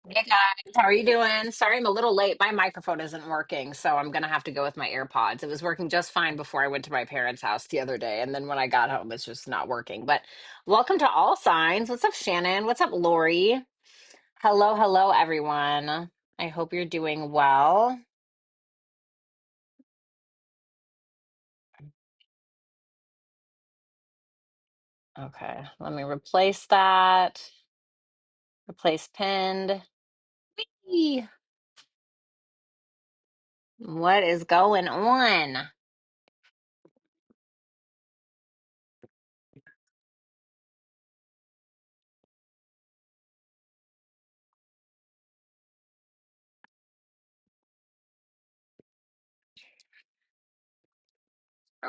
Hey guys, how are you doing? Sorry I'm a little late. My microphone isn't working, so I'm gonna have to go with my AirPods. It was working just fine before I went to my parents' house the other day, and then when I got home, it's just not working. But welcome to All Signs. What's up, Shannon? What's up, Lori? Hello, hello, everyone. I hope you're doing well. Okay, let me replace that. Replace pinned. Whee! What is going on?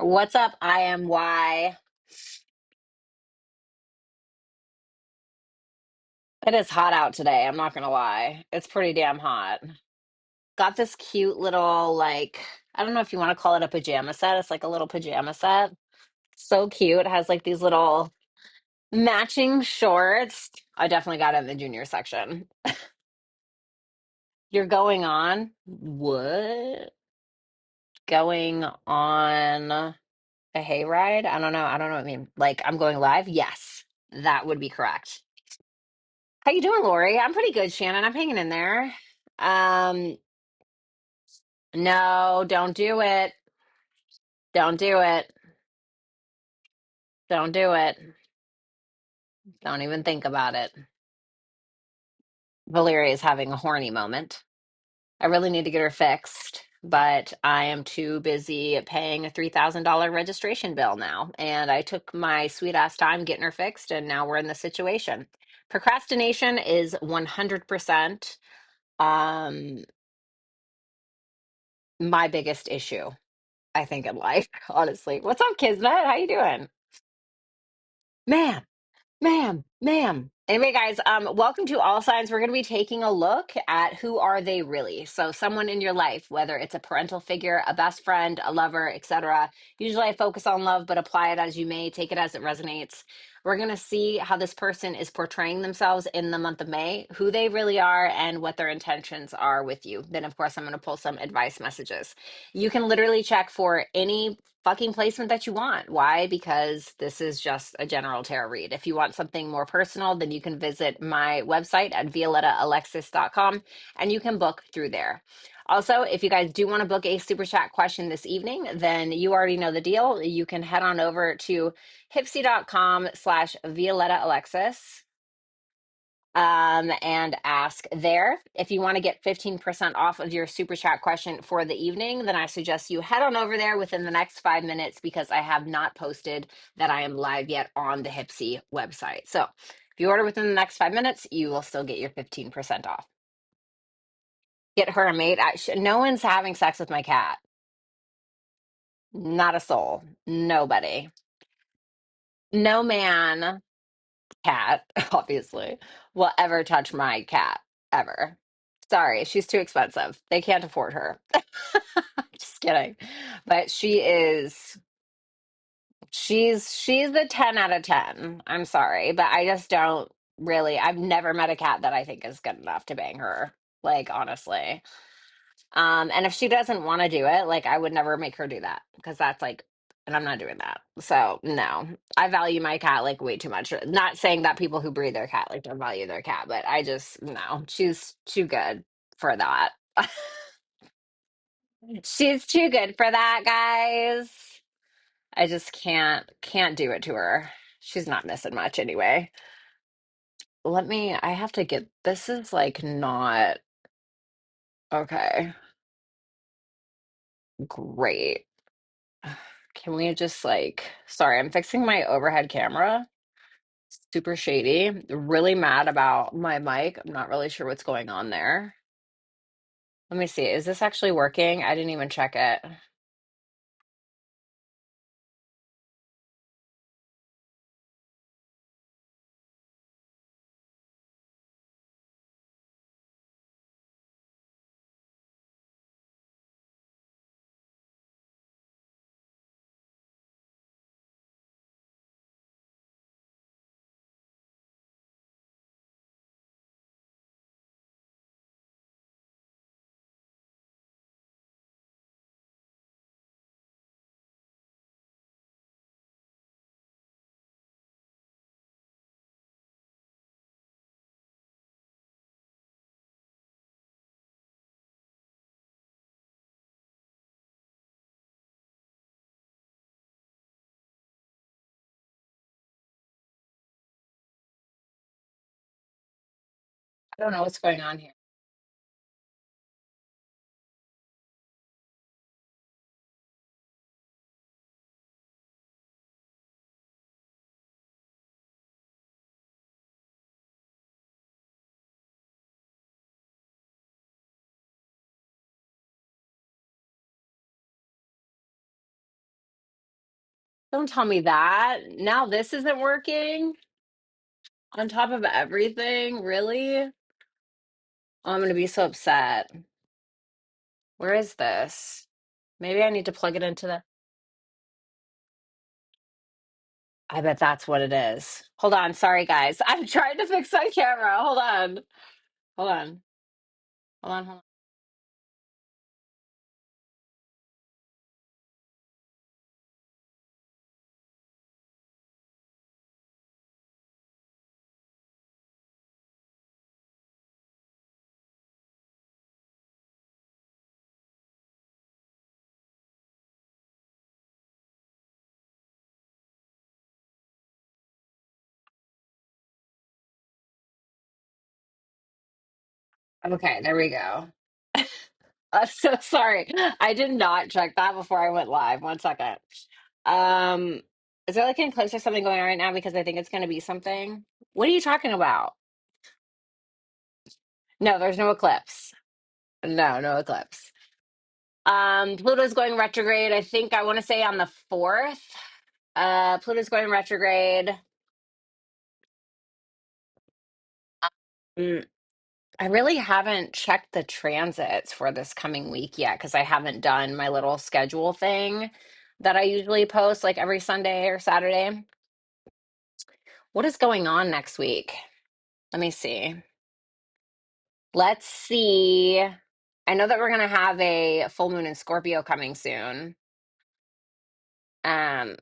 What's up, IMY? It is hot out today. I'm not gonna lie. It's pretty damn hot. Got this cute little, like, I don't know if you want to call it a pajama set. It's like a little pajama set. So cute. It has like these little matching shorts. I definitely got it in the junior section. You're going on what? Going on a hayride? I don't know. I don't know what I mean. Like, I'm going live? Yes, that would be correct. How you doing, Lori? I'm pretty good, Shannon. I'm hanging in there. Um, no, don't do it. Don't do it. Don't do it. Don't even think about it. Valeria is having a horny moment. I really need to get her fixed, but I am too busy paying a $3,000 registration bill now. And I took my sweet ass time getting her fixed, and now we're in this situation. Procrastination is 100% um, my biggest issue, I think, in life, honestly. What's up, Kismet? How you doing? Man. Ma'am. Anyway, guys, welcome to All Signs. We're going to be taking a look at who are they really. So, someone in your life, whether it's a parental figure, a best friend, a lover, etc. Usually, I focus on love, but apply it as you may. Take it as it resonates. We're going to see how this person is portraying themselves in the month of May, who they really are, and what their intentions are with you. Then, of course, I'm going to pull some advice messages. You can literally check for any fucking placement that you want. Why? Because this is just a general tarot read. If you want something more personal, then you can visit my website at violettaalexis.com and you can book through there. Also, if you guys do want to book a super chat question this evening, then you already know the deal. You can head on over to hypsee.com/violettaalexis and ask there. If you want to get 15% off of your super chat question for the evening, then I suggest you head on over there within the next 5 minutes because I have not posted that I am live yet on the Hypsee website. So if you order within the next 5 minutes, you will still get your 15% off. Get her a mate. No one's having sex with my cat. Not a soul. Nobody. No man, cat, obviously, will ever touch my cat, ever. Sorry, she's too expensive. They can't afford her. Just kidding. But she's the 10 out of 10. I'm sorry, but I just don't really I've never met a cat that I think is good enough to bang her. Like honestly. And if she doesn't want to do it, like I would never make her do that because that's like, and I'm not doing that. So no, I value my cat like way too much. Not saying that people who breed their cat like don't value their cat, but I just no, she's too good for that. She's too good for that, guys. I just can't do it to her. She's not missing much anyway. I have to get this is like not okay. Great. Can we just like, sorry, I'm fixing my overhead camera. Super shady. Really mad about my mic. I'm not really sure what's going on there. Let me see. Is this actually working? I didn't even check it. I don't know what's going on here. Don't tell me that. Now this isn't working on top of everything. Really? Oh, I'm gonna be so upset. Where is this? Maybe I need to plug it into the. I bet that's what it is. Hold on. Sorry, guys. I'm trying to fix my camera. Hold on. Hold on. Hold on. Hold on. Okay, there we go. I'm so sorry. I did not check that before I went live. One second. Um, is there like an eclipse or something going on right now? Because I think it's going to be something. What are you talking about? No, there's no eclipse. No, no eclipse. Pluto's going retrograde. I think I want to say on the 4th. Pluto's going retrograde. Mm, I really haven't checked the transits for this coming week yet because I haven't done my little schedule thing that I usually post like every Sunday or Saturday. What is going on next week? Let me see. Let's see. I know that we're going to have a full moon in Scorpio coming soon. Um,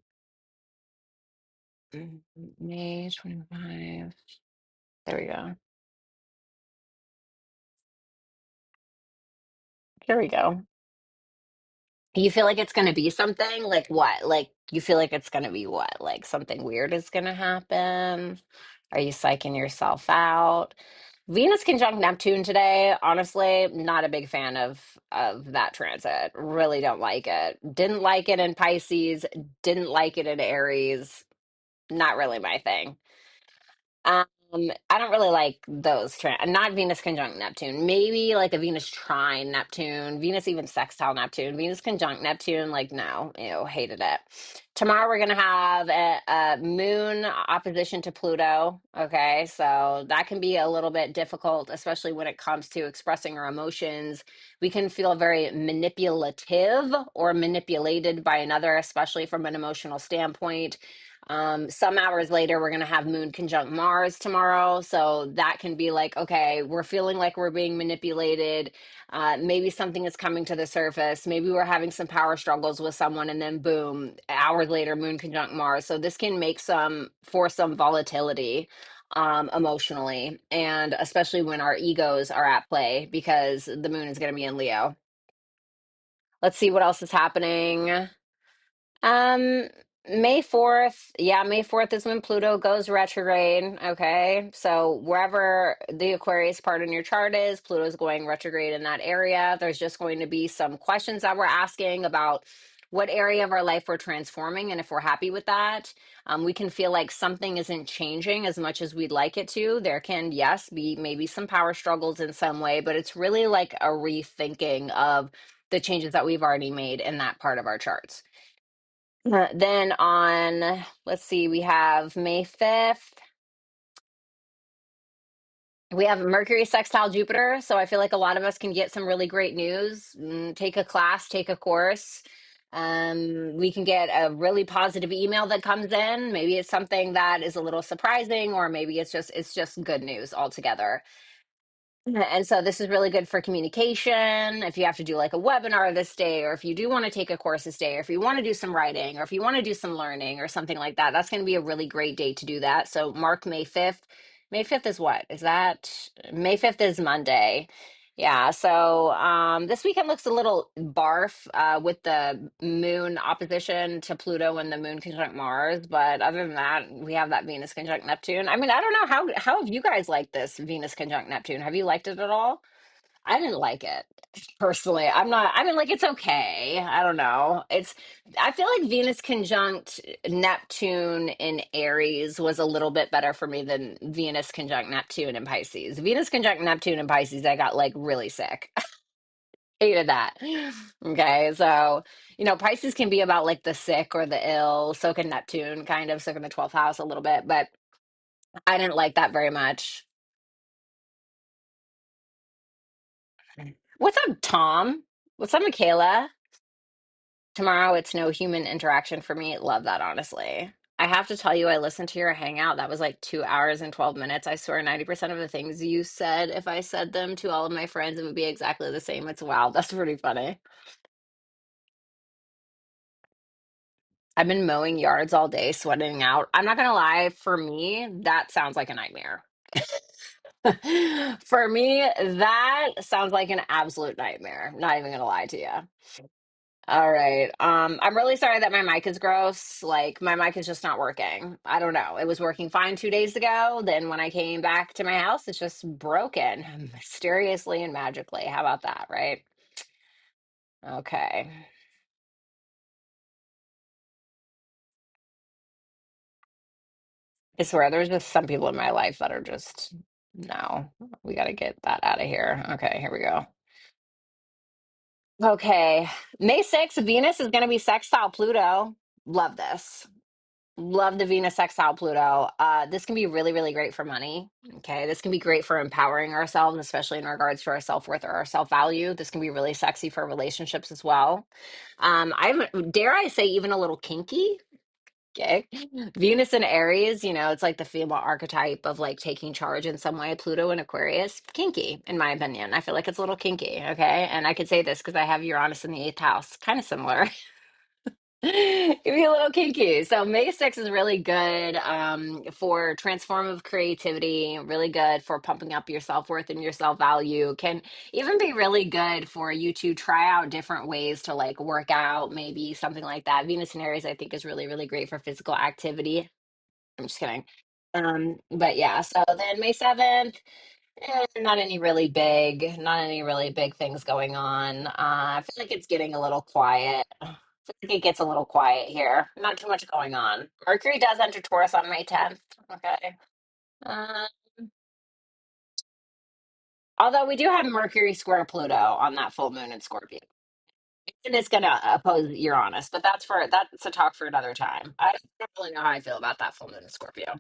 May 25. There we go. Here we go. You feel like it's going to be something? Like what? Like you feel like it's going to be what? Like something weird is going to happen? Are you psyching yourself out? Venus conjunct Neptune today. Honestly, not a big fan of that transit. Really don't like it. Didn't like it in Pisces, didn't like it in Aries. Not really my thing. Um, I don't really like those. Not Venus conjunct Neptune. Maybe like a Venus trine Neptune, Venus even sextile Neptune, Venus conjunct Neptune. Like no, ew, hated it. Tomorrow we're gonna have a moon opposition to Pluto. Okay, so that can be a little bit difficult, especially when it comes to expressing our emotions. We can feel very manipulative or manipulated by another, especially from an emotional standpoint. Some hours later, we're going to have Moon conjunct Mars tomorrow. So that can be like, okay, we're feeling like we're being manipulated. Maybe something is coming to the surface. Maybe we're having some power struggles with someone, and then boom, hours later, Moon conjunct Mars. So this can make for some volatility emotionally, and especially when our egos are at play because the moon is going to be in Leo. Let's see what else is happening. Um, May 4th. Yeah, May 4th is when Pluto goes retrograde. Okay. So wherever the Aquarius part in your chart is, Pluto's going retrograde in that area. There's just going to be some questions that we're asking about what area of our life we're transforming and if we're happy with that. We can feel like something isn't changing as much as we'd like it to. There can, yes, be maybe some power struggles in some way, but it's really like a rethinking of the changes that we've already made in that part of our charts. Then on, let's see, we have May 5th. We have Mercury sextile Jupiter. So I feel like a lot of us can get some really great news. Take a class, take a course. We can get a really positive email that comes in. Maybe it's something that is a little surprising, or maybe it's just good news altogether. And so this is really good for communication. If you have to do like a webinar this day, or if you do want to take a course this day, or if you want to do some writing, or if you want to do some learning or something like that, that's going to be a really great day to do that. So mark May 5th. May 5th is what? Is that May 5th is Monday. Yeah, so this weekend looks a little barf with the moon opposition to Pluto and the moon conjunct Mars. But other than that, we have that Venus conjunct Neptune. I mean, I don't know how have you guys liked this Venus conjunct Neptune? Have you liked it at all? I didn't like it personally. I'm not, I mean, like, it's okay. I don't know. I feel like Venus conjunct Neptune in Aries was a little bit better for me than Venus conjunct Neptune in Pisces. Venus conjunct Neptune in Pisces, I got like really sick. Hated that. Okay. So, Pisces can be about like the sick or the ill. So can Neptune, kind of. So can the 12th house a little bit. But I didn't like that very much. What's up, Tom? What's up, Michaela? Tomorrow, it's no human interaction for me. Love that, honestly. I have to tell you, I listened to your hangout. That was like 2 hours and 12 minutes. I swear 90% of the things you said, if I said them to all of my friends, it would be exactly the same. It's wow. That's pretty funny. I've been mowing yards all day, sweating out. I'm not gonna lie, for me, that sounds like a nightmare. For me, that sounds like an absolute nightmare. Not even gonna lie to you. All right. I'm really sorry that my mic is gross. Like my mic is just not working. I don't know. It was working fine 2 days ago. Then when I came back to my house, it's just broken mysteriously and magically. How about that, right? Okay. I swear there's just some people in my life that are just no. We got to get that out of here. Okay, here we go. Okay. May 6th, Venus is going to be sextile Pluto. Love this. Love the Venus sextile Pluto. This can be really, really great for money. Okay. This can be great for empowering ourselves, especially in regards to our self worth or our self value. This can be really sexy for relationships as well. Dare I say, even a little kinky. Okay. Venus and Aries, it's like the female archetype of like taking charge in some way. Pluto and Aquarius, kinky, in my opinion. I feel like it's a little kinky. Okay. And I could say this because I have Uranus in the eighth house, kind of similar. Give me a little kinky. So May 6th is really good for transformative creativity, really good for pumping up your self-worth and your self-value. Can even be really good for you to try out different ways to like work out, maybe something like that. Venus and Aries, I think, is really, really great for physical activity. I'm just kidding. But yeah, so then May 7th. Not any really big things going on. I feel like it's getting a little quiet. I feel like it gets a little quiet here. Not too much going on. Mercury does enter Taurus on May 10th. Okay. Uh, Although we do have Mercury square Pluto on that full moon in Scorpio. And it's going to oppose Uranus, but that's a talk for another time. I don't really know how I feel about that full moon in Scorpio.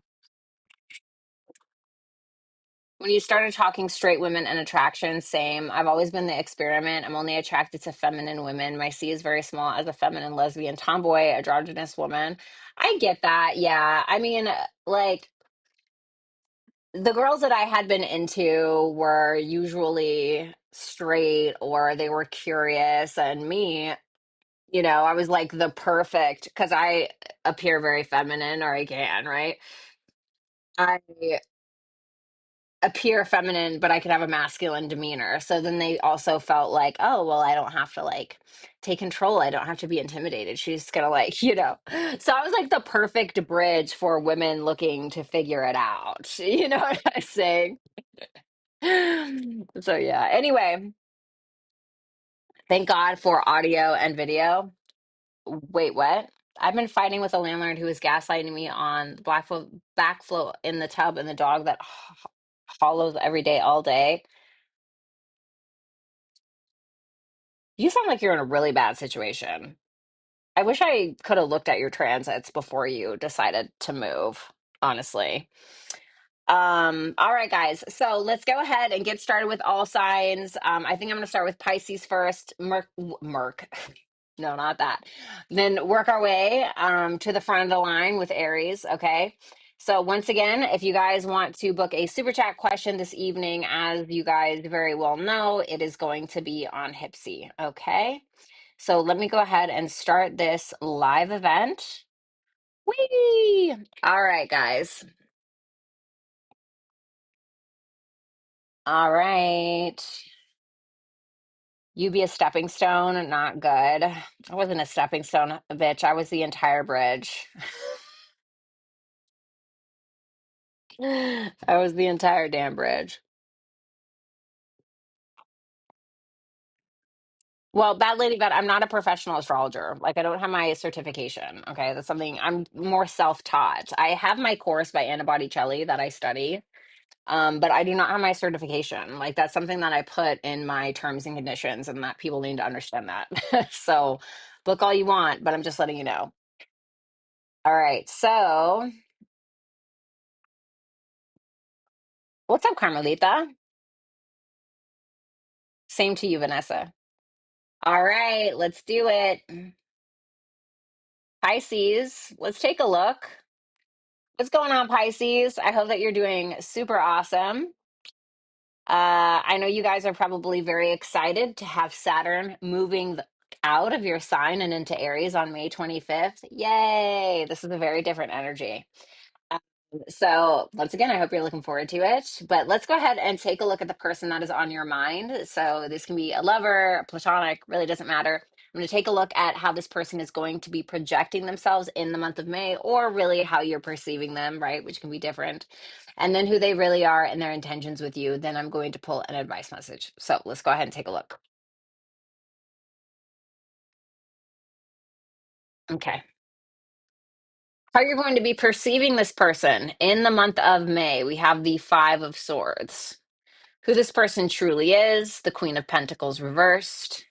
When you started talking straight women and attraction, same. I've always been the experiment. I'm only attracted to feminine women. My C is very small as a feminine lesbian tomboy, androgynous woman. I get that. Yeah. I mean, like the girls that I had been into were usually straight or they were curious. And me, I was like the perfect because I appear very feminine or I can, right? I appear feminine, but I could have a masculine demeanor. So then they also felt like, oh, well, I don't have to like take control. I don't have to be intimidated. She's gonna like, So I was like the perfect bridge for women looking to figure it out. You know what I'm saying? So yeah. Anyway, thank God for audio and video. Wait, what? I've been fighting with a landlord who is gaslighting me on the backflow in the tub and the dog that hollows every day, all day. You sound like you're in a really bad situation. I wish I could have looked at your transits before you decided to move, honestly. All right, guys. So let's go ahead and get started with all signs. I think I'm going to start with Pisces first. Merc. No, not that. Then work our way to the front of the line with Aries. Okay. So once again, if you guys want to book a super chat question this evening, as you guys very well know, it is going to be on Hypsee. Okay. So let me go ahead and start this live event. Whee! All right, guys. All right. You be a stepping stone, not good. I wasn't a stepping stone, bitch. I was the entire bridge. I was the entire damn bridge. Well, bad lady, but I'm not a professional astrologer. Like, I don't have my certification. Okay, that's something I'm more self-taught. I have my course by Anna Botticelli that I study, but I do not have my certification. Like, that's something that I put in my terms and conditions, and that people need to understand that. So, book all you want, but I'm just letting you know. All right, so what's up, Carmelita? Same to you, Vanessa. All right, let's do it. Pisces, let's take a look. What's going on, Pisces? I hope that you're doing super awesome. I know you guys are probably very excited to have Saturn moving out of your sign and into Aries on May 25th. Yay! This is a very different energy. Um, So, once again, I hope you're looking forward to it. But let's go ahead and take a look at the person that is on your mind. So, this can be a lover, platonic, really doesn't matter. I'm going to take a look at how this person is going to be projecting themselves in the month of May, or really how you're perceiving them, right? Which can be different. And then who they really are and their intentions with you. Then I'm going to pull an advice message. So, let's go ahead and take a look. Okay. How you're going to be perceiving this person in the month of May. We have the Five of Swords. Who this person truly is, the Queen of Pentacles reversed.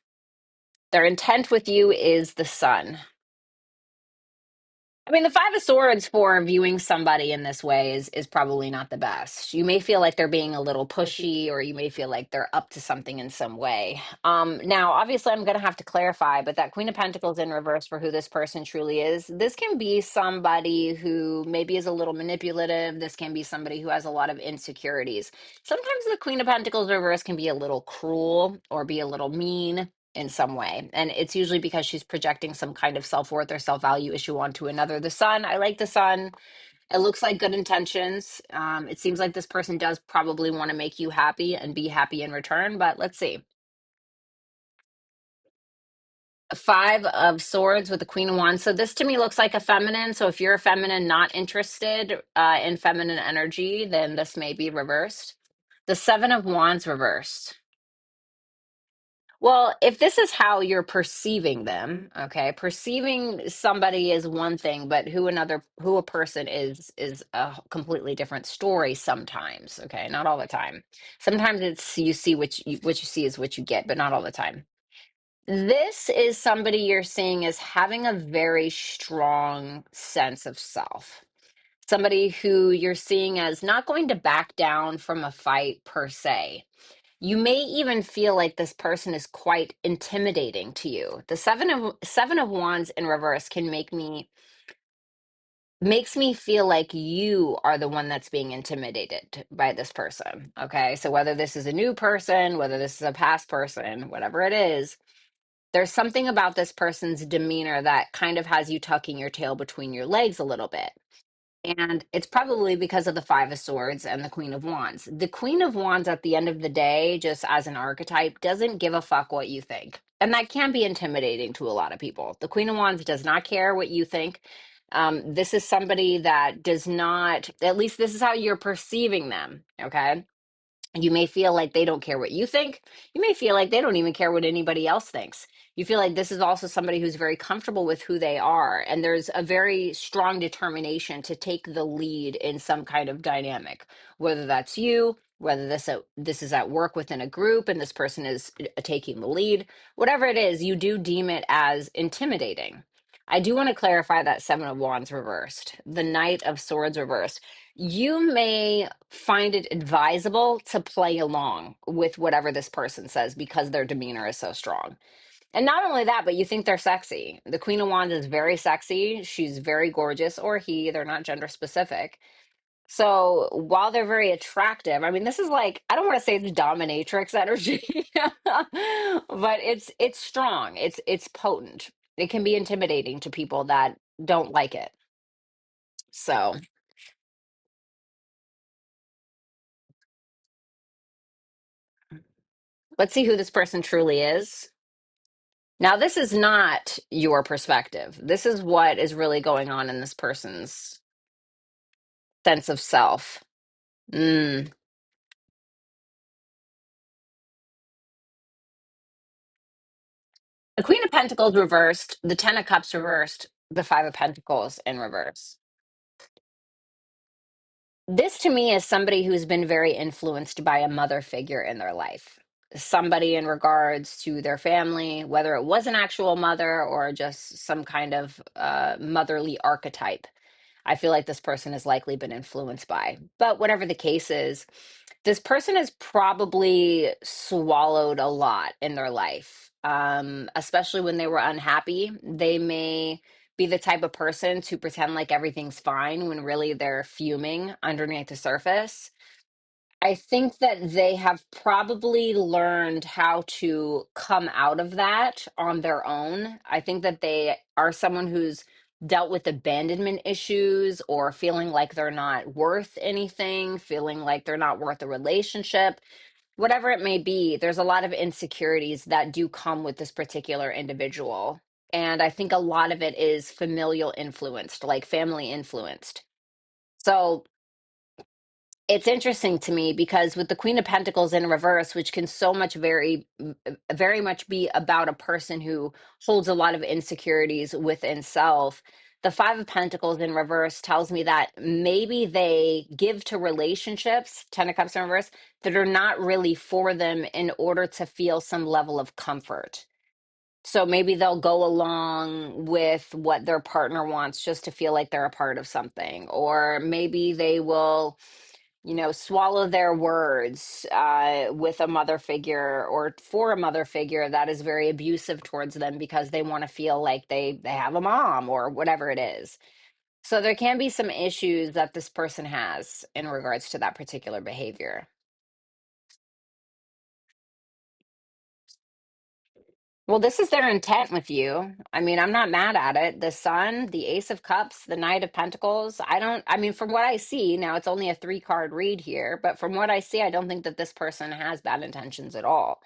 Their intent with you is the Sun. I mean, the Five of Swords for viewing somebody in this way is probably not the best. You may feel like they're being a little pushy, or you may feel like they're up to something in some way. Now, obviously, I'm going to have to clarify, but that Queen of Pentacles in reverse for who this person truly is, this can be somebody who maybe is a little manipulative. This can be somebody who has a lot of insecurities. Sometimes the Queen of Pentacles reverse can be a little cruel or be a little mean in some way. And it's usually because she's projecting some kind of self-worth or self-value issue onto another. The Sun, I like the Sun. It looks like good intentions. It seems like this person does probably want to make you happy and be happy in return, but let's see. Five of Swords with the Queen of Wands. So this to me looks like a feminine. So if you're a feminine not interested in feminine energy, then this may be reversed. The Seven of Wands reversed. Well, if this is how you're perceiving them, okay, perceiving somebody is one thing, but who a person is a completely different story sometimes, okay? Not all the time. Sometimes it's you see what you see is what you get, but not all the time. This is somebody you're seeing as having a very strong sense of self. Somebody who you're seeing as not going to back down from a fight per se. You may even feel like this person is quite intimidating to you. The seven of wands in reverse can makes me feel like you are the one that's being intimidated by this person. Okay? So whether this is a new person, whether this is a past person, whatever it is, there's something about this person's demeanor that kind of has you tucking your tail between your legs a little bit. And it's probably because of the Five of Swords and the Queen of Wands. The Queen of Wands, at the end of the day, just as an archetype, doesn't give a fuck what you think. And that can be intimidating to a lot of people. The Queen of Wands does not care what you think. This is somebody that does not, at least this is how you're perceiving them. Okay. You may feel like they don't care what you think. You may feel like they don't even care what anybody else thinks. You feel like this is also somebody who's very comfortable with who they are. And there's a very strong determination to take the lead in some kind of dynamic, whether that's you, whether this is at work within a group and this person is taking the lead, whatever it is, you do deem it as intimidating. I do want to clarify that Seven of Wands reversed, the Knight of Swords reversed. You may find it advisable to play along with whatever this person says because their demeanor is so strong. And not only that, but you think they're sexy. The Queen of Wands is very sexy. She's very gorgeous, or he, they're not gender specific. So while they're very attractive, I mean, this is like, I don't want to say it's dominatrix energy, but it's strong. It's potent. It can be intimidating to people that don't like it. So, Let's see who this person truly is. Now, this is not your perspective. This is what is really going on in this person's sense of self. Mm. The Queen of Pentacles reversed, the Ten of Cups reversed, the Five of Pentacles in reverse. This to me is somebody who's been very influenced by a mother figure in their life. Somebody in regards to their family, whether it was an actual mother or just some kind of motherly archetype. I feel like this person has likely been influenced by. But whatever the case is, this person has probably swallowed a lot in their life, especially when they were unhappy. They may be the type of person to pretend like everything's fine when really they're fuming underneath the surface. I think that they have probably learned how to come out of that on their own. I think that they are someone who's dealt with abandonment issues or feeling like they're not worth anything, feeling like they're not worth a relationship, whatever it may be. There's a lot of insecurities that do come with this particular individual. And I think a lot of it is familial influenced, like family influenced. So it's interesting to me because with the Queen of Pentacles in reverse, which can so much very much be about a person who holds a lot of insecurities within self, the Five of Pentacles in reverse tells me that maybe they give to relationships, Ten of Cups in reverse, that are not really for them in order to feel some level of comfort. So maybe they'll go along with what their partner wants just to feel like they're a part of something. Or maybe they will, swallow their words with a mother figure or for a mother figure that is very abusive towards them because they want to feel like they have a mom or whatever it is. So there can be some issues that this person has in regards to that particular behavior. Well, this is their intent with you. I mean, I'm not mad at it. The Sun, the Ace of Cups, the Knight of Pentacles. I mean, from what I see, now it's only a three-card read here, but from what I see, I don't think that this person has bad intentions at all.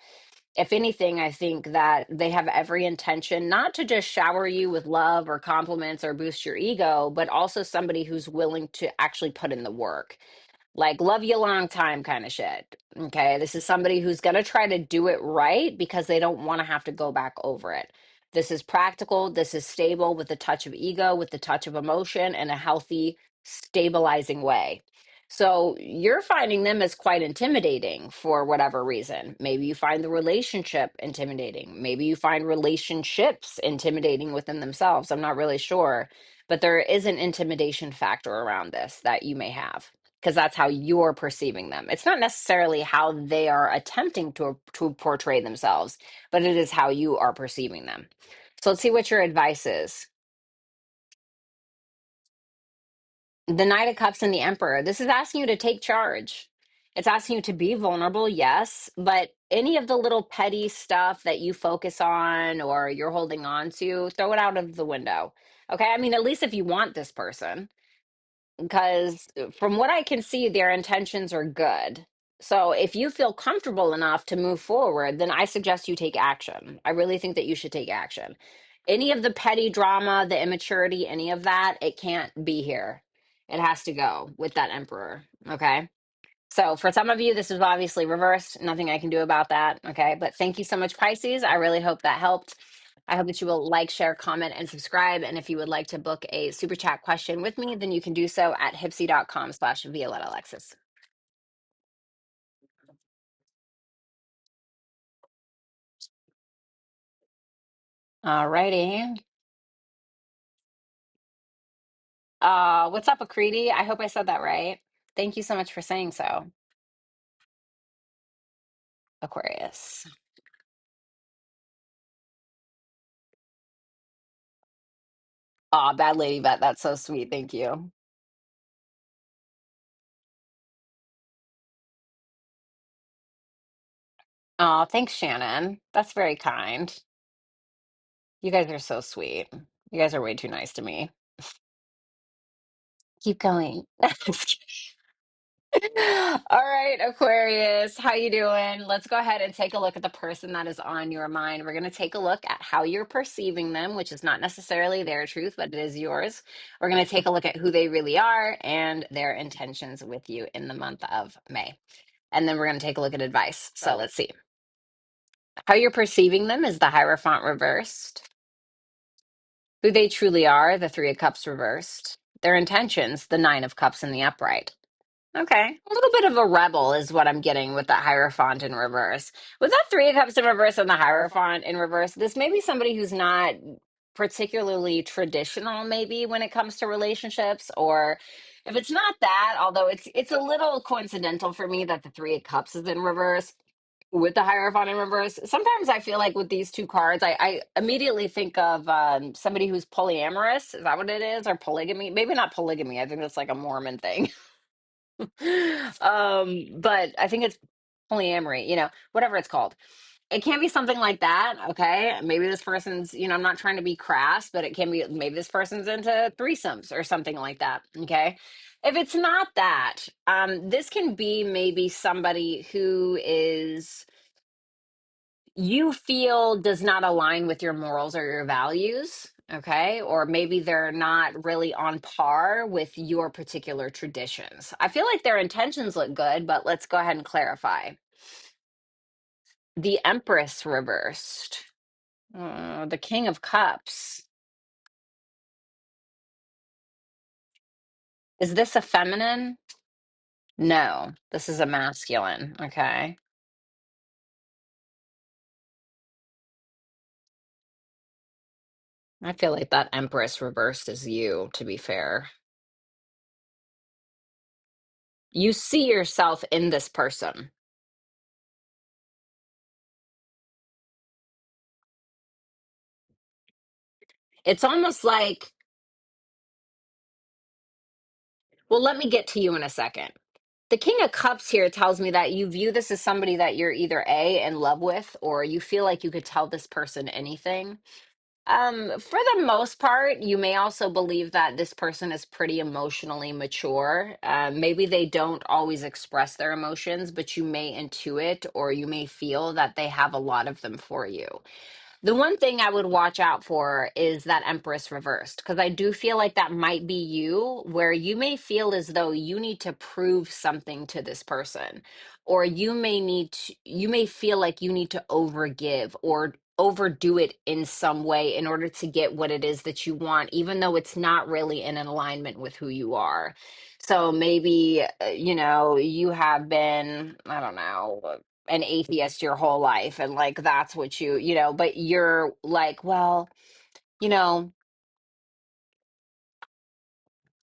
If anything, I think that they have every intention not to just shower you with love or compliments or boost your ego, but also somebody who's willing to actually put in the work, like love you a long time kind of shit. Okay. This is somebody who's going to try to do it right because they don't want to have to go back over it. This is practical. This is stable with a touch of ego, with the touch of emotion, and a healthy, stabilizing way. So you're finding them as quite intimidating for whatever reason. Maybe you find the relationship intimidating. Maybe you find relationships intimidating within themselves. I'm not really sure. But there is an intimidation factor around this that you may have because that's how you're perceiving them. It's not necessarily how they are attempting to portray themselves, but it is how you are perceiving them. So let's see what your advice is. The Knight of Cups and the Emperor. This is asking you to take charge. It's asking you to be vulnerable, yes, but any of the little petty stuff that you focus on or you're holding on to, throw it out of the window. Okay? I mean, at least if you want this person, because from what I can see, their intentions are good. So if you feel comfortable enough to move forward, then I suggest you take action. I really think that you should take action. Any of the petty drama, the immaturity, any of that, it can't be here. It has to go with that emperor. Okay. So for some of you, this is obviously reversed. Nothing I can do about that. Okay. But thank you so much, Pisces. I really hope that helped. I hope that you will like, share, comment, and subscribe. And if you would like to book a super chat question with me, then you can do so at hypsee.com/Violetta Alexis. All righty. What's up, Akriti? I hope I said that right. Thank you so much for saying so, Aquarius. Aw, bad lady bet. That's so sweet. Thank you. Oh, thanks, Shannon. That's very kind. You guys are so sweet. You guys are way too nice to me. Keep going. All right, Aquarius, how you doing? Let's go ahead and take a look at the person that is on your mind. We're going to take a look at how you're perceiving them, which is not necessarily their truth, but it is yours. We're going to take a look at who they really are and their intentions with you in the month of May. And then we're going to take a look at advice. So let's see. How you're perceiving them is the Hierophant reversed. Who they truly are, the Three of Cups reversed. Their intentions, the Nine of Cups in the upright. Okay. A little bit of a rebel is what I'm getting with that Hierophant in reverse. With that Three of Cups in reverse and the Hierophant in reverse, this may be somebody who's not particularly traditional, maybe when it comes to relationships, or if it's not that, although it's a little coincidental for me that the Three of Cups is in reverse with the Hierophant in reverse. Sometimes I feel like with these two cards, I immediately think of somebody who's polyamorous. Is that what it is? Or polygamy? Maybe not polygamy. I think that's like a Mormon thing. But I think it's polyamory, whatever it's called. It can be something like that. Okay. Maybe this person's, I'm not trying to be crass, but it can be maybe this person's into threesomes or something like that. Okay. If it's not that, this can be maybe somebody who is you feel does not align with your morals or your values, okay? Or maybe they're not really on par with your particular traditions. I feel like their intentions look good, but let's go ahead and clarify. The Empress reversed, the King of Cups. Is this a feminine? No, this is a masculine, okay? I feel like that Empress reversed is you, to be fair. You see yourself in this person. It's almost like, well, let me get to you in a second. The King of Cups here tells me that you view this as somebody that you're either A, in love with, or you feel like you could tell this person anything. For the most part, you may also believe that this person is pretty emotionally mature. Maybe they don't always express their emotions, but you may intuit or you may feel that they have a lot of them for you. The one thing I would watch out for is that Empress reversed, because I do feel like that might be you, where you may feel as though you need to prove something to this person, or you may feel like you need to overgive or overdo it in some way in order to get what it is that you want, even though it's not really in alignment with who you are. So maybe, you have been, I don't know, an atheist your whole life and like that's what but you're like, well, you know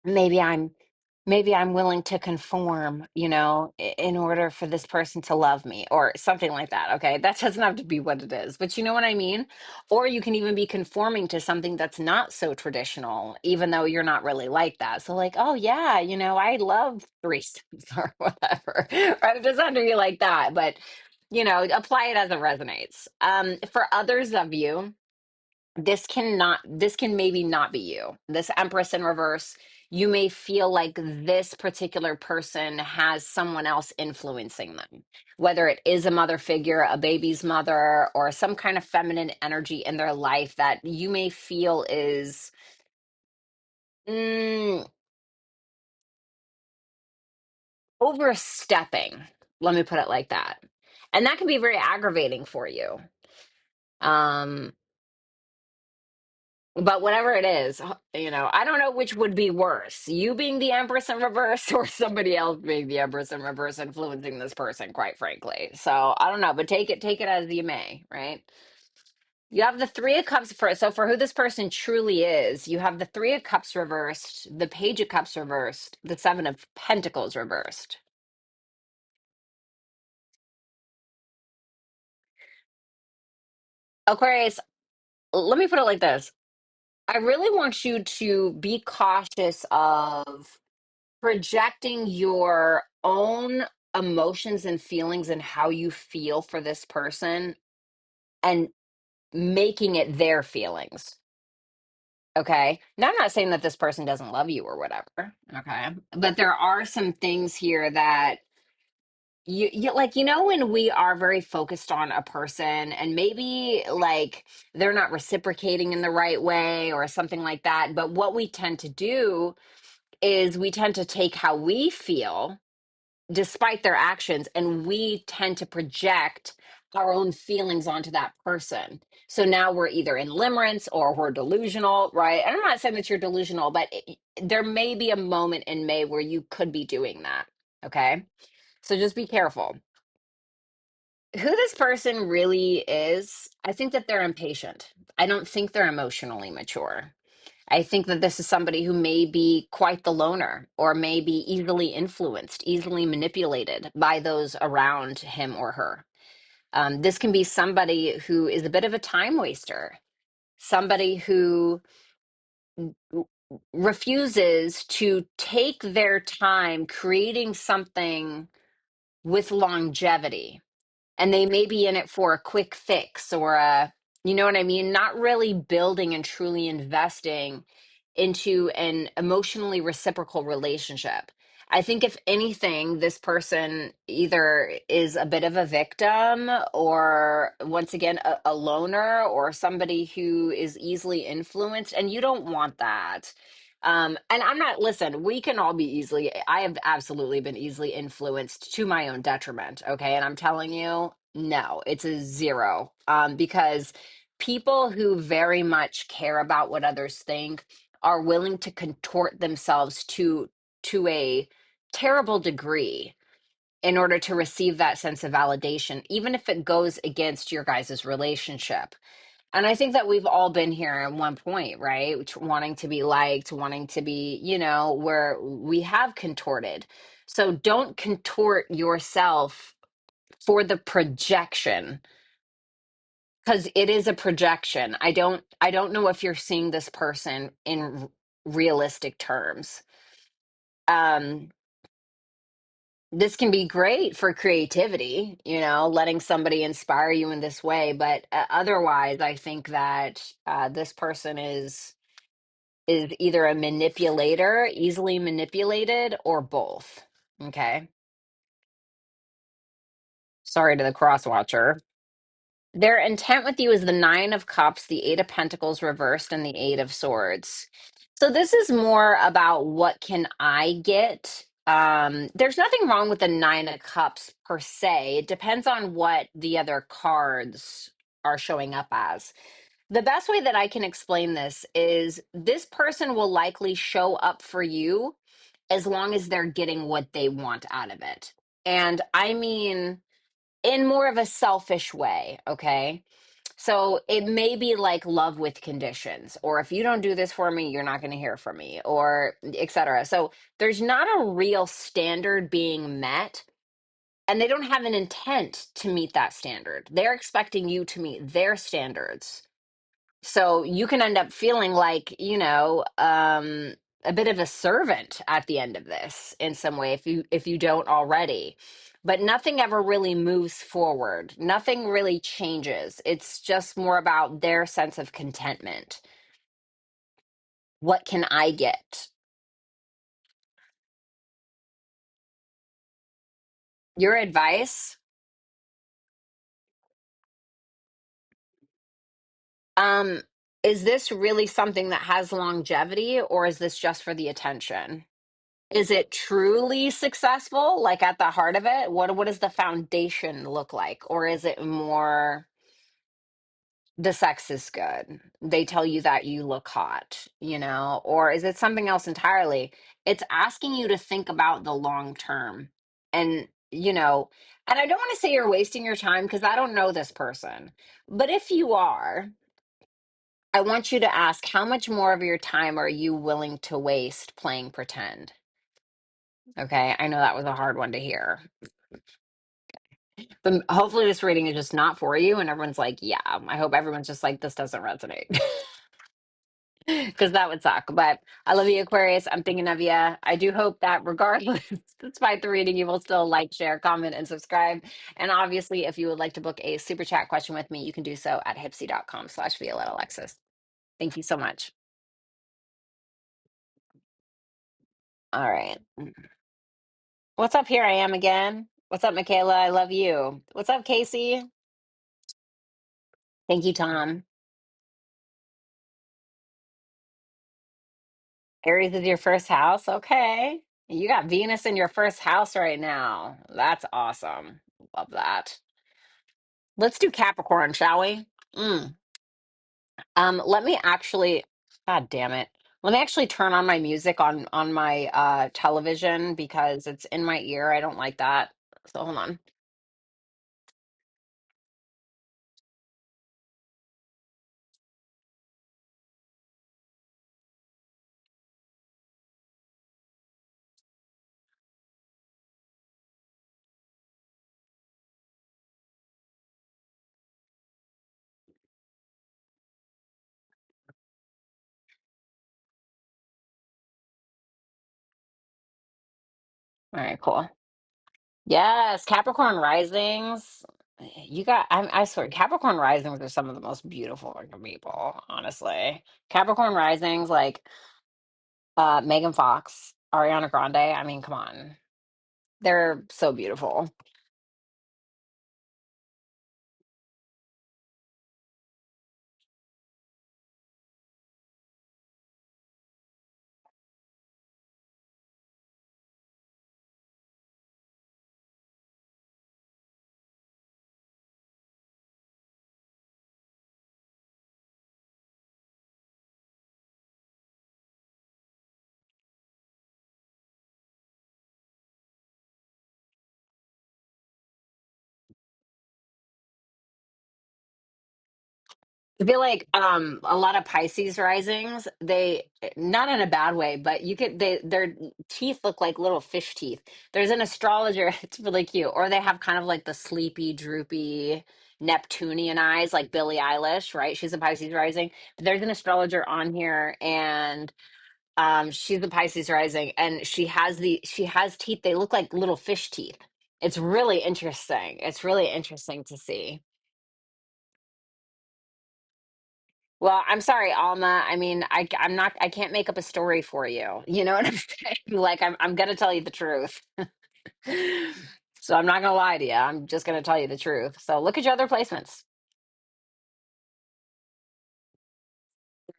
maybe I'm willing to conform, in order for this person to love me or something like that. Okay, that doesn't have to be what it is, but you know what I mean. Or you can even be conforming to something that's not so traditional, even though you're not really like that. So like, oh yeah, I love threesomes or whatever, right? It doesn't have to be like that, but apply it as it resonates. For others of you, this can maybe not be you. This Empress in reverse, you may feel like this particular person has someone else influencing them, whether it is a mother figure, a baby's mother, or some kind of feminine energy in their life that you may feel is mm, overstepping. Let me put it like that. And that can be very aggravating for you. Um, But whatever it is, I don't know which would be worse, you being the Empress in reverse or somebody else being the Empress in reverse influencing this person, quite frankly. So I don't know, but take it as you may, right? You have the Three of Cups so for who this person truly is, you have the Three of Cups reversed, the Page of Cups reversed, the Seven of Pentacles reversed. Aquarius, let me put it like this. I really want you to be cautious of projecting your own emotions and feelings and how you feel for this person and making it their feelings. Okay. Now, I'm not saying that this person doesn't love you or whatever. Okay. But there are some things here that you like, when we are very focused on a person and maybe like they're not reciprocating in the right way or something like that. But what we tend to do is we tend to take how we feel despite their actions, and we tend to project our own feelings onto that person. So now we're either in limerence or we're delusional, right? And I'm not saying that you're delusional, but there may be a moment in May where you could be doing that. Okay. So just be careful. Who this person really is, I think that they're impatient. I don't think they're emotionally mature. I think that this is somebody who may be quite the loner or may be easily influenced, easily manipulated by those around him or her. This can be somebody who is a bit of a time waster, somebody who refuses to take their time creating something with longevity, and they may be in it for a quick fix or you know what I mean, not really building and truly investing into an emotionally reciprocal relationship. I think if anything, this person either is a bit of a victim or once again a loner or somebody who is easily influenced, and you don't want that. And I'm not, listen, we can all be easily, I have absolutely been easily influenced to my own detriment. Okay. And I'm telling you, no, it's a zero. Because people who very much care about what others think are willing to contort themselves to a terrible degree in order to receive that sense of validation, even if it goes against your guys' relationship. And I think that we've all been here at one point, right? Wanting to be liked, wanting to be, where we have contorted. So don't contort yourself for the projection, because it is a projection. I don't know if you're seeing this person in realistic terms. Um this can be great for creativity, letting somebody inspire you in this way, but otherwise I think that this person is either a manipulator, easily manipulated, or both. Okay. Sorry to the cross watcher. Their intent with you is the Nine of Cups, the Eight of Pentacles reversed, and the Eight of Swords. So this is more about what can I get. There's nothing wrong with the Nine of Cups per se. It depends on what the other cards are showing up as. The best way that I can explain this is this person will likely show up for you as long as they're getting what they want out of it. And I mean, in more of a selfish way, okay? So it may be like love with conditions, or if you don't do this for me, you're not going to hear from me, or etc. So there's not a real standard being met, and they don't have an intent to meet that standard. They're expecting you to meet their standards. So you can end up feeling like, a bit of a servant at the end of this in some way if you don't already. But nothing ever really moves forward. Nothing really changes. It's just more about their sense of contentment. What can I get? Your advice? Um, is this really something that has longevity, or is this just for the attention? Is it truly successful, like at the heart of it? What does the foundation look like? Or is it more the sex is good? They tell you that you look hot, or is it something else entirely? It's asking you to think about the long term. And, and I don't want to say you're wasting your time because I don't know this person. But if you are, I want you to ask, how much more of your time are you willing to waste playing pretend? Okay, I know that was a hard one to hear. But hopefully this reading is just not for you and everyone's like, yeah, I hope everyone's just like, this doesn't resonate. Because that would suck. But I love you, Aquarius. I'm thinking of you. I do hope that regardless, despite the reading, you will still like, share, comment, and subscribe. And obviously, if you would like to book a super chat question with me, you can do so at hypsee.com/Violetta Alexis. Thank you so much. All right. What's up? Here I am again. What's up, Michaela? I love you. What's up, Casey? Thank you, Tom. Aries is your first house. Okay. You got Venus in your first house right now. That's awesome. Love that. Let's do Capricorn, shall we? Mm. Let me actually, God damn it. Let me actually turn on my music on my television because it's in my ear. I don't like that. So hold on. All right, cool. Yes, Capricorn risings. I swear, Capricorn risings are some of the most beautiful fucking people, honestly. Capricorn risings, like Megan Fox, Ariana Grande. I mean, come on. They're so beautiful. I feel like a lot of Pisces risings, they not in a bad way, but you could their teeth look like little fish teeth. There's an astrologer, it's really cute. Or they have kind of like the sleepy, droopy Neptunian eyes, like Billie Eilish, right? She's a Pisces rising. But there's an astrologer on here and she's a Pisces rising and she has teeth, they look like little fish teeth. It's really interesting. It's really interesting to see. Well, I'm sorry, Alma. I mean, I'm not, I can't make up a story for you. You know what I'm saying? Like, I'm gonna tell you the truth. So I'm not gonna lie to you. I'm just gonna tell you the truth. So look at your other placements.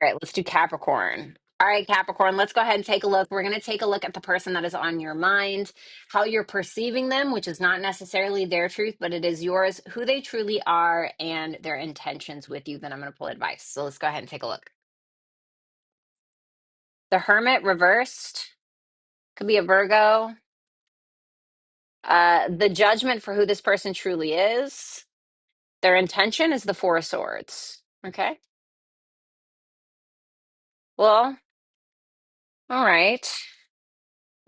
All right, let's do Capricorn. All right, Capricorn, let's go ahead and take a look. We're going to take a look at the person that is on your mind, how you're perceiving them, which is not necessarily their truth, but it is yours, who they truly are, and their intentions with you. Then I'm going to pull advice. So let's go ahead and take a look. The Hermit reversed could be a Virgo. The judgment for who this person truly is. Their intention is the Four of Swords. Okay. Well, all right.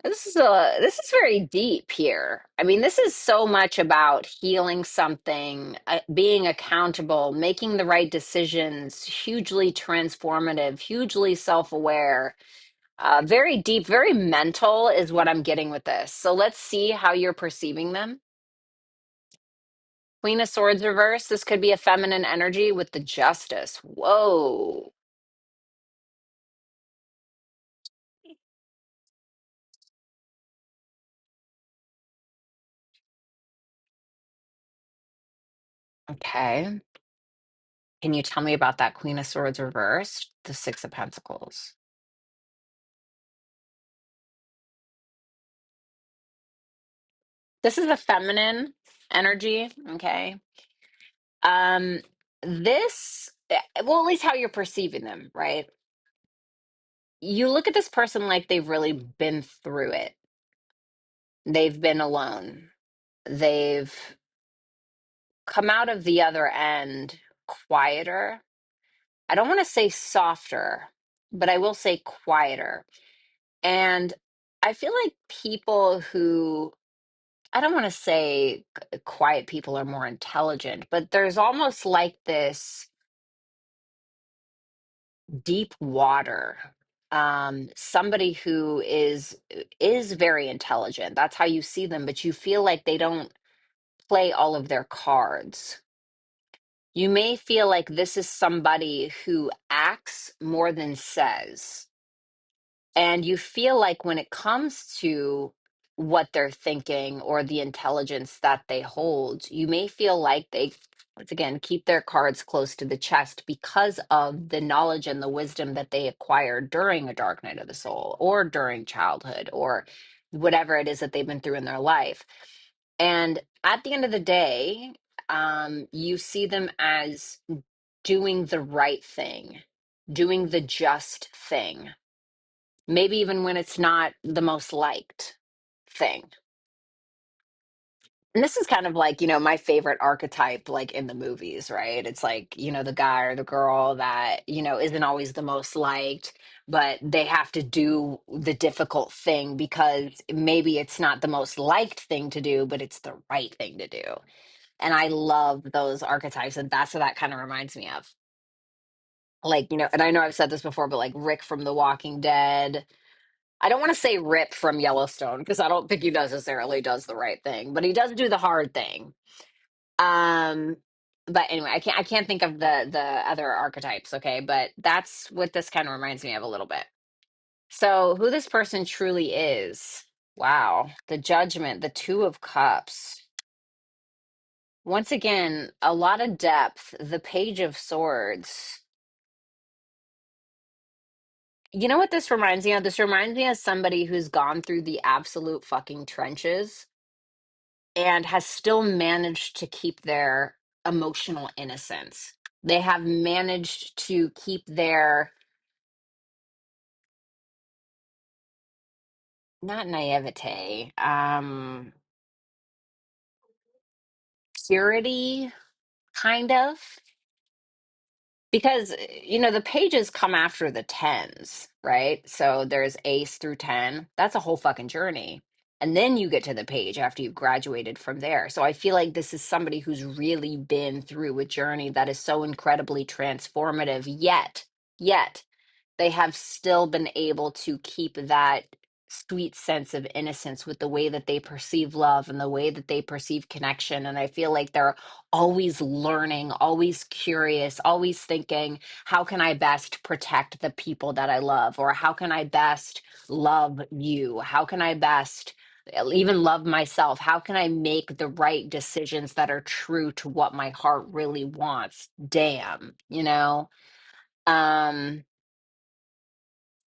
This is very deep here. I mean, this is so much about healing something, being accountable, making the right decisions, hugely transformative, hugely self-aware. Very deep, very mental is what I'm getting with this. So let's see how you're perceiving them. Queen of Swords reverse. This could be a feminine energy with the Justice. Whoa. Okay. Can you tell me about that Queen of Swords reversed? The Six of Pentacles. This is a feminine energy. Okay. Um, well, at least how you're perceiving them, right? You look at this person like they've really been through it. They've been alone. They've come out of the other end quieter. I don't want to say softer, but I will say quieter. And I feel like people who, I don't want to say quiet people are more intelligent, but there's almost like this deep water. Somebody who is very intelligent. That's how you see them, but you feel like they don't play all of their cards. You may feel like this is somebody who acts more than says. And you feel like when it comes to what they're thinking or the intelligence that they hold, you may feel like they, once again, keep their cards close to the chest because of the knowledge and the wisdom that they acquired during a dark night of the soul or during childhood or whatever it is that they've been through in their life. And at the end of the day, you see them as doing the right thing, doing the just thing, maybe even when it's not the most liked thing. And this is kind of like, my favorite archetype, like in the movies, right? It's like, the guy or the girl that, isn't always the most liked, but they have to do the difficult thing because maybe it's not the most liked thing to do, but it's the right thing to do. And I love those archetypes. And that's what that kind of reminds me of. Like, and I know I've said this before, but like Rick from The Walking Dead. I don't want to say Rip from Yellowstone because I don't think he necessarily does the right thing, but he does do the hard thing. Um, but anyway, I can't think of the other archetypes, okay? But that's what this kind of reminds me of a little bit. So, who this person truly is. Wow, the Judgment, the Two of Cups. Once again, a lot of depth, the Page of Swords. You know what this reminds me of? This reminds me of somebody who's gone through the absolute fucking trenches and has still managed to keep their emotional innocence. They have managed to keep their, not naivete, purity, kind of. Because, the pages come after the tens, right? So there's ace through 10. That's a whole fucking journey. And then you get to the page after you've graduated from there. So I feel like this is somebody who's really been through a journey that is so incredibly transformative, yet they have still been able to keep that sweet sense of innocence with the way that they perceive love and the way that they perceive connection. And I feel like they're always learning, always curious, always thinking, how can I best protect the people that I love? Or how can I best love you? How can I best even love myself? How can I make the right decisions that are true to what my heart really wants? Damn, Um,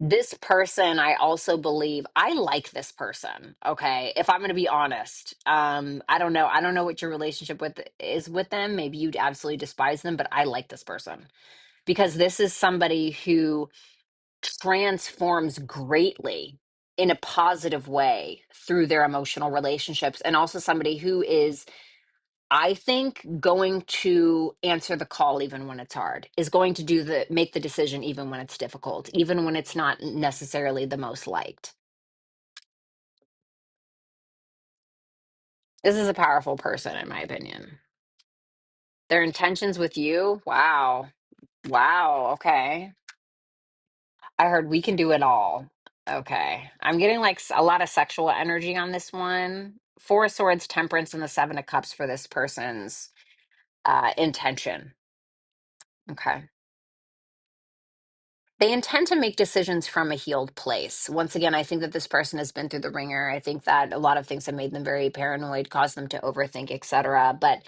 this person, I also believe I like this person. Okay. If I'm going to be honest, I don't know. I don't know what your relationship with is with them. Maybe you'd absolutely despise them, but I like this person because this is somebody who transforms greatly in a positive way through their emotional relationships, and also somebody who is, I think, going to answer the call even when it's hard, is going to make the decision even when it's difficult, even when it's not necessarily the most liked. This is a powerful person, in my opinion. Their intentions with you, wow. Wow, okay. I heard we can do it all. Okay. I'm getting like a lot of sexual energy on this one. Four of Swords, Temperance, and the Seven of Cups for this person's intention. Okay. They intend to make decisions from a healed place. Once again, I think that this person has been through the ringer. I think that a lot of things have made them very paranoid, caused them to overthink, etc. But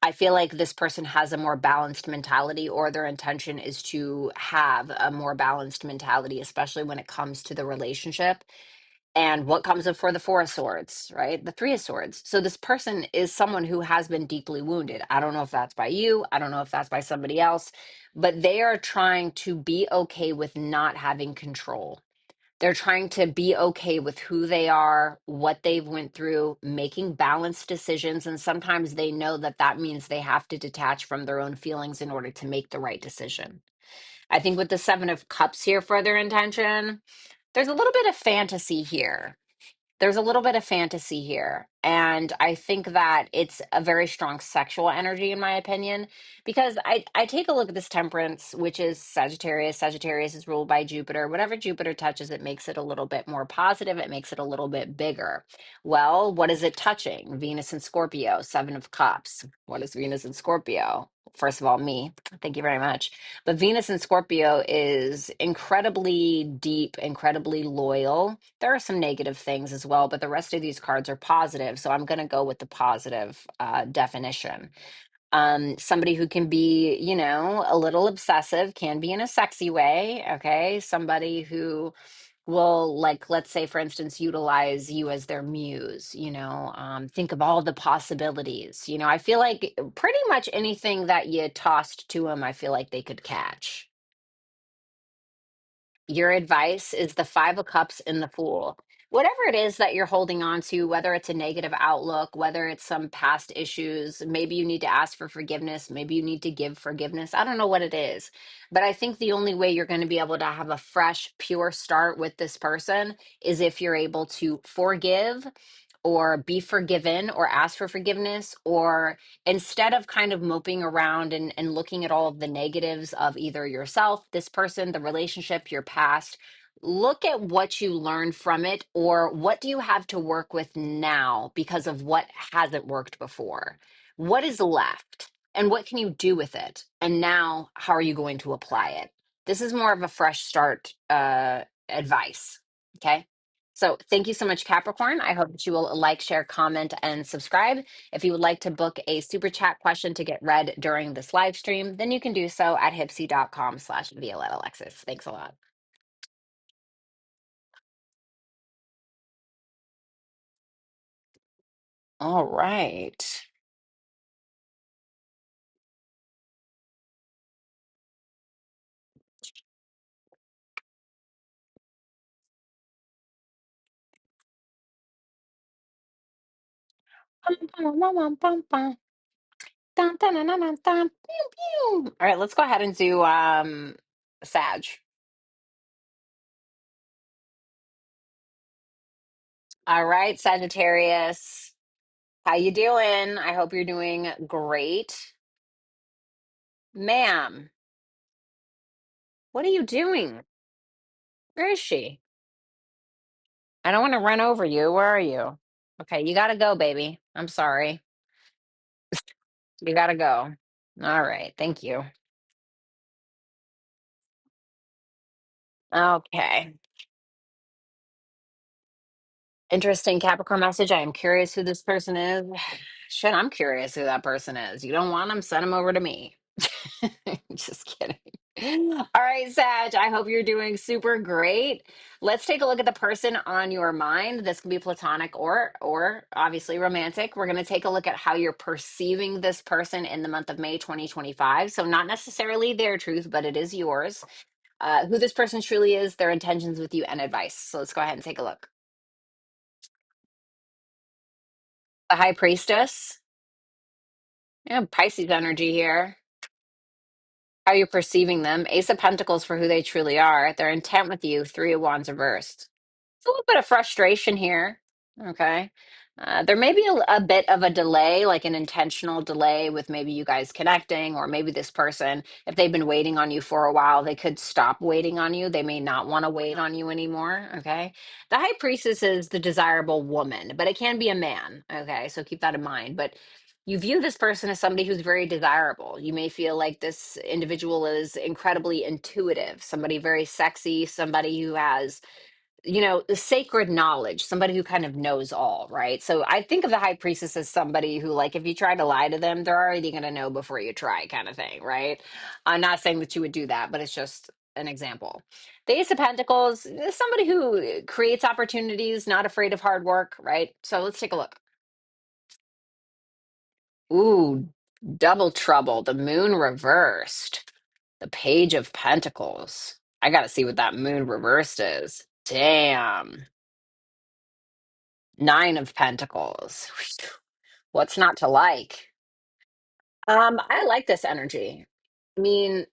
I feel like this person has a more balanced mentality, or their intention is to have a more balanced mentality, especially when it comes to the relationship. And what comes before the Four of Swords, right? The Three of Swords. So this person is someone who has been deeply wounded. I don't know if that's by you. I don't know if that's by somebody else, but they are trying to be okay with not having control. They're trying to be okay with who they are, what they've went through, making balanced decisions. And sometimes they know that that means they have to detach from their own feelings in order to make the right decision. I think with the Seven of Cups here for their intention, there's a little bit of fantasy here. There's a little bit of fantasy here. And I think that it's a very strong sexual energy, in my opinion, because I take a look at this temperance, which is Sagittarius. Sagittarius is ruled by Jupiter. Whatever Jupiter touches, it makes it a little bit more positive. It makes it a little bit bigger. Well, what is it touching? Venus and Scorpio, Seven of Cups. What is Venus and Scorpio? First of all, me. Thank you very much. But Venus and Scorpio is incredibly deep, incredibly loyal. There are some negative things as well, but the rest of these cards are positive. So I'm going to go with the positive definition. Somebody who can be, a little obsessive, can be in a sexy way. Okay. Somebody who will, like, let's say, for instance, utilize you as their muse, think of all the possibilities. I feel like pretty much anything that you tossed to them, I feel like they could catch. Your advice is the Five of Cups and the Fool. Whatever it is that you're holding on to, whether it's a negative outlook, whether it's some past issues, maybe you need to ask for forgiveness, maybe you need to give forgiveness. I don't know what it is. But I think the only way you're going to be able to have a fresh, pure start with this person is if you're able to forgive or be forgiven or ask for forgiveness, or instead of kind of moping around and looking at all of the negatives of either yourself, this person, the relationship, your past, look at what you learned from it, or what do you have to work with now because of what hasn't worked before? What is left and what can you do with it? And now, how are you going to apply it? This is more of a fresh start advice. Okay. So thank you so much, Capricorn. I hope that you will like, share, comment, and subscribe. If you would like to book a super chat question to get read during this live stream, then you can do so at hypsee.com/Violetta Alexis. Thanks a lot. All right. Bum, bum, bum, bum, bum, bum. Dun, dun, dun, dun, dun, dun. Pew, pew. All right, let's go ahead and do Sag. All right, Sagittarius. How you doing? I hope you're doing great. Ma'am, what are you doing? Where is she? I don't want to run over you. Where are you? Okay, you gotta go, baby. I'm sorry. You gotta go. All right, thank you. Okay. Interesting Capricorn message. I am curious who this person is. Shit, I'm curious who that person is. You don't want them, send them over to me. Just kidding. All right, Sag, I hope you're doing super great. Let's take a look at the person on your mind. This can be platonic or obviously romantic. We're going to take a look at how you're perceiving this person in the month of May 2025. So not necessarily their truth, but it is yours. Who this person truly is, their intentions with you, and advice. So let's go ahead and take a look. The High Priestess. Yeah, Pisces energy here. How you're perceiving them. Ace of Pentacles for who they truly are. Their intent with you. Three of Wands reversed. A little bit of frustration here. Okay. There may be a bit of a delay, like an intentional delay with maybe you guys connecting, or maybe this person, if they've been waiting on you for a while, they could stop waiting on you. They may not want to wait on you anymore. Okay. The High Priestess is the desirable woman, but it can be a man. Okay. So keep that in mind. But you view this person as somebody who's very desirable. You may feel like this individual is incredibly intuitive, somebody very sexy, somebody who has the sacred knowledge, somebody who kind of knows all, right? So I think of the High Priestess as somebody who, like, if you try to lie to them, they're already going to know before you try, kind of thing, right? I'm not saying that you would do that, but it's just an example. The Ace of Pentacles is somebody who creates opportunities, not afraid of hard work, right? So let's take a look. Ooh, double trouble. The moon reversed. The Page of Pentacles. I got to see what that moon reversed is. Damn. Nine of Pentacles. What's not to like? I like this energy. I mean,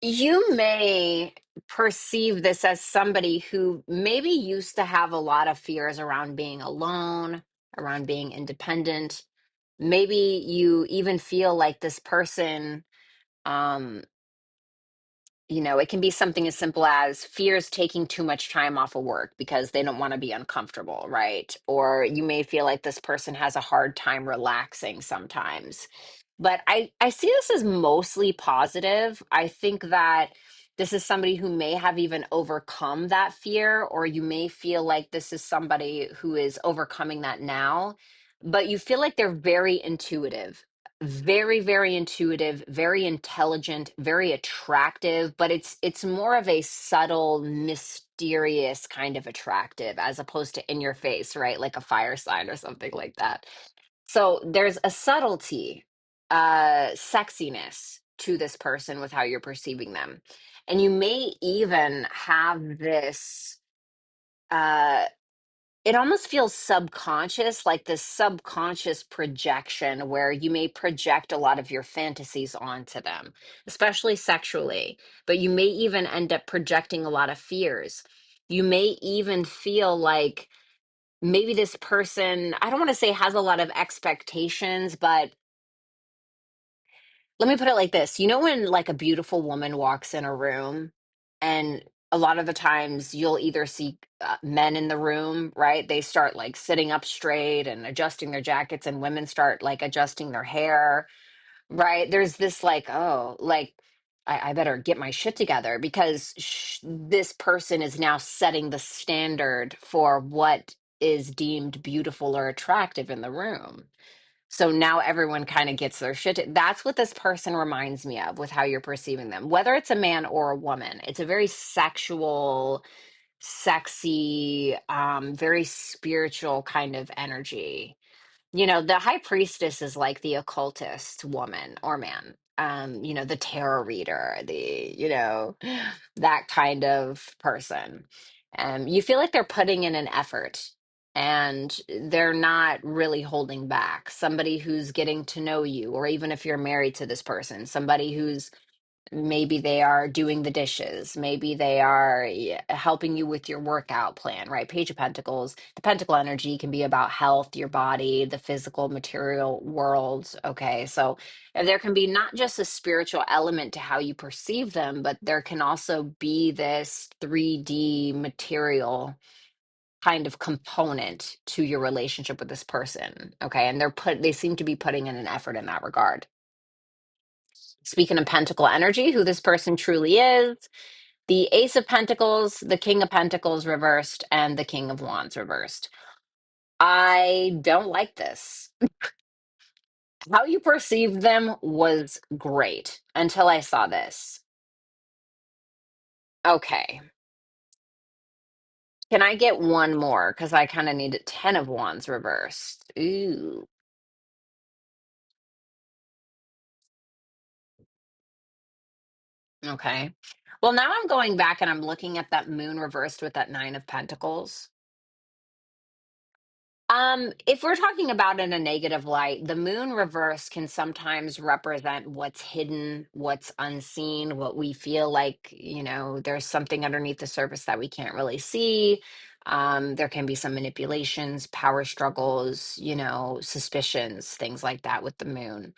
You may perceive this as somebody who maybe used to have a lot of fears around being alone, around being independent. Maybe you even feel like this person, um, it can be something as simple as fears taking too much time off of work because they don't want to be uncomfortable, right? Or you may feel like this person has a hard time relaxing sometimes. But I see this as mostly positive. I think that this is somebody who may have even overcome that fear, or you may feel like this is somebody who is overcoming that now, but you feel like they're very intuitive, very, very intuitive, very intelligent, very attractive, but it's more of a subtle, mysterious kind of attractive as opposed to in your face, right? Like a fire sign or something like that. So there's a subtlety, sexiness to this person with how you're perceiving them. And you may even have this uh it almost feels subconscious, like this subconscious projection where you may project a lot of your fantasies onto them, especially sexually, but you may even end up projecting a lot of fears. You may even feel like maybe this person, I don't want to say has a lot of expectations, but let me put it like this. You know, when like a beautiful woman walks in a room, and a lot of the times you'll either see men in the room, right? They start like sitting up straight and adjusting their jackets, and women start like adjusting their hair, right? There's this like, oh, like I better get my shit together because this person is now setting the standard for what is deemed beautiful or attractive in the room. So now everyone kind of gets their shit. That's what this person reminds me of with how you're perceiving them, whether it's a man or a woman. It's a very sexual, sexy, very spiritual kind of energy. The high priestess is like the occultist woman or man. The tarot reader, that kind of person. You feel like they're putting in an effort and they're not really holding back. Somebody who's getting to know you, or even if you're married to this person, somebody who's maybe they are doing the dishes, maybe they are helping you with your workout plan, right? Page of Pentacles, the pentacle energy can be about health, your body, the physical material world. Okay, so there can be not just a spiritual element to how you perceive them, but there can also be this 3D material kind of component to your relationship with this person. Okay, and they seem to be putting in an effort in that regard. Speaking of pentacle energy, who this person truly is, the Ace of Pentacles, the King of Pentacles reversed, and the King of Wands reversed. I don't like this. How you perceived them was great until I saw this. Okay. Can I get one more? Because I kind of need it. 10 of Wands reversed. Ooh. Okay. Well, now I'm going back and I'm looking at that moon reversed with that 9 of Pentacles. If we're talking about in a negative light, the moon reverse can sometimes represent what's hidden, what's unseen, what we feel like, there's something underneath the surface that we can't really see. There can be some manipulations, power struggles, suspicions, things like that with the moon.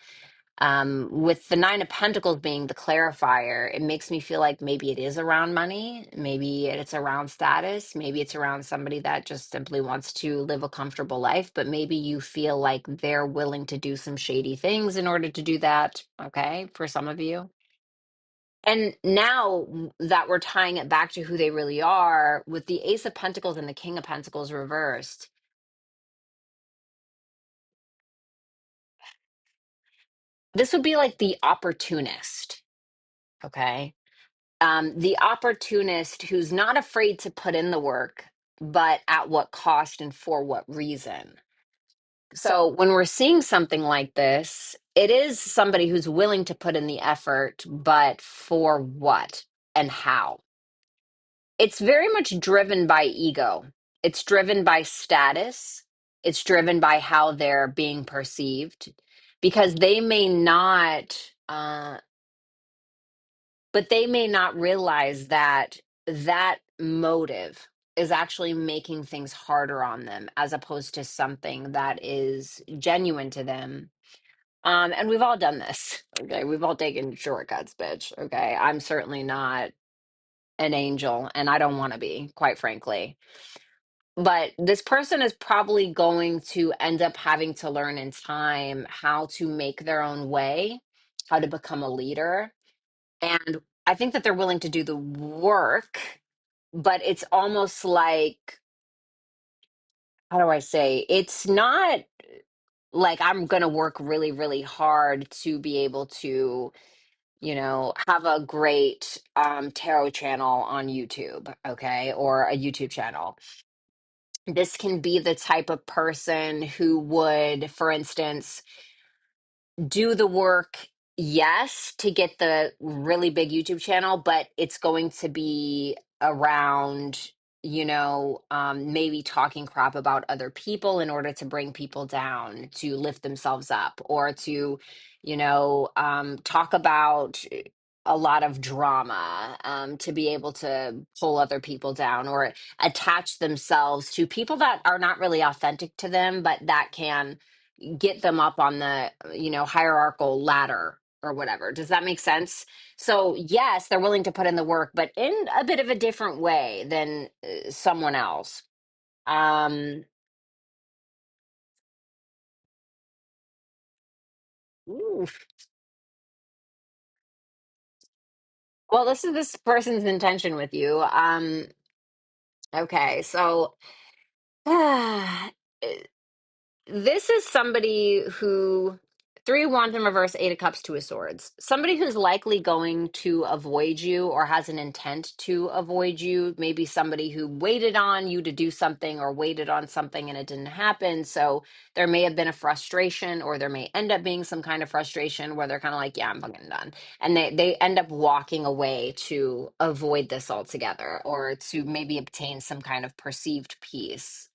With the 9 of Pentacles being the clarifier, it makes me feel like maybe it is around money, maybe it's around status, maybe it's around somebody that just simply wants to live a comfortable life, but maybe you feel like they're willing to do some shady things in order to do that, okay, for some of you. And now that we're tying it back to who they really are, with the Ace of Pentacles and the King of Pentacles reversed, this would be like the opportunist, okay? The opportunist who's not afraid to put in the work, but at what cost and for what reason. So when we're seeing something like this, it is somebody who's willing to put in the effort, but for what and how? It's very much driven by ego. It's driven by status. It's driven by how they're being perceived because they may not but they may not realize that that motive is actually making things harder on them as opposed to something that is genuine to them. And we've all done this. Okay, we've all taken shortcuts, bitch. Okay, I'm certainly not an angel, and I don't want to be, quite frankly. But this person is probably going to end up having to learn in time how to make their own way, how to become a leader. And I think that they're willing to do the work, but it's almost like, how do I say? It's not like I'm going to work really, really hard to be able to, have a great tarot channel on YouTube, okay, or a YouTube channel. This can be the type of person who would, for instance, do the work, yes, to get the really big YouTube channel, but it's going to be around, maybe talking crap about other people in order to bring people down, to lift themselves up, or to, talk about a lot of drama, to be able to pull other people down or attach themselves to people that are not really authentic to them, but that can get them up on the hierarchical ladder or whatever. Does that make sense? So yes, they're willing to put in the work, but in a bit of a different way than someone else. um Ooh. Well, this is this person's intention with you. Okay, so this is somebody who, three of wands in reverse, eight of cups, two of swords. Somebody who's likely going to avoid you or has an intent to avoid you. Maybe somebody who waited on you to do something or waited on something and it didn't happen. So there may have been a frustration, or there may end up being some kind of frustration where they're kind of like, yeah, I'm fucking done. And they end up walking away to avoid this altogether, or to maybe obtain some kind of perceived peace.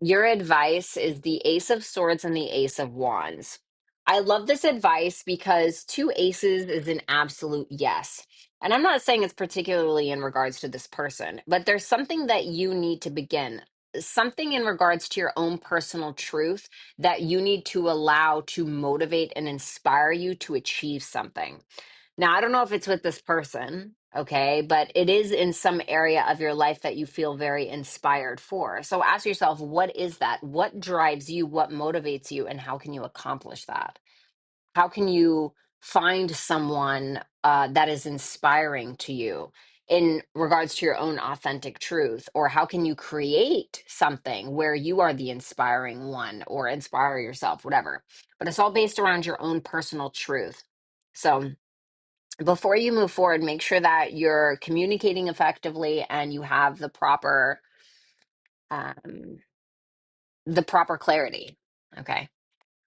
Your advice is the Ace of Swords and the Ace of Wands. I love this advice because two aces is an absolute yes. And I'm not saying it's particularly in regards to this person, but there's something that you need to begin, something in regards to your own personal truth that you need to allow to motivate and inspire you to achieve something. Now, I don't know if it's with this person, okay, but it is in some area of your life that you feel very inspired for. So ask yourself, what is that? What drives you? What motivates you? And how can you accomplish that? How can you find someone that is inspiring to you in regards to your own authentic truth? Or how can you create something where you are the inspiring one, or inspire yourself, whatever? But it's all based around your own personal truth. So, before you move forward, make sure that you're communicating effectively and you have um, the proper clarity. Okay.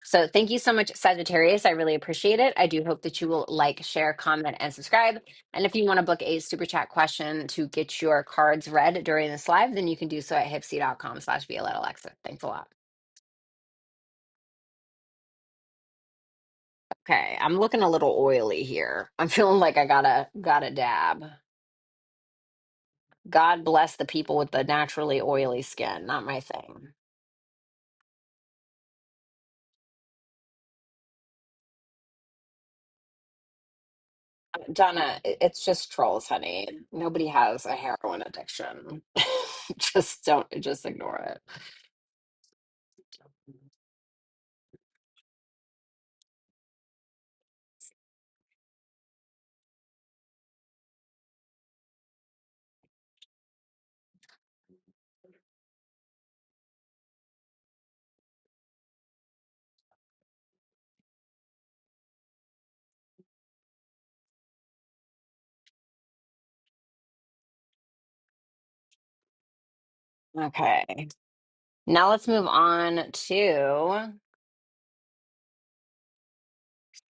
So thank you so much, Sagittarius. I really appreciate it. I do hope that you will like, share, comment, and subscribe. And if you want to book a super chat question to get your cards read during this live, then you can do so at hypsee.com/Violetta Alexis. Thanks a lot. Okay, I'm looking a little oily here. I'm feeling like I gotta dab. God bless the people with the naturally oily skin. Not my thing. Donna, it's just trolls, honey. Nobody has a heroin addiction. Just ignore it. Okay. Now let's move on to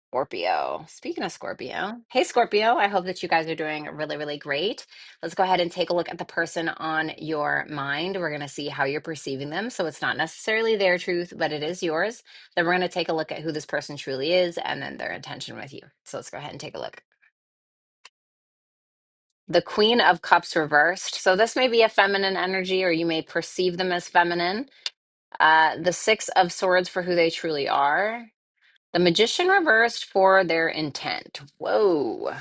Scorpio. Speaking of Scorpio, hey Scorpio, I hope that you guys are doing really, really great. Let's go ahead and take a look at the person on your mind. We're going to see how you're perceiving them. So it's not necessarily their truth, but it is yours. Then we're going to take a look at who this person truly is and then their intention with you. So let's go ahead and take a look. The Queen of Cups reversed. So this may be a feminine energy, or you may perceive them as feminine. The Six of Swords for who they truly are. The Magician reversed for their intent. Whoa.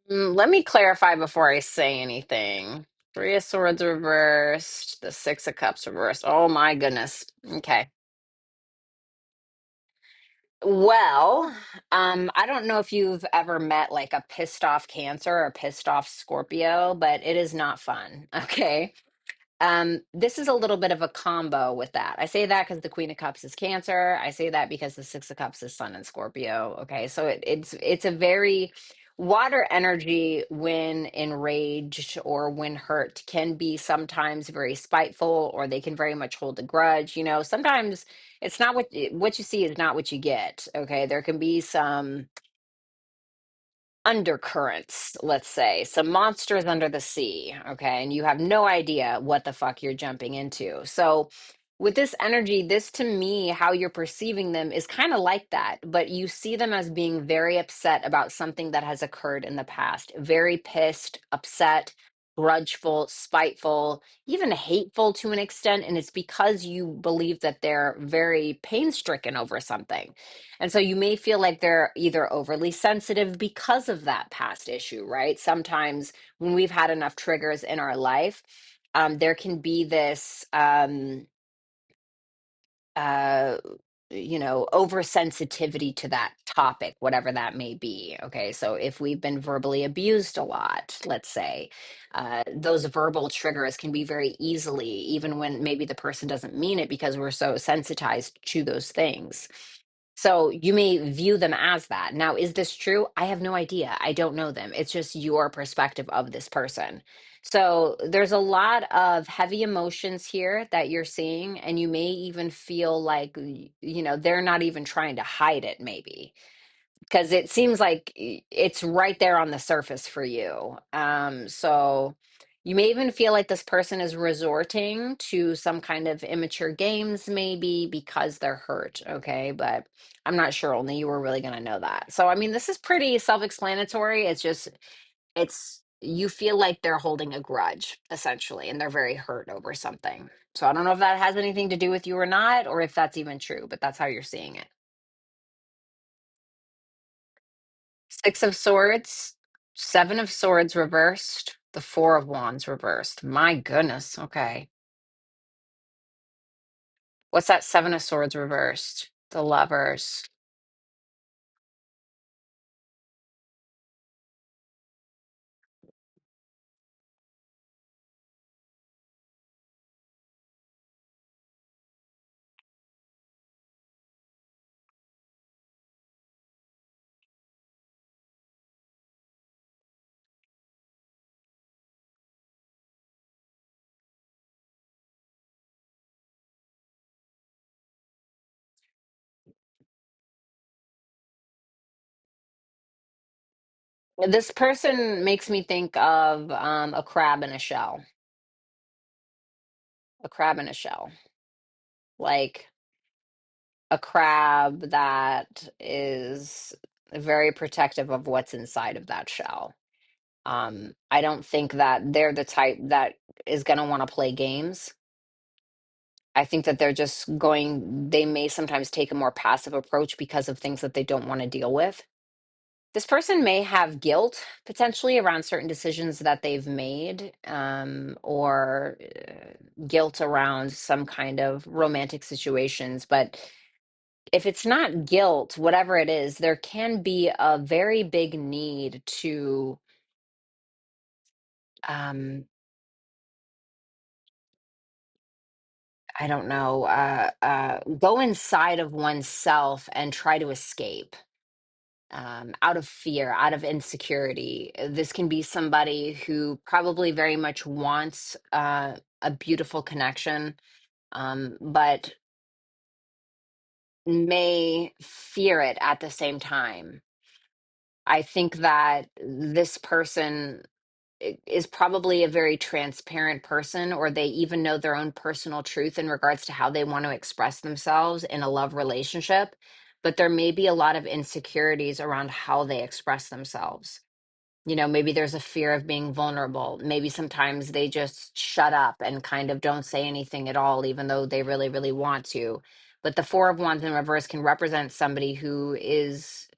Let me clarify before I say anything. Three of Swords reversed. The Six of Cups reversed. Oh my goodness. Okay. Well, I don't know if you've ever met like a pissed off Cancer or a pissed off Scorpio, but it is not fun. Okay. This is a little bit of a combo with that. I say that because the Queen of Cups is Cancer. I say that because the Six of Cups is Sun and Scorpio. Okay, so it's a very water energy when enraged or when hurt can be sometimes very spiteful, or they can very much hold a grudge. You know, sometimes it's not what you see is not what you get. Okay, there can be some undercurrents, let's say, some monsters under the sea, okay? And you have no idea what the fuck you're jumping into. So, with this energy, this to me, how you're perceiving them is kind of like that, but you see them as being very upset about something that has occurred in the past, very pissed, upset, grudgeful, spiteful, even hateful to an extent. And it's because you believe that they're very pain stricken over something. And so you may feel like they're either overly sensitive because of that past issue, right? Sometimes when we've had enough triggers in our life, there can be this, uh, oversensitivity to that topic, whatever that may be. Okay. So if we've been verbally abused a lot, let's say, those verbal triggers can be very easily, even when maybe the person doesn't mean it, because we're so sensitized to those things. So you may view them as that. Now, is this true? I have no idea. I don't know them. It's just your perspective of this person. So there's a lot of heavy emotions here that you're seeing, and you may even feel like, they're not even trying to hide it, maybe because it seems like it's right there on the surface for you. So you may even feel like this person is resorting to some kind of immature games, maybe because they're hurt. Okay. But I'm not sure. Only you were really going to know that. So, I mean, this is pretty self explanatory. It's just, you feel like they're holding a grudge, essentially, and they're very hurt over something. So I don't know if that has anything to do with you or not, or if that's even true, but that's how you're seeing it. Six of Swords, Seven of Swords reversed, the Four of Wands reversed. My goodness. Okay. What's that Seven of Swords reversed? The Lovers. This person makes me think of a crab in a shell. A crab in a shell. Like a crab that is very protective of what's inside of that shell. I don't think that they're the type that is going to want to play games. I think that they may sometimes take a more passive approach because of things that they don't want to deal with. This person may have guilt potentially around certain decisions that they've made, or guilt around some kind of romantic situations. But if it's not guilt, whatever it is, there can be a very big need to, um, I don't know, go inside of oneself and try to escape, out of fear, out of insecurity. This can be somebody who probably very much wants a beautiful connection, but may fear it at the same time. I think that this person is probably a very transparent person, or they even know their own personal truth in regards to how they want to express themselves in a love relationship. but there may be a lot of insecurities around how they express themselves. You know, maybe there's a fear of being vulnerable. Maybe sometimes they just shut up and kind of don't say anything at all, even though they really, really want to. But the Four of Wands in reverse can represent somebody who is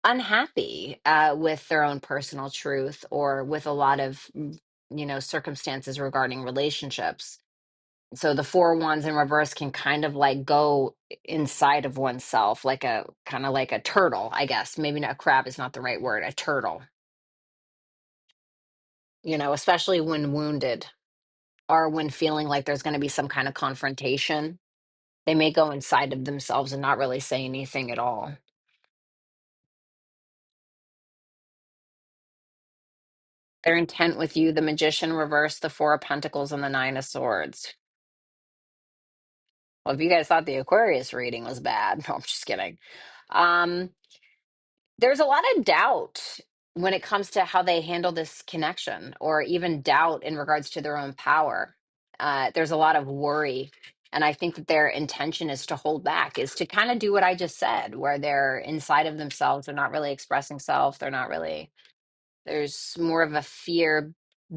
unhappy with their own personal truth or with a lot of, you know, circumstances regarding relationships. So the Four of Wands in reverse can kind of like go inside of oneself, like a kind of like a turtle, I guess. Maybe not, a crab is not the right word, a turtle, you know, especially when wounded or when feeling like there's going to be some kind of confrontation. They may go inside of themselves and not really say anything at all. Their intent with you, the Magician reverse, the Four of Pentacles, and the Nine of Swords. Well, if you guys thought the Aquarius reading was bad, no, I'm just kidding. Um, there's a lot of doubt when it comes to how they handle this connection, or even doubt in regards to their own power. There's a lot of worry. And I think that their intention is to hold back, is to kind of do what I just said, where they're inside of themselves. They're not really expressing self. They're not really, there's more of a fear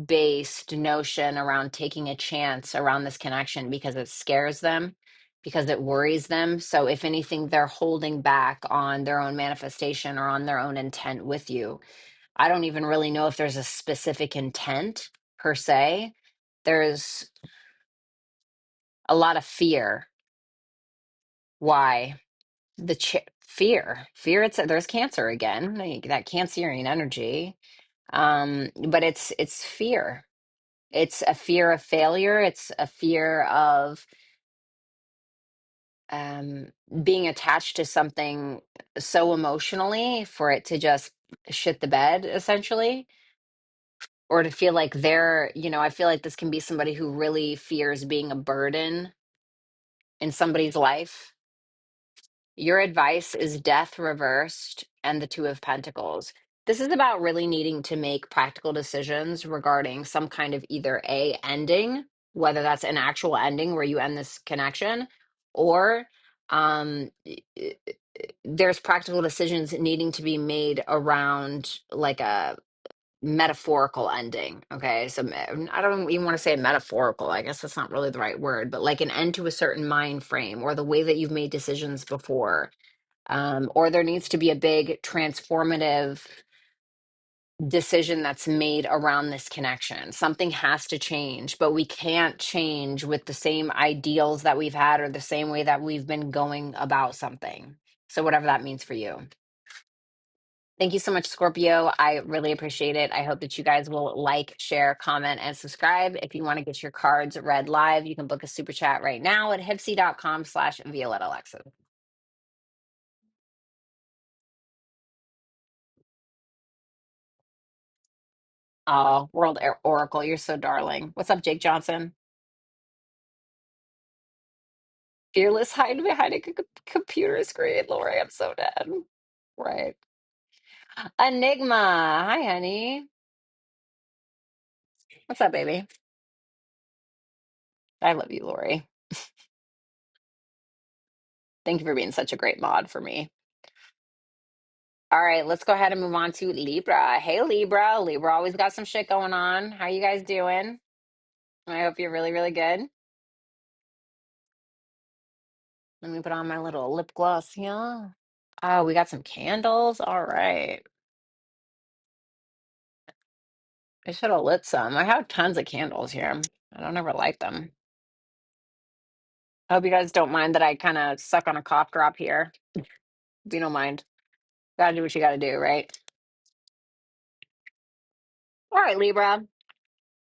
based notion around taking a chance around this connection because it scares them, because it worries them. So, if anything, they're holding back on their own manifestation or on their own intent with you. I don't even really know if there's a specific intent per se. There's a lot of fear. Why? Fear. It's there's Cancer again, like that Cancerian energy. But it's fear. It's a fear of failure. It's a fear of um, being attached to something so emotionally for it to just shit the bed, essentially, or to feel like they're, you know, I feel like this can be somebody who really fears being a burden in somebody's life. Your advice is Death reversed and the Two of Pentacles. This is about really needing to make practical decisions regarding some kind of either a ending, whether that's an actual ending where you end this connection, or um, there's practical decisions needing to be made around like a metaphorical ending. Okay. So I don't even want to say metaphorical. I guess that's not really the right word, but like an end to a certain mind frame or the way that you've made decisions before. Or there needs to be a big transformative decision that's made around this connection. Something has to change, but we can't change with the same ideals that we've had or the same way that we've been going about something. So, whatever that means for you. Thank you so much, Scorpio. I really appreciate it. I hope that you guys will like, share, comment, and subscribe. If you want to get your cards read live, you can book a super chat right now at hypsee.com/Violetta Alexis. Oh, Oracle, you're so darling. What's up, Jake Johnson? Fearless hide behind a computer screen. Lori, I'm so dead. Right. Enigma. Hi, honey. What's up, baby? I love you, Lori. Thank you for being such a great mod for me. All right, let's go ahead and move on to Libra. Hey, Libra. Libra always got some shit going on. How you guys doing? I hope you're really, really good. Let me put on my little lip gloss here. Oh, we got some candles. All right. I should have lit some. I have tons of candles here. I don't ever light them. I hope you guys don't mind that I kind of suck on a cough drop here. If you don't mind, gotta do what you gotta do, right? All right, Libra.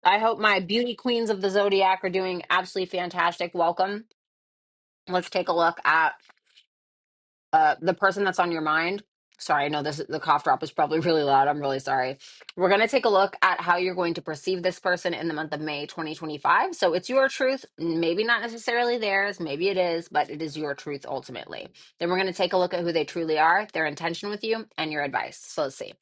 I hope my beauty queens of the zodiac are doing absolutely fantastic. Welcome. Let's take a look at the person that's on your mind. Sorry, I know this the cough drop is probably really loud. I'm really sorry. We're going to take a look at how you're going to perceive this person in the month of May 2025. So it's your truth, maybe not necessarily theirs, maybe it is, but it is your truth ultimately. Then we're going to take a look at who they truly are, their intention with you, and your advice. So let's see.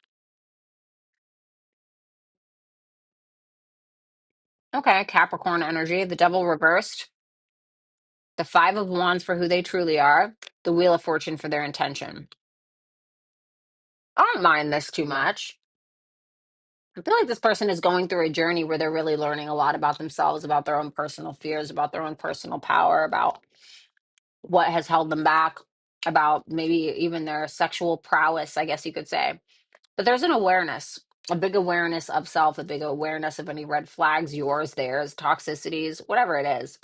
Okay, Capricorn energy, the devil reversed, the Five of Wands for who they truly are, the Wheel of Fortune for their intention. I don't mind this too much. I feel like this person is going through a journey where they're really learning a lot about themselves, about their own personal fears, about their own personal power, about what has held them back, about maybe even their sexual prowess, I guess you could say. But there's an awareness, a big awareness of self, a big awareness of any red flags, yours, theirs, toxicities, whatever it is.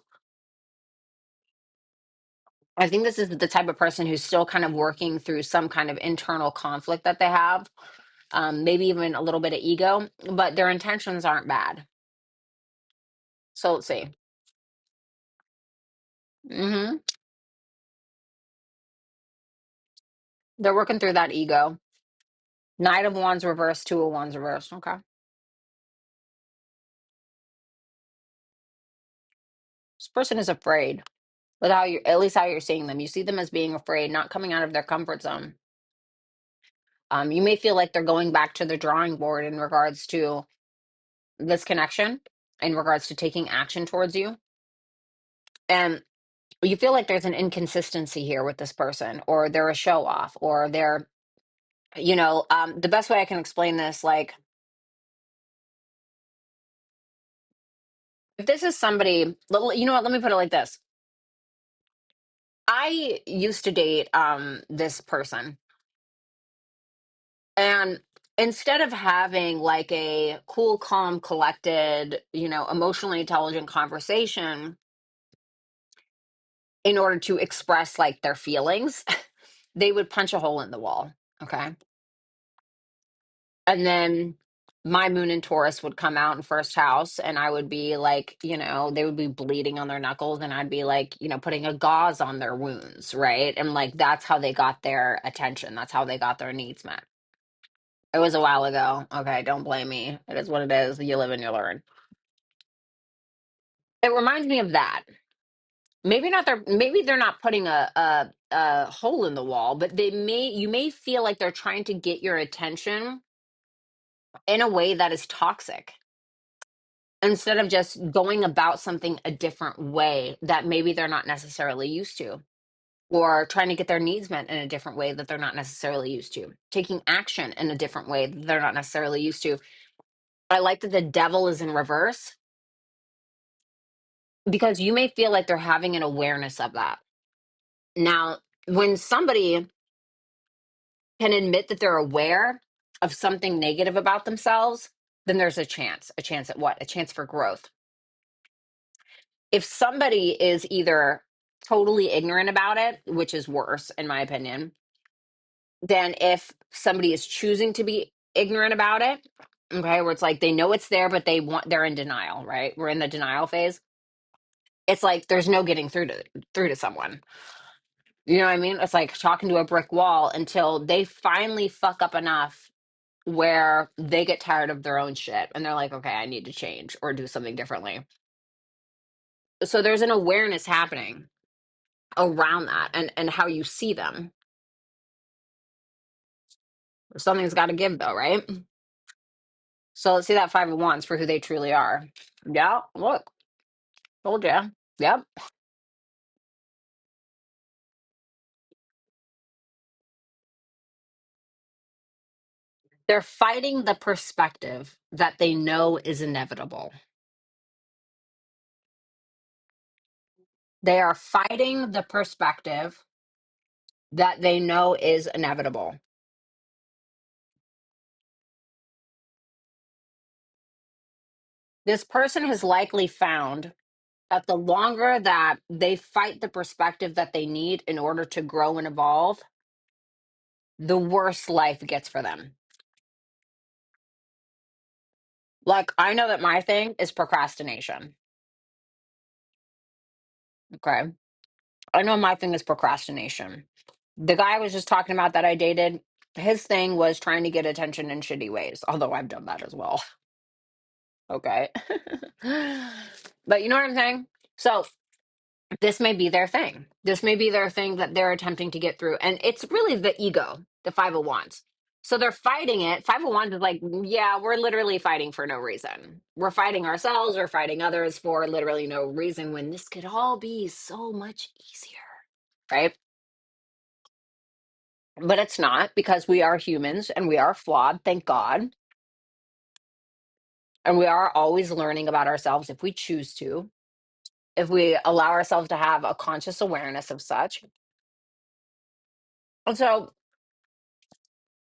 I think this is the type of person who's still kind of working through some kind of internal conflict that they have, maybe even a little bit of ego, but their intentions aren't bad. So let's see. hmm They're working through that ego. Knight of Wands reversed, Two of Wands reversed. Okay. This person is afraid with how you, at least how you're seeing them. You see them as being afraid, not coming out of their comfort zone. You may feel like they're going back to the drawing board in regards to this connection, in regards to taking action towards you. And you feel like there's an inconsistency here with this person, or they're a show off, or they're, the best way I can explain this, like, if this is somebody, you know what, let me put it like this. I used to date this person, and instead of having like a cool, calm, collected, emotionally intelligent conversation in order to express like their feelings, they would punch a hole in the wall. Okay. And then my moon in Taurus would come out in first house, and I would be like, they would be bleeding on their knuckles, and I'd be like, putting a gauze on their wounds, right? And like that's how they got their attention. That's how they got their needs met. It was a while ago. Okay, don't blame me. It is what it is. You live and you learn. It reminds me of that. Maybe they're not putting a hole in the wall, but you may feel like they're trying to get your attention in a way that is toxic, instead of just going about something a different way that maybe they're not necessarily used to, or trying to get their needs met in a different way that they're not necessarily used to, taking action in a different way that they're not necessarily used to. I like that the devil is in reverse, because you may feel like they're having an awareness of that. Now, when somebody can admit that they're aware of something negative about themselves, then there's a chance. A chance at what? A chance for growth. If somebody is either totally ignorant about it, which is worse, in my opinion, than if somebody is choosing to be ignorant about it, okay, where it's like they know it's there, but they're in denial, right? We're in the denial phase. It's like there's no getting through to someone. You know what I mean? It's like talking to a brick wall until they finally fuck up enough where they get tired of their own shit and they're like, okay, I need to change or do something differently. So there's an awareness happening around that, and how you see them. Something's got to give though, right? So let's see that Five of Wands for who they truly are. Yeah, look, told ya. Yep. They're fighting the perspective that they know is inevitable. They are fighting the perspective that they know is inevitable. This person has likely found that the longer that they fight the perspective that they need in order to grow and evolve, the worse life gets for them. Like, I know that my thing is procrastination. Okay. I know my thing is procrastination. The guy I was just talking about that I dated, his thing was trying to get attention in shitty ways, although I've done that as well. Okay. But you know what I'm saying? So this may be their thing. This may be their thing that they're attempting to get through. And it's really the ego, the Five of Wands. So they're fighting it. Five of Wands is like, yeah, we're literally fighting for no reason. We're fighting ourselves or fighting others for literally no reason, when this could all be so much easier. Right? But it's not, because we are humans and we are flawed, thank God. And we are always learning about ourselves if we choose to, if we allow ourselves to have a conscious awareness of such. And so,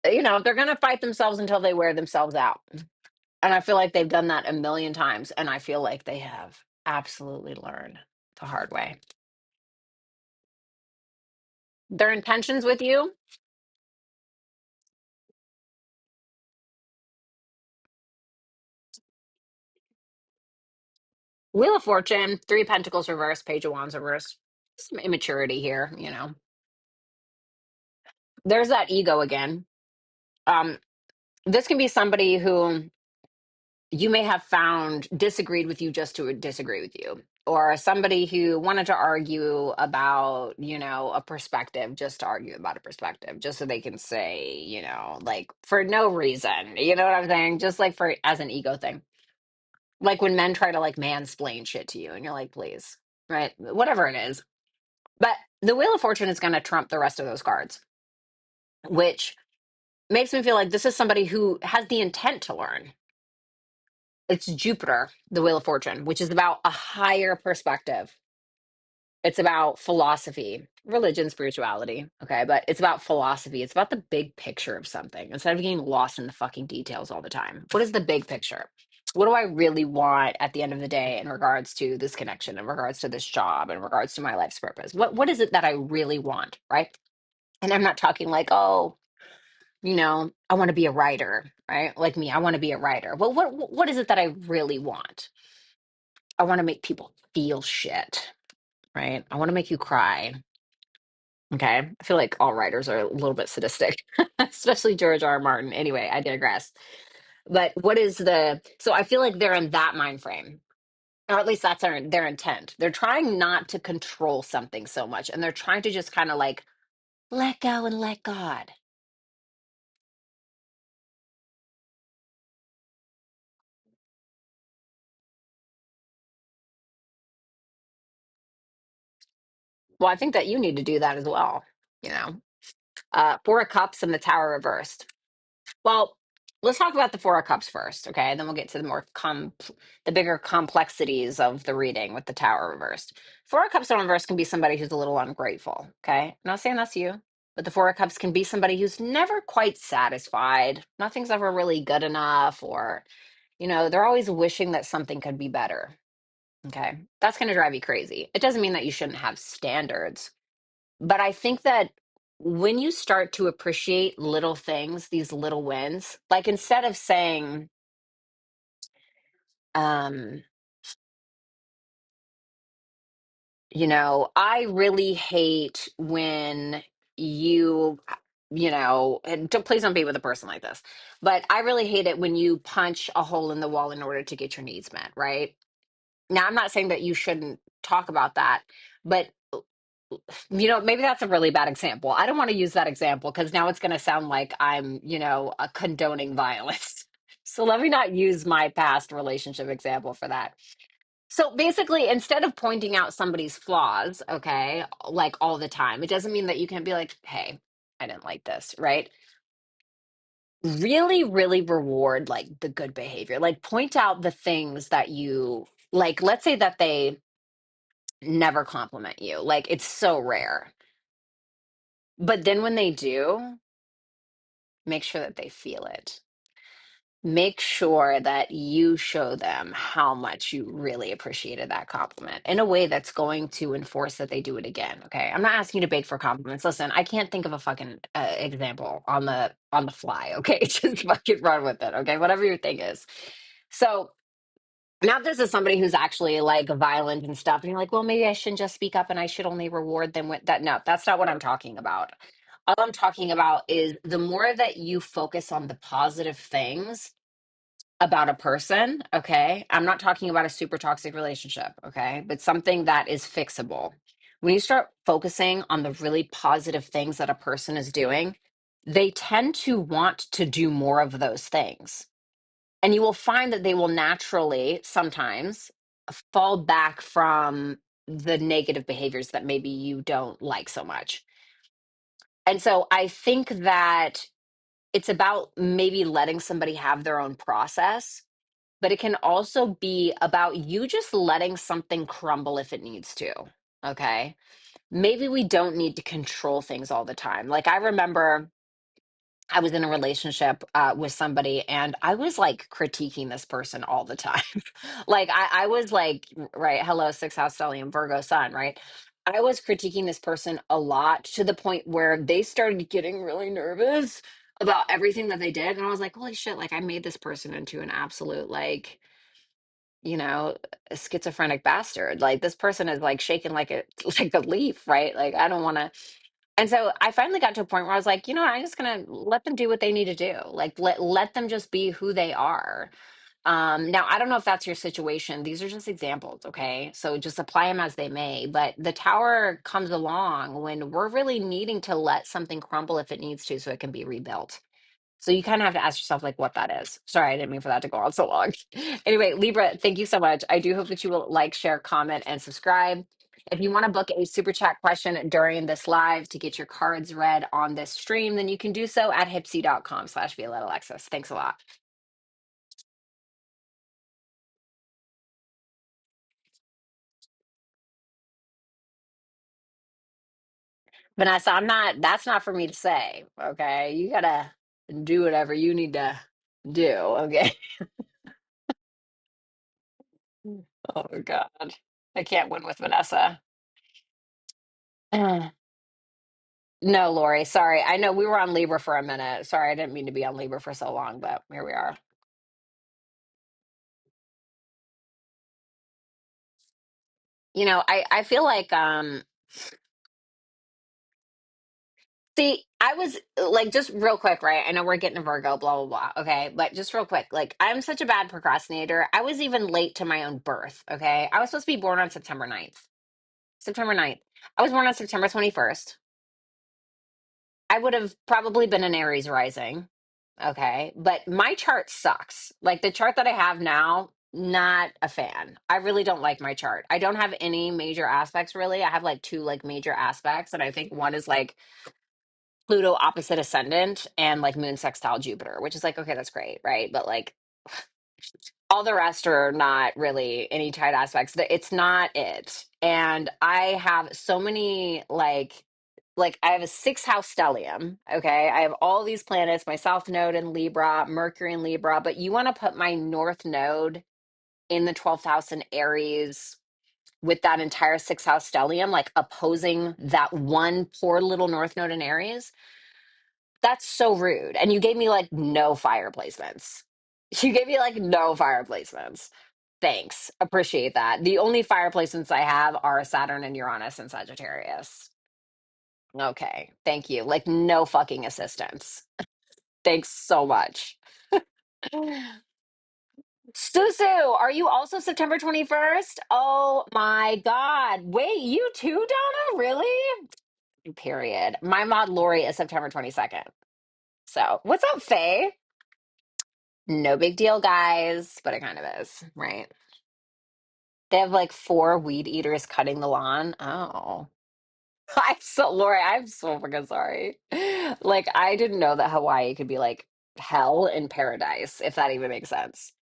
they're going to fight themselves until they wear themselves out. And I feel like they've done that a million times. And I feel like they have absolutely learned the hard way. Their intentions with you, Wheel of Fortune, Three of Pentacles reverse, Page of Wands reverse. Some immaturity here. There's that ego again. Um, this can be somebody who you may have found disagreed with you just to disagree with you, or somebody who wanted to argue about, a perspective, just to argue about a perspective, just so they can say, like, for no reason. You know what I'm saying? Just like for as an ego thing. Like when men try to like mansplain shit to you and you're like, please, right? Whatever it is. But the Wheel of Fortune is going to trump the rest of those cards, which makes me feel like this is somebody who has the intent to learn. It's Jupiter, the Wheel of Fortune, which is about a higher perspective. It's about philosophy, religion, spirituality. Okay. But it's about philosophy. It's about the big picture of something instead of getting lost in the fucking details all the time. What is the big picture? What do I really want at the end of the day in regards to this connection, in regards to this job, in regards to my life's purpose? What is it that I really want? Right. And I'm not talking like, oh, I want to be a writer, right? Like me, I want to be a writer. Well, what is it that I really want? I want to make people feel shit, right? I want to make you cry. Okay. I feel like all writers are a little bit sadistic, especially George R. R. Martin. Anyway, I digress. But what is so I feel like they're in that mind frame, or at least that's their intent. They're trying not to control something so much, and they're trying to just kind of like let go and let God. Well, I think that you need to do that as well, you know. Four of Cups and the Tower reversed. Well, let's talk about the Four of Cups first, okay? And then we'll get to the the bigger complexities of the reading with the Tower reversed. Four of Cups in reverse can be somebody who's a little ungrateful, okay? I'm not saying that's you, but the Four of Cups can be somebody who's never quite satisfied. Nothing's ever really good enough, or, they're always wishing that something could be better, okay? That's going to drive you crazy. It doesn't mean that you shouldn't have standards, but I think that when you start to appreciate little things, these little wins, like instead of saying, um, I really hate when you, and please don't be with a person like this, but I really hate it when you punch a hole in the wall in order to get your needs met, right? Now, I'm not saying that you shouldn't talk about that, but maybe that's a really bad example. I don't want to use that example because now it's going to sound like I'm, condoning violence. So let me not use my past relationship example for that. So basically, instead of pointing out somebody's flaws, okay, like all the time, it doesn't mean that you can be like, hey, I didn't like this, right? Really, really reward like the good behavior. Like point out the things that you like. Let's say that they never compliment you. Like it's so rare. But then when they do, make sure that they feel it. Make sure that you show them how much you really appreciated that compliment in a way that's going to enforce that they do it again. Okay. I'm not asking you to beg for compliments. Listen, I can't think of a fucking example on the fly. Okay. Just fucking run with it. Okay. Whatever your thing is. So now if this is somebody who's actually like violent and stuff, and you're like, well, maybe I shouldn't just speak up and I should only reward them with that. No, that's not what I'm talking about. All I'm talking about is the more that you focus on the positive things about a person, okay? I'm not talking about a super toxic relationship, okay? But something that is fixable. When you start focusing on the really positive things that a person is doing, they tend to want to do more of those things. And you will find that they will naturally sometimes fall back from the negative behaviors that maybe you don't like so much. And so I think that it's about maybe letting somebody have their own process, but it can also be about you just letting something crumble if it needs to. Okay. Maybe we don't need to control things all the time. Like I remember I was in a relationship with somebody and I was like critiquing this person all the time. Like I was like, right, hello, six house stellium, Virgo sun, right? I was critiquing this person a lot to the point where they started getting really nervous about everything that they did. And I was like, holy shit, like I made this person into an absolute, like, you know, a schizophrenic bastard. Like this person is like shaking like a like a leaf, right? Like I don't want to. And so I finally got to a point where I was like, you know, I'm just gonna let them do what they need to do. Like let them just be who they are. Now I don't know if that's your situation. These are just examples, okay? So just apply them as they may. But the tower comes along when we're really needing to let something crumble if it needs to, so it can be rebuilt. So you kind of have to ask yourself like what that is. Sorry, I didn't mean for that to go on so long. Anyway, Libra, thank you so much. I do hope that you will like, share, comment, and subscribe. If you want to book a super chat question during this live to get your cards read on this stream, then you can do so at hypsee.com/Violetta Alexis. Thanks a lot. Vanessa, that's not for me to say. Okay. You gotta do whatever you need to do. Okay. Oh God. I can't win with Vanessa. No, Lori, sorry. I know we were on Libra for a minute. Sorry, I didn't mean to be on Libra for so long, but here we are. You know, I feel like see, I was like just real quick, right? I know we're getting a Virgo, blah blah blah. Okay, but just real quick, like I'm such a bad procrastinator. I was even late to my own birth, okay? I was supposed to be born on September 9th. September 9th. I was born on September 21st. I would have probably been an Aries rising. Okay. But my chart sucks. Like the chart that I have now, not a fan. I really don't like my chart. I don't have any major aspects really. I have like two like major aspects. And I think one is like Pluto opposite ascendant and like moon sextile Jupiter, which is like, okay, that's great. Right. But like all the rest are not really any tight aspects. It's not it. And I have so many like I have a six house stellium. Okay. I have all these planets, my south node in Libra, Mercury in Libra, but you want to put my north node in the 12th house in Aries with that entire six house stellium, like opposing that one poor little north node in Aries. That's so rude. And you gave me like no fire placements. You gave me like no fire placements. Thanks. Appreciate that. The only fire placements I have are Saturn and Uranus and Sagittarius. Okay. Thank you. Like no fucking assistance. Thanks so much. Susu, are you also September 21st? Oh my God. Wait, you too, Donna? Really? Period. My mod Lori is September 22nd. So, what's up, Faye? No big deal, guys, but it kind of is, right? They have like four weed eaters cutting the lawn. Oh. I'm so Lori, I'm so freaking sorry. Like I didn't know that Hawaii could be like hell in paradise, if that even makes sense.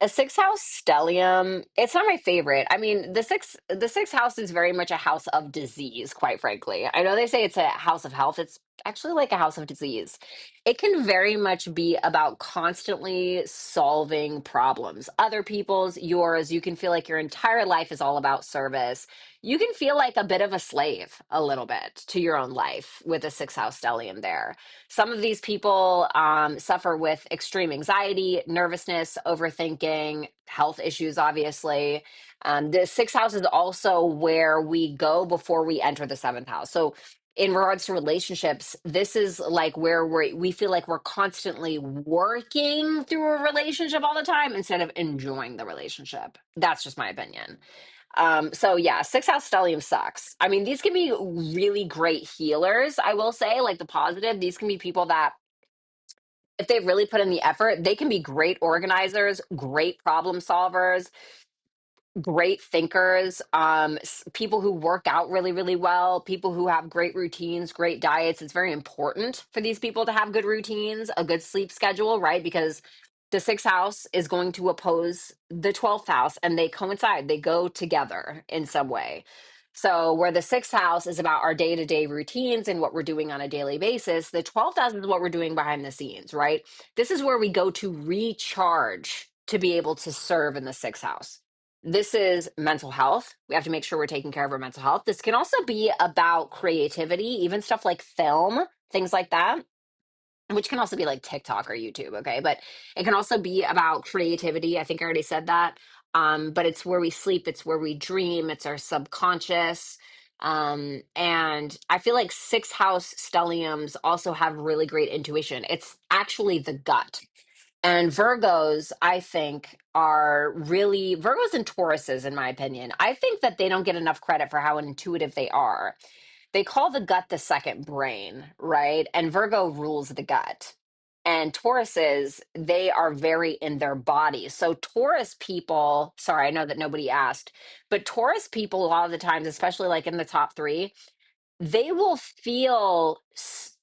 A six house stellium, it's not my favorite. I mean, the sixth house is very much a house of disease, quite frankly. I know they say it's a house of health. It's actually like a house of disease. It can very much be about constantly solving problems. Other people's, yours. You can feel like your entire life is all about service. You can feel like a bit of a slave a little bit to your own life with a six house stellium there. Some of these people suffer with extreme anxiety, nervousness, overthinking, health issues, obviously. The sixth house is also where we go before we enter the seventh house. So, in regards to relationships, this is like where we feel like we're constantly working through a relationship all the time instead of enjoying the relationship. That's just my opinion. So yeah, six house stellium sucks. I mean, these can be really great healers, I will say, like the positive. These can be people that, if they really put in the effort, they can be great organizers, great problem solvers, great thinkers, people who work out really, really well, people who have great routines, great diets. It's very important for these people to have good routines, a good sleep schedule, right? Because the sixth house is going to oppose the 12th house and they coincide, they go together in some way. So, where the sixth house is about our day to day routines and what we're doing on a daily basis, the 12th house is what we're doing behind the scenes, right? This is where we go to recharge to be able to serve in the sixth house. This is mental health. We have to make sure we're taking care of our mental health. This can also be about creativity, even stuff like film, things like that, which can also be like TikTok or YouTube. Okay. But it can also be about creativity. I think I already said that. But it's where we sleep, it's where we dream, it's our subconscious. And I feel like sixth house stelliums also have really great intuition. It's actually the gut. And Virgos, I think, are really Virgos and Tauruses, in my opinion. I think that they don't get enough credit for how intuitive they are. They call the gut the second brain, right? And Virgo rules the gut. And Tauruses, they are very in their body. So Taurus people, sorry, I know that nobody asked, but Taurus people, a lot of the times, especially like in the top three, they will feel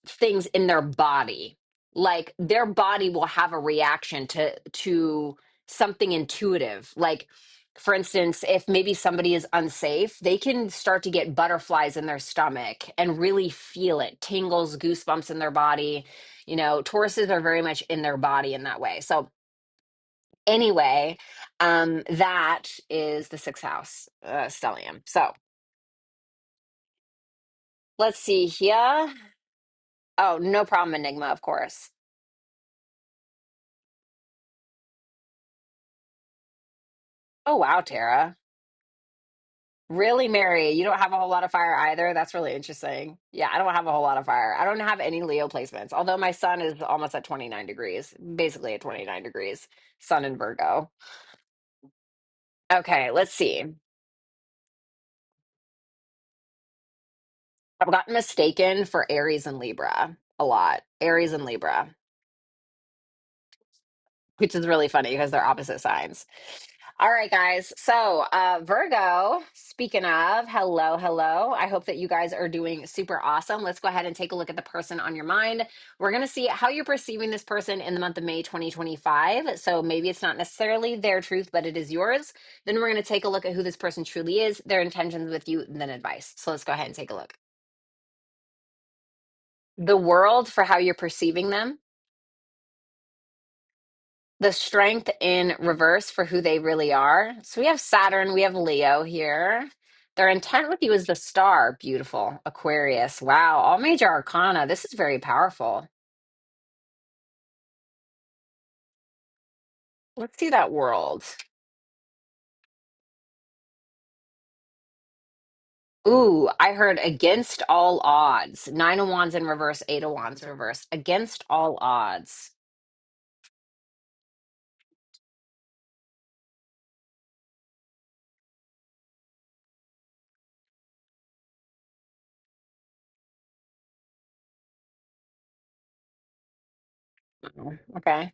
things in their body, like their body will have a reaction to something intuitive. Like, for instance, if maybe somebody is unsafe, they can start to get butterflies in their stomach and really feel it, tingles, goosebumps in their body. Tauruses are very much in their body in that way. So anyway, that is the sixth house stellium. So let's see here. Oh, no problem, Enigma, of course. Oh, wow, Tara. Really, Mary? You don't have a whole lot of fire either? That's really interesting. Yeah, I don't have a whole lot of fire. I don't have any Leo placements, although my sun is almost at 29 degrees, basically at 29 degrees, sun in Virgo. Okay, let's see. I've gotten mistaken for Aries and Libra a lot. Aries and Libra. Which is really funny because they're opposite signs. All right, guys. So, Virgo, speaking of, hello, hello. I hope that you guys are doing super awesome. Let's go ahead and take a look at the person on your mind. We're going to see how you're perceiving this person in the month of May 2025. So, maybe it's not necessarily their truth, but it is yours. Then, we're going to take a look at who this person truly is, their intentions with you, and then advice. So, let's go ahead and take a look. The world for how you're perceiving them, the strength in reverse for who they really are. So we have Saturn, we have Leo here. Their intent with you is the star. Beautiful. Aquarius. Wow. All major arcana. This is very powerful. Let's see that world. Ooh, I heard against all odds. Nine of Wands in reverse, Eight of Wands in reverse. Against all odds. Oh, okay.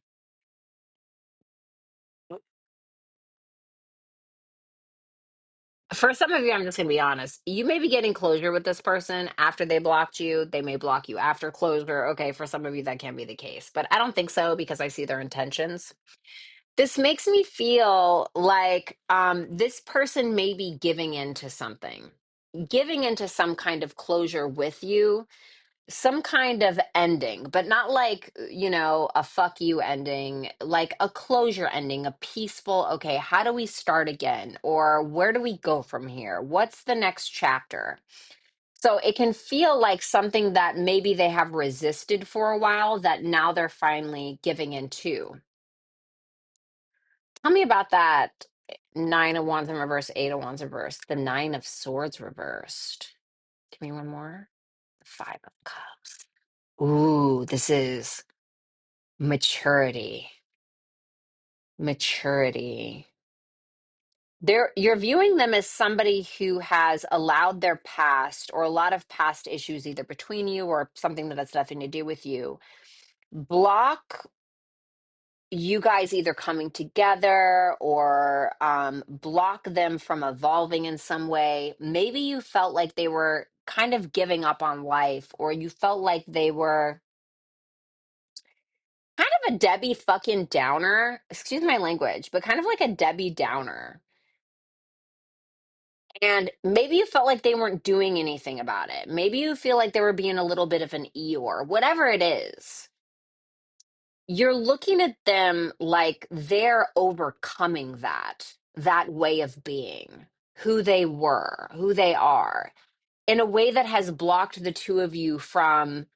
For some of you, I'm just going to be honest. You may be getting closure with this person after they blocked you. They may block you after closure. Okay, for some of you, that can be the case. But I don't think so because I see their intentions. This makes me feel like this person may be giving into something, giving into some kind of closure with you, some kind of ending, but not like, a fuck you ending, like a closure ending, a peaceful, okay, how do we start again? Or where do we go from here? What's the next chapter? So it can feel like something that maybe they have resisted for a while that now they're finally giving into. Tell me about that. Nine of Wands in reverse, Eight of Wands reversed, the Nine of Swords reversed. Give me one more. Five of Cups. Ooh, this is maturity. Maturity. You're viewing them as somebody who has allowed their past or a lot of past issues, either between you or something that has nothing to do with you, block you guys either coming together or block them from evolving in some way. Maybe you felt like they were kind of giving up on life, or you felt like they were kind of a Debbie fucking Downer. Excuse my language, but kind of like a Debbie Downer. And maybe you felt like they weren't doing anything about it. Maybe you feel like they were being a little bit of an Eeyore, whatever it is. You're looking at them like they're overcoming that way of being, who they were, who they are, in a way that has blocked the two of you from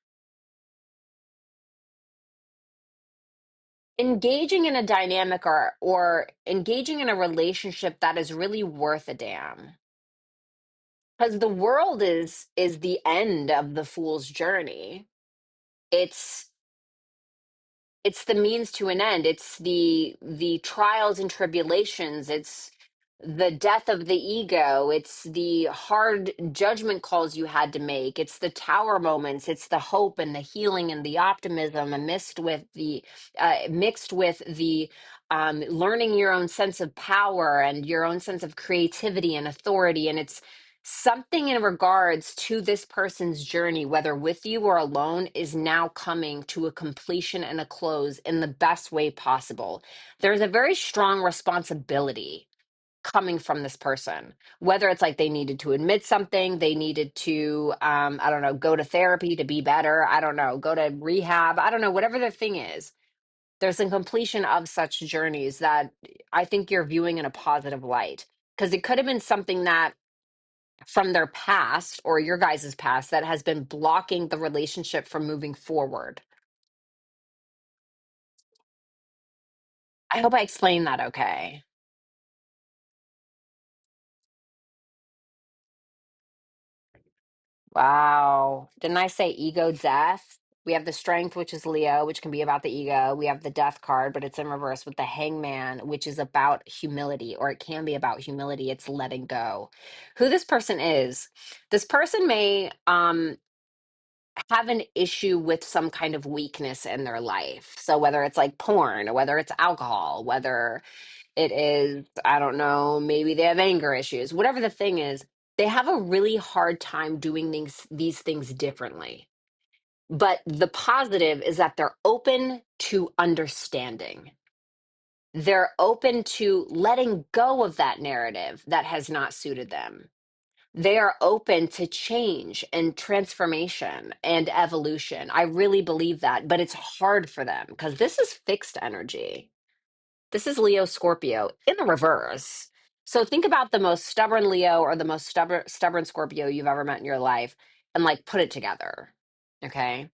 engaging in a dynamic or engaging in a relationship that is really worth a damn. Because the world is the end of the fool's journey. It's it's the means to an end. It's the trials and tribulations. It's the death of the ego. It's the hard judgment calls you had to make. It's the tower moments. It's the hope and the healing and the optimism, and mixed with the learning your own sense of power and your own sense of creativity and authority. And it's something in regards to this person's journey, whether with you or alone, is now coming to a completion and a close in the best way possible. There's a very strong responsibility coming from this person, whether it's like they needed to admit something, they needed to, I don't know, go to therapy to be better, I don't know, go to rehab, I don't know, whatever the thing is. There's a completion of such journeys that I think you're viewing in a positive light, because it could have been something that from their past or your guys' past that has been blocking the relationship from moving forward. I hope I explained that okay. Wow. Didn't I say ego death? We have the strength, which is Leo, which can be about the ego. We have the death card, but it's in reverse with the hangman, which is about humility, or it can be about humility. It's letting go. Who this person is, this person may have an issue with some kind of weakness in their life. So whether it's like porn, or whether it's alcohol, whether it is, I don't know, maybe they have anger issues, whatever the thing is, they have a really hard time doing these things differently. But the positive is that they're open to understanding. They're open to letting go of that narrative that has not suited them. They are open to change and transformation and evolution. I really believe that, but it's hard for them because this is fixed energy. This is Leo Scorpio in the reverse. So think about the most stubborn Leo or the most stubborn Scorpio you've ever met in your life and like put it together. Okay?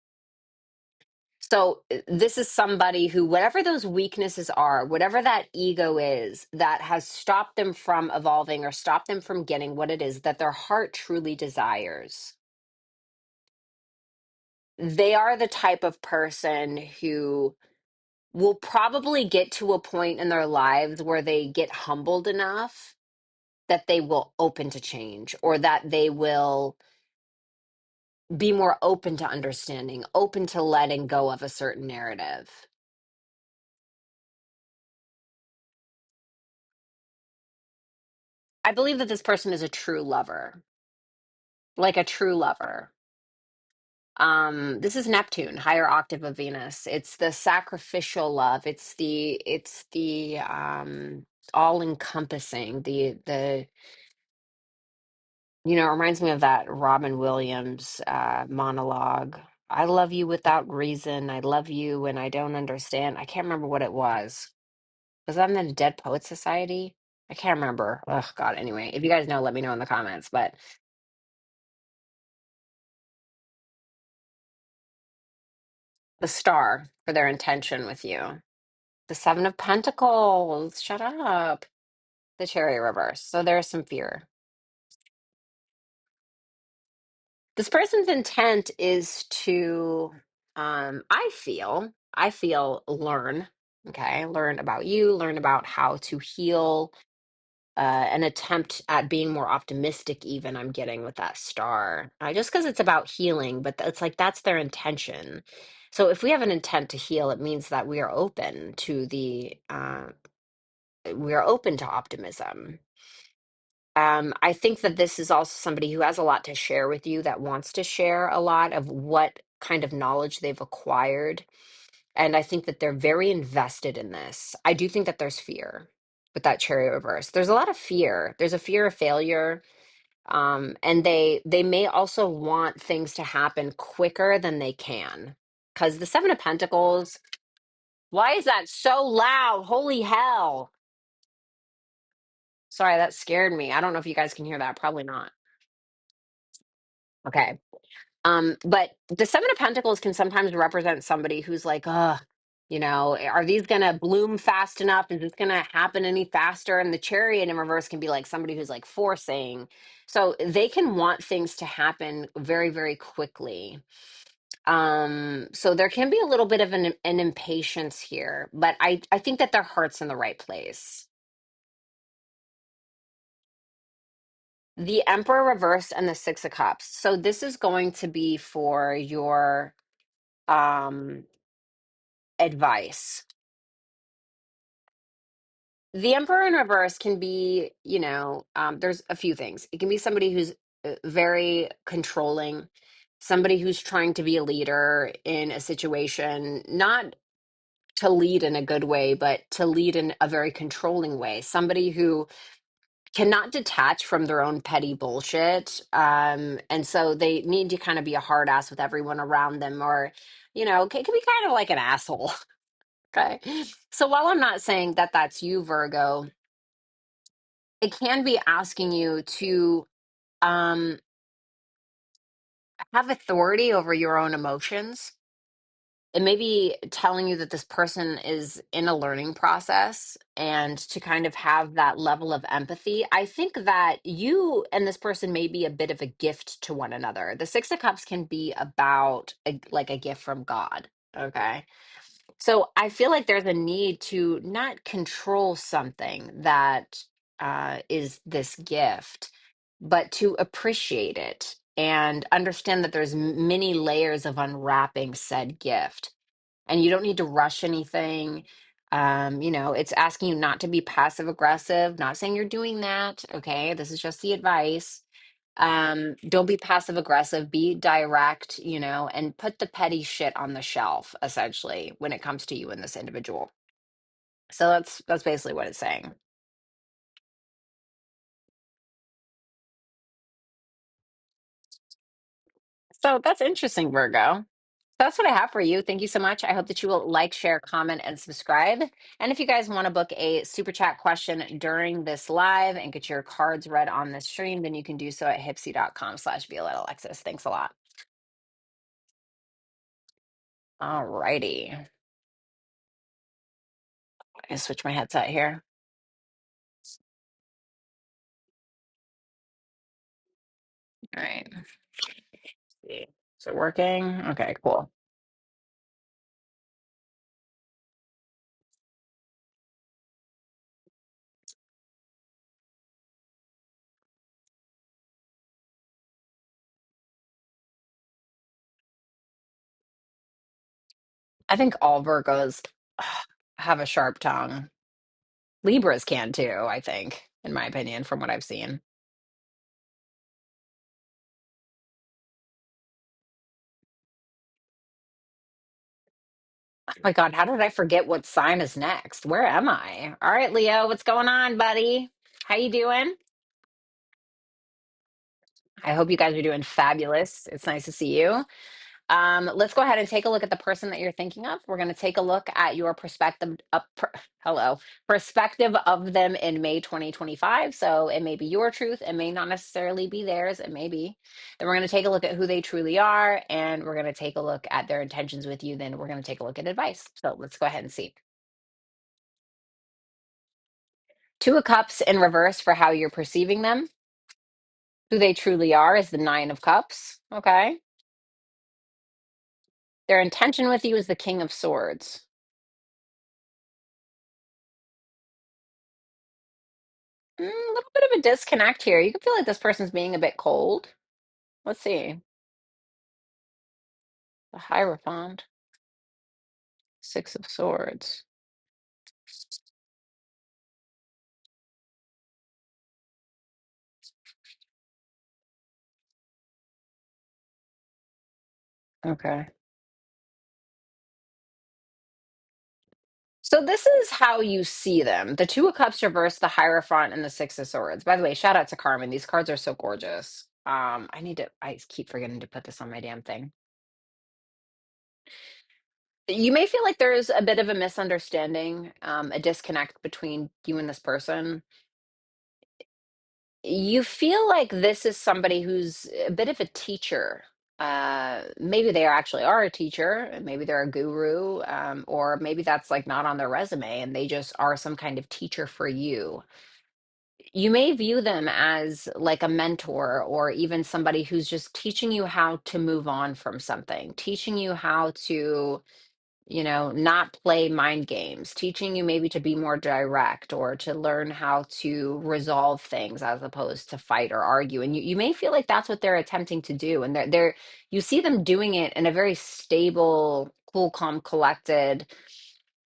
So this is somebody who, whatever those weaknesses are, whatever that ego is that has stopped them from evolving or stopped them from getting what it is that their heart truly desires. They are the type of person who will probably get to a point in their lives where they get humbled enough that they will open to change, or that they will be more open to understanding, open to letting go of a certain narrative. I believe that this person is a true lover, like a true lover. This is Neptune, higher octave of Venus. It's the sacrificial love. It's the all encompassing, the it reminds me of that Robin Williams monologue. I love you without reason. I love you and I don't understand. I can't remember what it was. Was that in the Dead Poet Society? I can't remember. Oh God. Anyway, if you guys know, let me know in the comments. But the star for their intention with you. The Seven of Pentacles. Shut up. The Chariot reverse. So there's some fear. This person's intent is to, I feel, learn. Okay, learn about you, learn about how to heal, an attempt at being more optimistic. Even I'm getting with that star, just because it's about healing, but it's like that's their intention. So if we have an intent to heal, it means that we are open to optimism. I think that this is also somebody who has a lot to share with you, that wants to share a lot of what kind of knowledge they've acquired. And I think that they're very invested in this. I do think that there's fear with that chariot reverse. There's a lot of fear. There's a fear of failure. And they may also want things to happen quicker than they can. Because the Seven of Pentacles, why is that so loud? Holy hell. Sorry, that scared me. I don't know if you guys can hear that. Probably not. Okay. But the Seven of Pentacles can sometimes represent somebody who's like, are these gonna bloom fast enough? Is this gonna happen any faster? And the Chariot in reverse can be like somebody who's like forcing. So they can want things to happen very, very quickly. So there can be a little bit of an impatience here, but I think that their heart's in the right place. The Emperor reversed and the Six of Cups. So this is going to be for your um advice. The Emperor in reverse can be, there's a few things. It can be somebody who's very controlling, somebody who's trying to be a leader in a situation, not to lead in a good way, but to lead in a very controlling way. Somebody who cannot detach from their own petty bullshit. And so they need to kind of be a hard ass with everyone around them, or, it can be kind of like an asshole. Okay. So while I'm not saying that that's you, Virgo, it can be asking you to um, have authority over your own emotions. It may be telling you that this person is in a learning process, and to kind of have that level of empathy. I think that you and this person may be a bit of a gift to one another. The Six of Cups can be about like a gift from God. Okay. So I feel like there's a need to not control something that is this gift, but to appreciate it and understand that there's many layers of unwrapping said gift. And you don't need to rush anything. It's asking you not to be passive aggressive, not saying you're doing that. Okay. This is just the advice. Don't be passive aggressive, be direct, and put the petty shit on the shelf, essentially, when it comes to you and this individual. So that's basically what it's saying. So that's interesting, Virgo. That's what I have for you. Thank you so much. I hope that you will like, share, comment, and subscribe. And if you guys want to book a super chat question during this live and get your cards read on this stream, then you can do so at hypsee.com/Violetta Alexis. Thanks a lot. All righty. I switch my headset here. All right. See. Is it working? Okay, cool. I think all Virgos have a sharp tongue. Libras can too, I think, in my opinion, from what I've seen. Oh my God, how did I forget what sign is next? Where am I? All right, Leo, what's going on, buddy? How you doing? I hope you guys are doing fabulous. It's nice to see you. Let's go ahead and take a look at the person that you're thinking of. We're going to take a look at your perspective of them in May 2025. So it may be your truth, it may not necessarily be theirs, it may be. Then we're going to take a look at who they truly are, and we're going to take a look at their intentions with you. Then we're going to take a look at advice. So let's go ahead and see. Two of Cups in reverse for how you're perceiving them. Who they truly are is the Nine of Cups. Okay. Their intention with you is the King of Swords. A little bit of a disconnect here. You can feel like this person's being a bit cold. Let's see. The Hierophant. Six of Swords. Okay. So this is how you see them. The Two of Cups reversed, the Hierophant, and the Six of Swords. By the way, shout out to Carmen. These cards are so gorgeous. I keep forgetting to put this on my damn thing. You may feel like there's a bit of a misunderstanding, a disconnect between you and this person. You feel like this is somebody who's a bit of a teacher. Maybe they actually are a teacher, maybe they're a guru, or maybe that's like not on their resume and they just are some kind of teacher for you. You may view them as like a mentor or even somebody who's just teaching you how to move on from something, teaching you how to, not play mind games, teaching you maybe to be more direct or to learn how to resolve things as opposed to fight or argue. And you may feel like that's what they're attempting to do. And you see them doing it in a very stable, cool, calm, collected.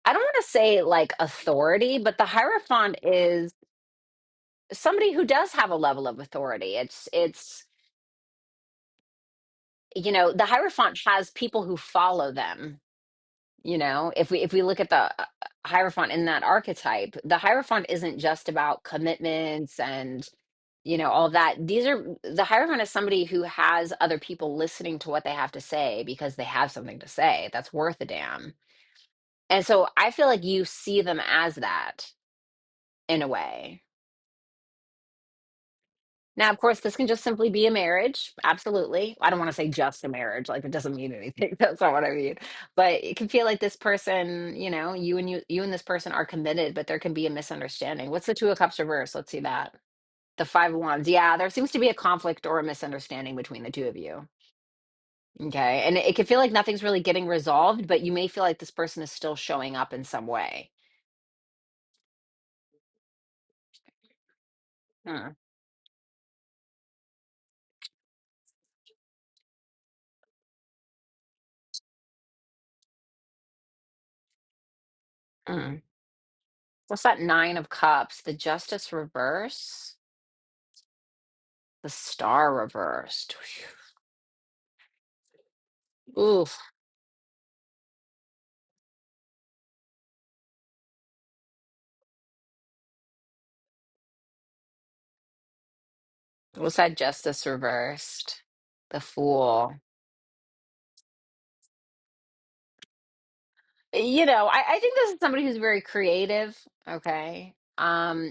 I don't want to say like authority, but the Hierophant is somebody who does have a level of authority. The Hierophant has people who follow them. If we look at the Hierophant in that archetype, the Hierophant isn't just about commitments and all that. The Hierophant is somebody who has other people listening to what they have to say because they have something to say that's worth a damn. And so I feel like you see them as that in a way. Now, of course, this can just simply be a marriage. Absolutely. I don't want to say just a marriage, like it doesn't mean anything. That's not what I mean. But it can feel like this person, you and this person are committed, but there can be a misunderstanding. What's the Two of Cups reverse? Let's see that. The Five of Wands. Yeah, there seems to be a conflict or a misunderstanding between the two of you. Okay. And it can feel like nothing's really getting resolved, but you may feel like this person is still showing up in some way. Hmm. Hmm. What's that Nine of Cups? The Justice reverse? The Star reversed. Oof. What's that Justice reversed? The Fool. I think this is somebody who's very creative, okay?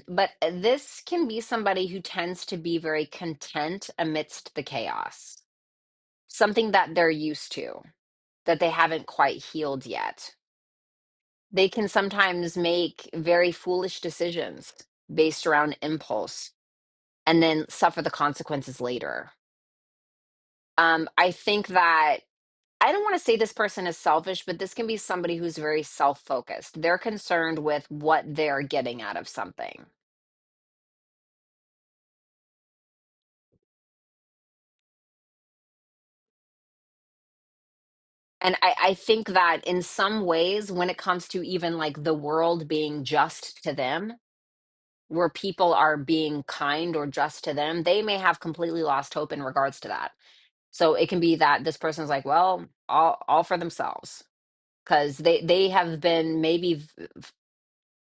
But this can be somebody who tends to be very content amidst the chaos. Something that they're used to, that they haven't quite healed yet. They can sometimes make very foolish decisions based around impulse and then suffer the consequences later. I think that I don't want to say this person is selfish, but this can be somebody who's very self focused. They're concerned with what they're getting out of something. And I think that in some ways, when it comes to even like the world being just to them, where people are being kind or just to them, they may have completely lost hope in regards to that. So it can be that this person's like, well, all for themselves because they have been maybe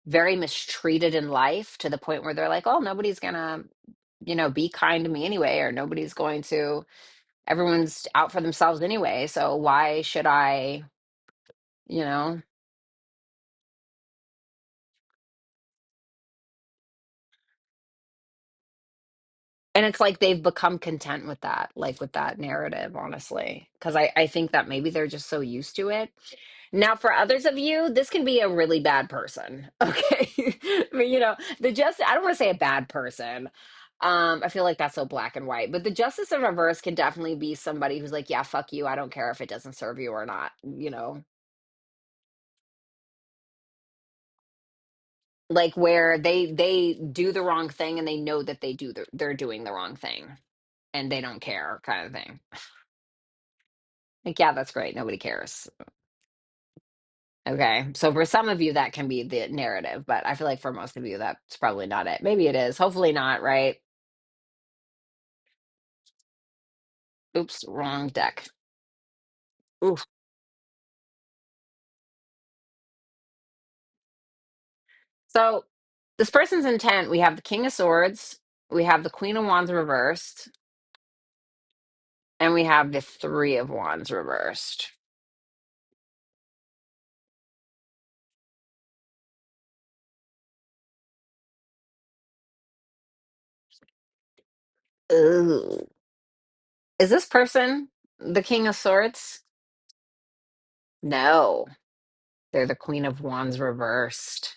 very mistreated in life to the point where they're like, oh, nobody's gonna, be kind to me anyway, or nobody's going to, everyone's out for themselves anyway. So why should I, you know? And it's like they've become content with that, like with that narrative, honestly, because I think that maybe they're just so used to it. Now, for others of you, this can be a really bad person. Okay. I mean, I don't want to say a bad person. I feel like that's so black and white, but the justice in reverse can definitely be somebody who's like, yeah, fuck you. I don't care if it doesn't serve you or not, like where they do the wrong thing and they know that they're doing the wrong thing and they don't care kind of thing. Like, yeah, that's great. Nobody cares. Okay. So for some of you, that can be the narrative, but I feel like for most of you, that's probably not it. Maybe it is. Hopefully not, right? Oops, wrong deck. Oof. So this person's intent, we have the King of Swords, we have the Queen of Wands reversed, and we have the Three of Wands reversed. Ooh. Is this person the King of Swords? No, they're the Queen of Wands reversed.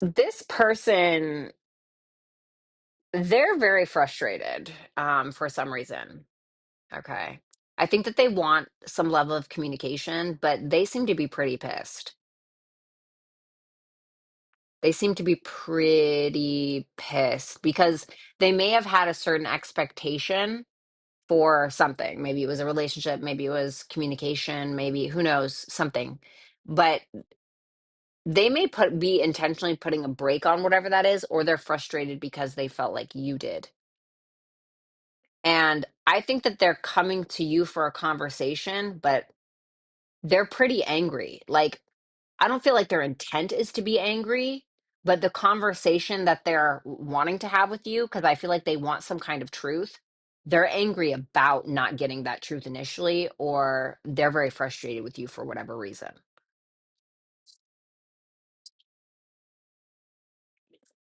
This person, they're very frustrated for some reason. Okay. I think that they want some level of communication, but they seem to be pretty pissed. They seem to be pretty pissed because they may have had a certain expectation for something. Maybe it was a relationship, maybe it was communication, maybe who knows, something. But they may be intentionally putting a break on whatever that is, or they're frustrated because they felt like you did. And I think that they're coming to you for a conversation, but they're pretty angry. Like, I don't feel like their intent is to be angry, but the conversation that they're wanting to have with you, because I feel like they want some kind of truth, they're angry about not getting that truth initially, or they're very frustrated with you for whatever reason.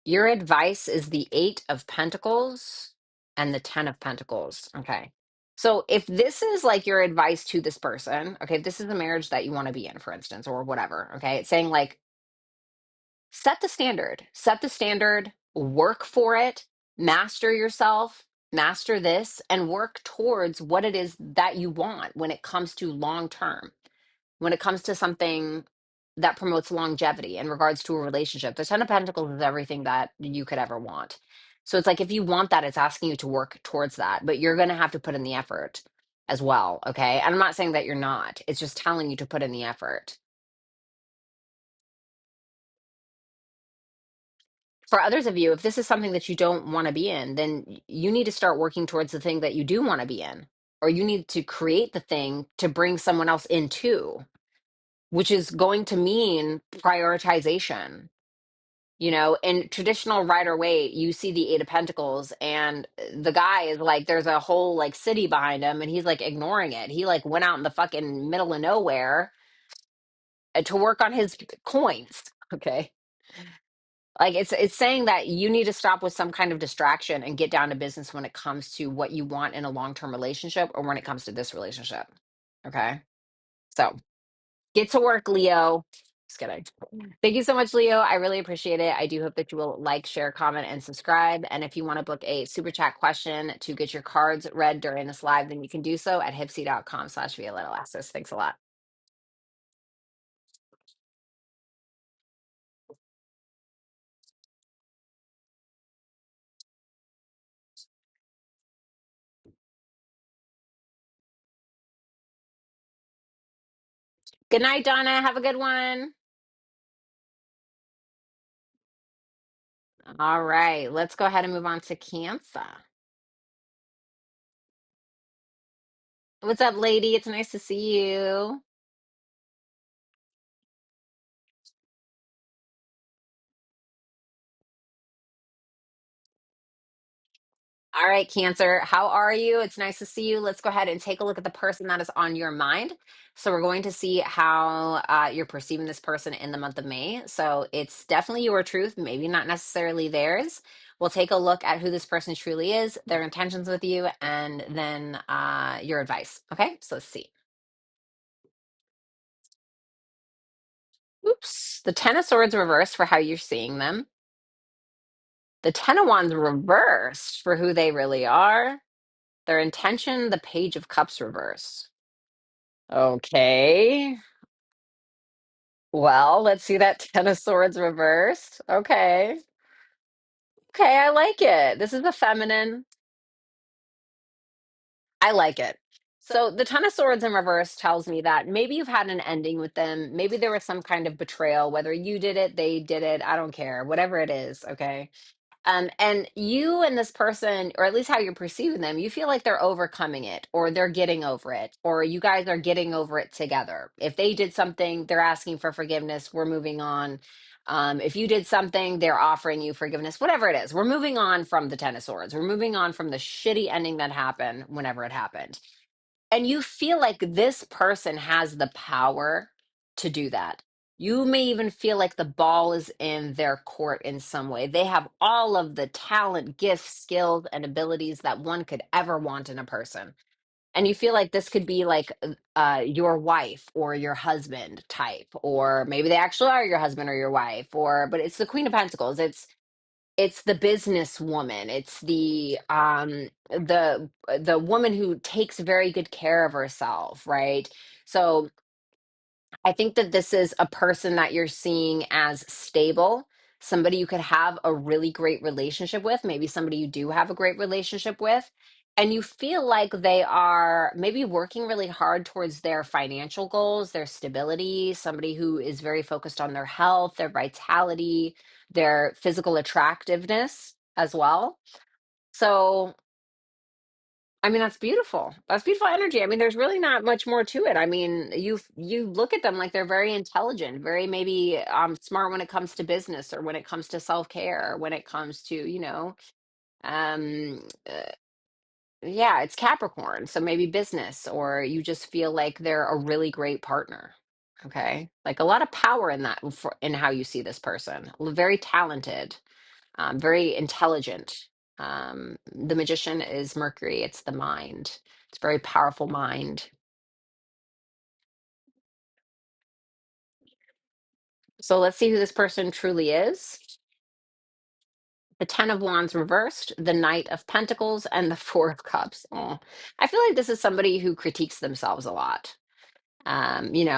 Your advice is the Eight of Pentacles and the Ten of Pentacles. Okay. So if this is like your advice to this person, okay, if this is the marriage that you want to be in, for instance, or whatever, okay, it's saying like, set the standard, work for it, master yourself, master this, and work towards what it is that you want when it comes to long term, when it comes to something that promotes longevity in regards to a relationship. The Ten of Pentacles is everything that you could ever want. So it's like if you want that, it's asking you to work towards that, but you're going to have to put in the effort as well. Okay. And I'm not saying that you're not, it's just telling you to put in the effort. For others of you, if this is something that you don't want to be in, then you need to start working towards the thing that you do want to be in, or you need to create the thing to bring someone else into, which is going to mean prioritization. In traditional Rider Waite, you see the Eight of Pentacles, and the guy is like, there's a whole like city behind him, and he's like ignoring it. He like went out in the fucking middle of nowhere to work on his coins. Okay. Like it's saying that you need to stop with some kind of distraction and get down to business when it comes to what you want in a long-term relationship or when it comes to this relationship. Okay. So get to work, Leo. Just kidding. Thank you so much, Leo. I really appreciate it. I do hope that you will like, share, comment, and subscribe. And if you want to book a super chat question to get your cards read during this live, then you can do so at hypsee.com/Violetta Alexis. Thanks a lot. Good night, Donna. Have a good one. All right. Let's go ahead and move on to Cancer. What's up, lady? It's nice to see you. All right, Cancer, how are you? It's nice to see you. Let's go ahead and take a look at the person that is on your mind. So, we're going to see how you're perceiving this person in the month of May. So, it's definitely your truth, maybe not necessarily theirs. We'll take a look at who this person truly is, their intentions with you, and then your advice. Okay, so let's see. Oops, the Ten of Swords reversed for how you're seeing them. The Ten of Wands reversed for who they really are. Their intention, the Page of Cups reverse. Okay. Well, let's see that Ten of Swords reversed. Okay. Okay, I like it. This is a feminine. I like it. So the Ten of Swords in reverse tells me that maybe you've had an ending with them. Maybe there was some kind of betrayal, whether you did it, they did it, I don't care, whatever it is, okay? And you and this person, or at least how you're perceiving them, you feel like they're overcoming it, or they're getting over it, or you guys are getting over it together. If they did something, they're asking for forgiveness, we're moving on. If you did something, they're offering you forgiveness, whatever it is. We're moving on from the Ten of Swords. We're moving on from the shitty ending that happened whenever it happened. And you feel like this person has the power to do that. You may even feel like the ball is in their court in some way. They have all of the talent, gifts, skills, and abilities that one could ever want in a person. And you feel like this could be like your wife or your husband type, or maybe they actually are your husband or your wife, or but it's the Queen of Pentacles. It's the businesswoman. It's the woman who takes very good care of herself, right? So I think that this is a person that you're seeing as stable, somebody you could have a really great relationship with, maybe somebody you do have a great relationship with, and you feel like they are maybe working really hard towards their financial goals, their stability, somebody who is very focused on their health, their vitality, their physical attractiveness as well. So I mean, that's beautiful. That's beautiful energy. I mean, there's really not much more to it. I mean, you look at them like they're very intelligent, very maybe smart when it comes to business or when it comes to self-care, when it comes to, um yeah, it's Capricorn, so maybe business, or you just feel like they're a really great partner. Okay? Like a lot of power in that in how you see this person. Very talented, very intelligent. The magician is Mercury, it's the mind. It's a very powerful mind. So let's see who this person truly is. The Ten of Wands reversed, the Knight of Pentacles, and the Four of Cups. Oh, I feel like this is somebody who critiques themselves a lot. The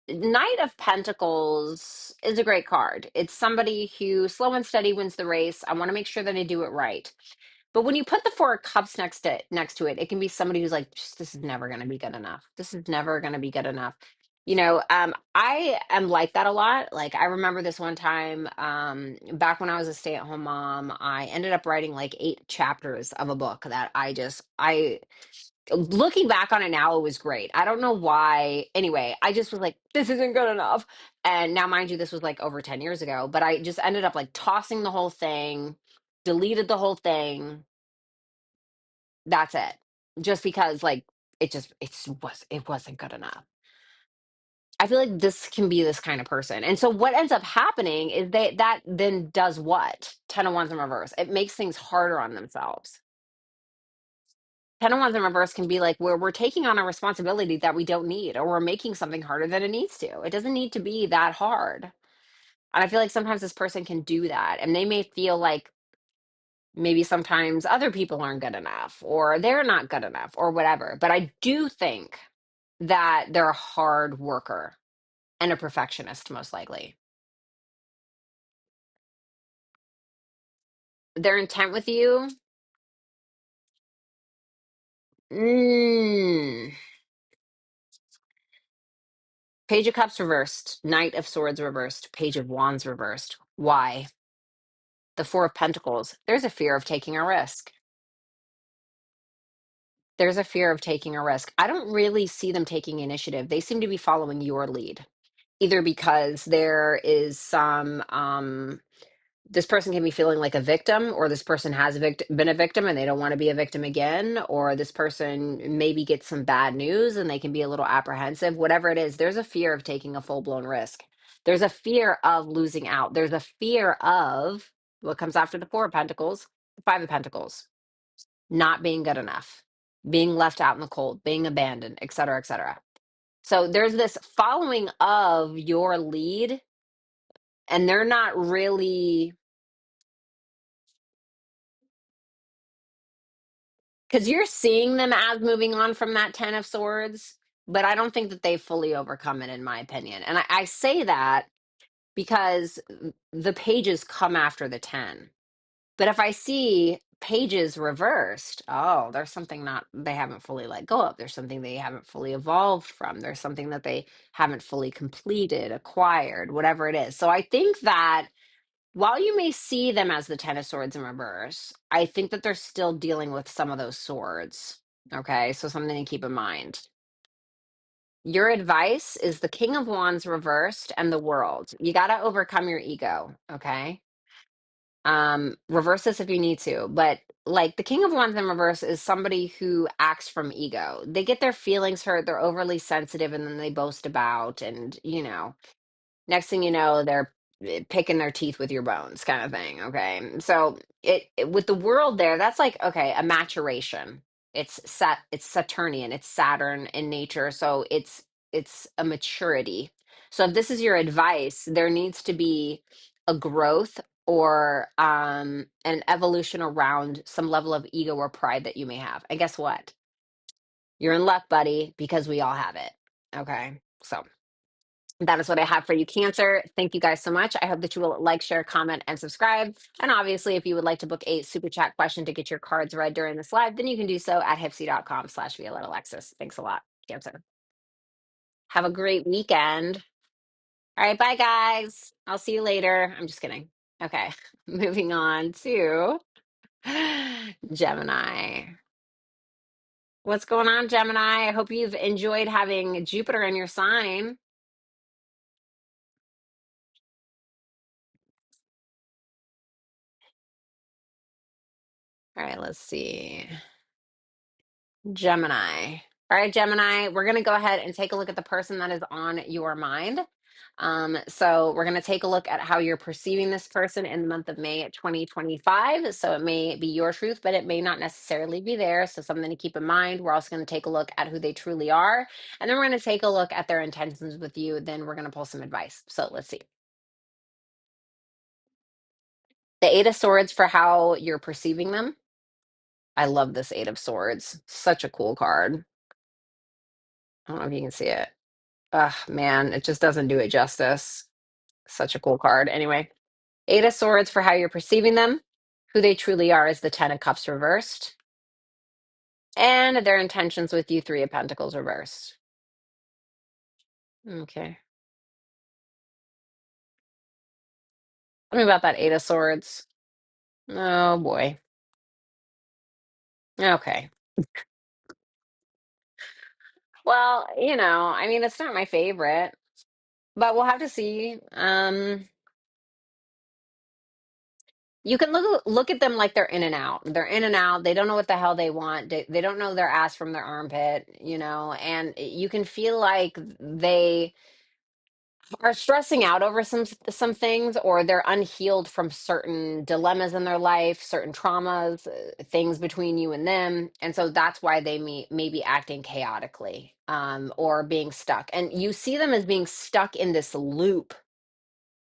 Knight of Pentacles is a great card. It's somebody who slow and steady wins the race. I want to make sure that I do it right. But when you put the Four of Cups next to it, it can be somebody who's like, this is never going to be good enough. This is never going to be good enough. I am like that a lot. Like I remember this one time, back when I was a stay-at-home mom, I ended up writing like 8 chapters of a book that I looking back on it now, it was great. I don't know why. Anyway, I just was like, this isn't good enough. And now, mind you, this was like over 10 years ago, but I just ended up like tossing the whole thing, deleted the whole thing. That's it. Just because like it wasn't good enough. I feel like this can be this kind of person. And so what ends up happening is that then does what? Ten of Wands in reverse. It makes things harder on themselves. Ten of Wands in reverse can be like where we're taking on a responsibility that we don't need, or we're making something harder than it needs to. It doesn't need to be that hard. And I feel like sometimes this person can do that. And they may feel like maybe sometimes other people aren't good enough, or they're not good enough, or whatever. But I do think that they're a hard worker and a perfectionist, most likely. Their intent with you, mm, Page of Cups reversed, Knight of Swords reversed, Page of Wands reversed. Why? The Four of Pentacles. There's a fear of taking a risk. There's a fear of taking a risk. I don't really see them taking initiative. They seem to be following your lead, either because there is some this person can be feeling like a victim, or this person has been a victim and they don't want to be a victim again, or this person maybe gets some bad news and they can be a little apprehensive. Whatever it is, there's a fear of taking a full-blown risk. There's a fear of losing out. There's a fear of what comes after the Four of Pentacles, the Five of Pentacles, not being good enough, being left out in the cold, being abandoned, et cetera, et cetera. So there's this following of your lead, and they're not really Because you're seeing them as moving on from that 10 of swords, but I don't think that they've fully overcome it, in my opinion. And I say that because the pages come after the 10. But if I see pages reversed, oh, there's something not they haven't fully let go of. There's something they haven't fully evolved from. There's something that they haven't fully completed, acquired, whatever it is. So I think that while you may see them as the 10 of swords in reverse, I think that they're still dealing with some of those swords. Okay, so something to keep in mind. Your advice is the King of Wands reversed and the World. You got to overcome your ego, okay? Reverse this if you need to, but like the King of Wands in reverse is somebody who acts from ego. They get their feelings hurt, they're overly sensitive, and then they boast about, and next thing you know, they're picking their teeth with your bones, kind of thing. Okay. So with the World there, that's like, okay, a maturation. It's Saturnian, it's Saturn in nature. So it's a maturity. So if this is your advice, there needs to be a growth or an evolution around some level of ego or pride that you may have. And guess what? You're in luck, buddy, because we all have it. Okay. So that is what I have for you, Cancer. Thank you guys so much. I hope that you will like, share, comment, and subscribe. And obviously, if you would like to book a super chat question to get your cards read during this live, then you can do so at hypsee.com/Violetta Alexis. Thanks a lot, Cancer. Have a great weekend. All right, bye, guys. I'll see you later. I'm just kidding. Okay, moving on to Gemini. What's going on, Gemini? I hope you've enjoyed having Jupiter in your sign. All right, let's see. Gemini. All right, Gemini, we're going to go ahead and take a look at the person that is on your mind. So we're going to take a look at how you're perceiving this person in the month of May 2025. So it may be your truth, but it may not necessarily be there. So something to keep in mind. We're also going to take a look at who they truly are. And then we're going to take a look at their intentions with you. Then we're going to pull some advice. So let's see. The Eight of Swords for how you're perceiving them. I love this Eight of Swords. Such a cool card. I don't know if you can see it. Ugh, man, it just doesn't do it justice. Such a cool card. Anyway, Eight of Swords for how you're perceiving them. Who they truly are is the Ten of Cups reversed. And their intentions with you, Three of Pentacles reversed. Okay. Tell me about that Eight of Swords. Oh boy. Okay. Well, I mean, it's not my favorite, but we'll have to see. You can look at them like they're in and out. They're in and out. They don't know what the hell they want. They don't know their ass from their armpit, and you can feel like they are stressing out over some things, or they're unhealed from certain dilemmas in their life, certain traumas, things between you and them. And so that's why they may be acting chaotically, or being stuck. And you see them as being stuck in this loop,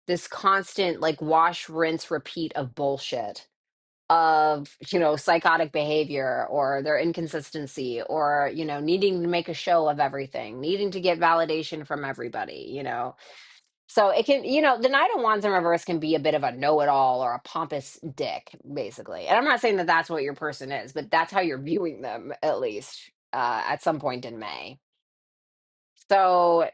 this constant like wash, rinse, repeat of bullshit of psychotic behavior or their inconsistency or needing to make a show of everything, needing to get validation from everybody. So it can, the Knight of Wands in reverse can be a bit of a know-it-all or a pompous dick, basically. And I'm not saying that that's what your person is, but that's how you're viewing them, at least at some point in May. So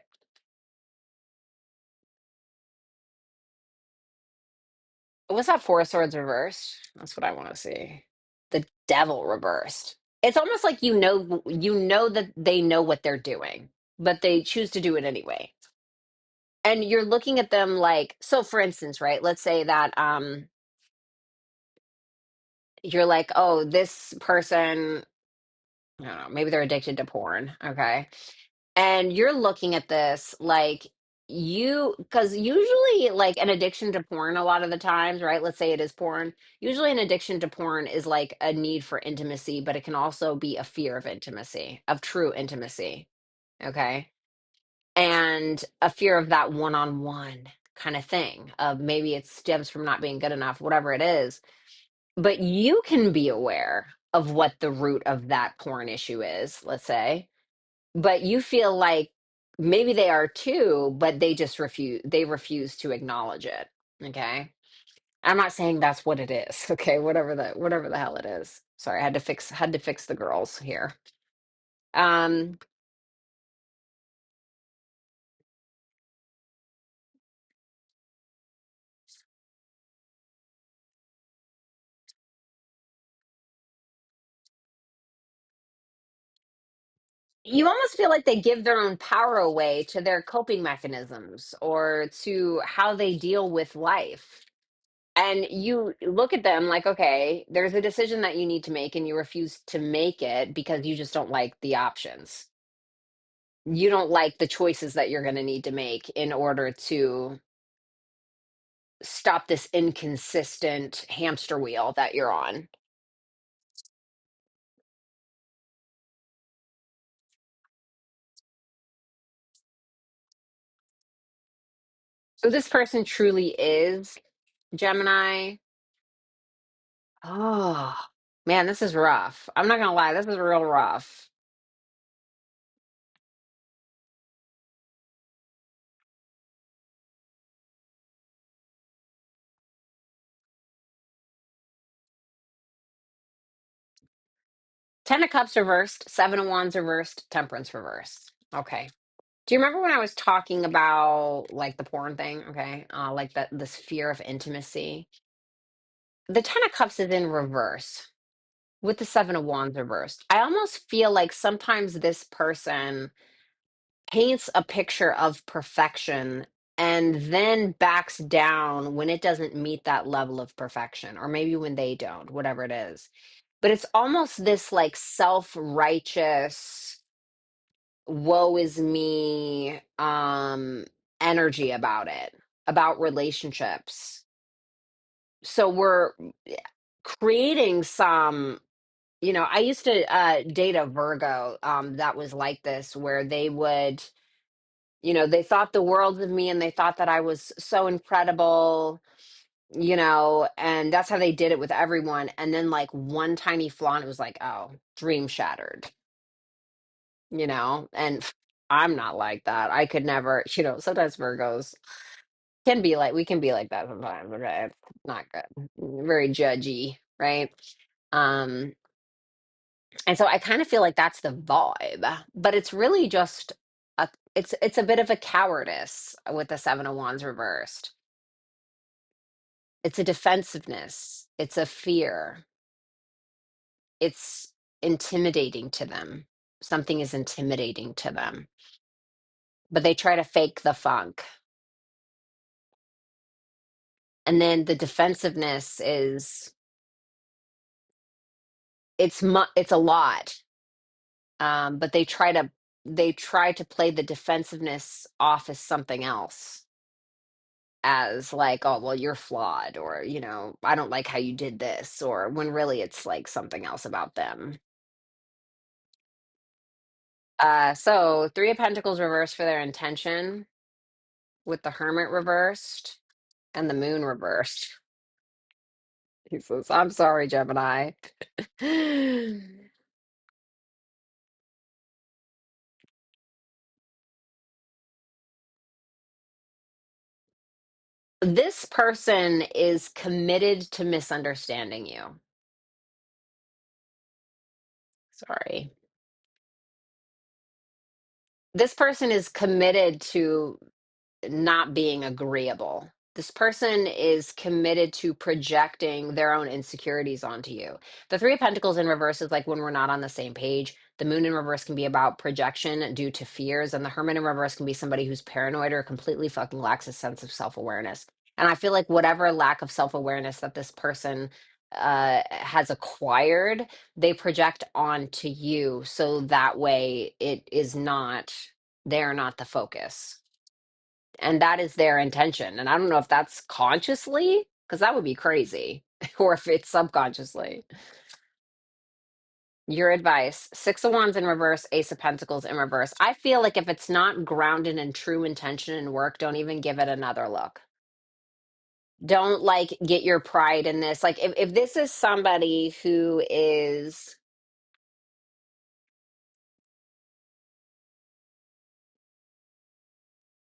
what's that Four of Swords reversed? That's what I want to see. The Devil reversed. It's almost like you know that they know what they're doing, but they choose to do it anyway. And you're looking at them like, so for instance, right? Let's say that you're like, oh, this person, I don't know, maybe they're addicted to porn, okay? And you're looking at this like because usually like an addiction to porn a lot of the times, right? Let's say it is porn. Usually an addiction to porn is like a need for intimacy, but it can also be a fear of intimacy, of true intimacy. Okay. And a fear of that one-on-one kind of thing, of maybe it stems from not being good enough, whatever it is. But you can be aware. of what the root of that porn issue is, let's say. But you feel like maybe they are too, but they refuse to acknowledge it. Okay. I'm not saying that's what it is. Okay, whatever the hell it is. Sorry, I had to fix the girls here. Um you almost feel like they give their own power away to their coping mechanisms or to how they deal with life. And you look at them like, okay, there's a decision that you need to make and you refuse to make it because you just don't like the options. You don't like the choices that you're going to need to make in order to stop this inconsistent hamster wheel that you're on. So this person truly is Gemini. Oh, man, this is rough. I'm not gonna lie, this is real rough. Ten of Cups reversed, Seven of Wands reversed, Temperance reversed. Okay. Do you remember when I was talking about like the porn thing? Okay. Like that this fear of intimacy. The Ten of Cups is in reverse with the Seven of Wands reversed. I almost feel like sometimes this person paints a picture of perfection and then backs down when it doesn't meet that level of perfection, or maybe when they don't, whatever it is. But it's almost this like self-righteous, woe is me energy about it, about relationships. So we're creating some, I used to date a Virgo that was like this, where they would, they thought the world of me and they thought that I was so incredible, and that's how they did it with everyone. And then like one tiny flaw, and it was like, oh, dream shattered, and I'm not like that. I could never, sometimes Virgos we can be like that sometimes. Okay. It's not good. Very judgy, right? Um, and so I kind of feel like that's the vibe, but it's really just it's a bit of a cowardice with the Seven of Wands reversed. It's a defensiveness. It's a fear. It's intimidating to them. Something is intimidating to them, but they try to fake the funk. And then the defensiveness is it's a lot. But they try to play the defensiveness off as something else, as like, oh well, you're flawed, or I don't like how you did this, or when really it's like something else about them. So Three of Pentacles reversed for their intention, with the Hermit reversed and the Moon reversed. He says, I'm sorry, Gemini. This person is committed to misunderstanding you. Sorry. This person is committed to not being agreeable. This person is committed to projecting their own insecurities onto you. The Three of Pentacles in reverse is like when we're not on the same page. The Moon in reverse can be about projection due to fears, and the Hermit in reverse can be somebody who's paranoid or completely fucking lacks a sense of self awareness. And I feel like whatever lack of self awareness that this person has acquired, they project onto you. So that way they're not the focus, and that is their intention. And I don't know if that's consciously, because that would be crazy, or if it's subconsciously. Your advice: Six of Wands in reverse, Ace of Pentacles in reverse. I feel like if it's not grounded in true intention and work, don't even give it another look. Don't like get your pride in this. Like if this is somebody who is,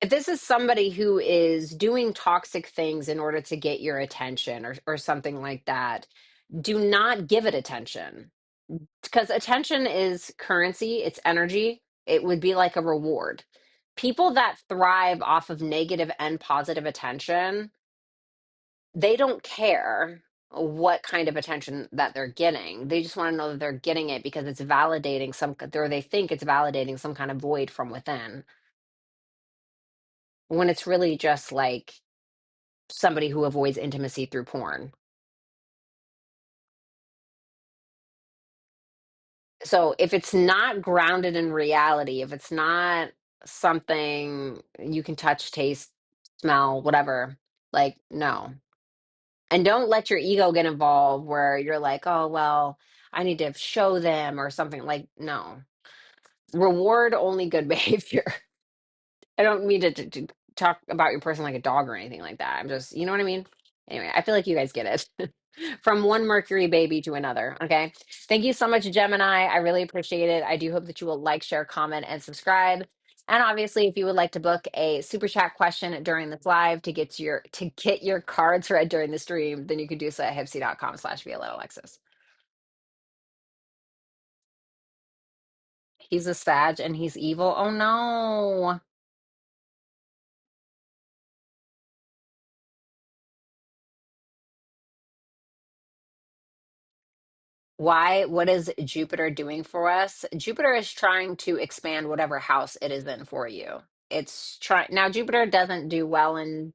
if this is somebody who is doing toxic things in order to get your attention or something like that, do not give it attention, because attention is currency, it's energy. It would be like a reward. People that thrive off of negative and positive attention, they don't care what kind of attention that they're getting. They just want to know that they're getting it because it's validating some, or they think it's validating some kind of void from within, when it's really just like somebody who avoids intimacy through porn. So if it's not grounded in reality, if it's not something you can touch, taste, smell, whatever, like, no. And don't let your ego get involved where you're like, oh, well, I need to show them or something. Like, no. Reward only good behavior. I don't mean to talk about your person like a dog or anything like that. I'm just, you know what I mean? Anyway, I feel like you guys get it. From one Mercury baby to another. Okay. Thank you so much, Gemini. I really appreciate it. I do hope that you will like, share, comment, and subscribe. And obviously, if you would like to book a super chat question during this live to get your cards read during the stream, then you can do so at hypsee.com/Violetta Alexis. He's a Sag and he's evil. Oh no. Why? What is Jupiter doing for us? Jupiter is trying to expand whatever house it is in for you. It's trying now. Jupiter doesn't do well in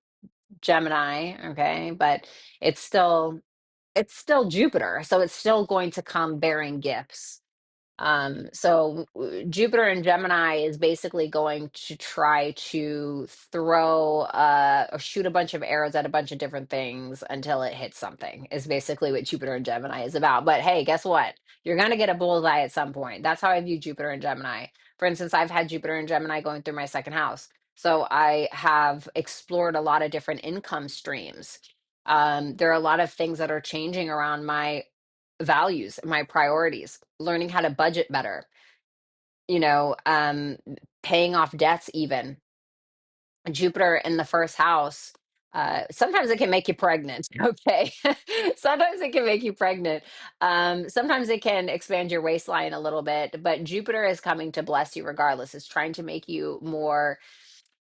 Gemini, okay, but it's still it's still Jupiter, so it's still going to come bearing gifts. Jupiter and Gemini is basically going to try to throw or shoot a bunch of arrows at a bunch of different things until it hits something, is basically what Jupiter and Gemini is about. But hey, guess what? You're going to get a bullseye at some point. That's how I view Jupiter and Gemini. For instance, I've had Jupiter and Gemini going through my second house. So I have explored a lot of different income streams. There are a lot of things that are changing around my values, my priorities, learning how to budget better, you know, paying off debts even. Jupiter in the first house, sometimes it can make you pregnant, okay? Sometimes it can make you pregnant. Sometimes it can expand your waistline a little bit, but Jupiter is coming to bless you regardless. It's trying to make you more,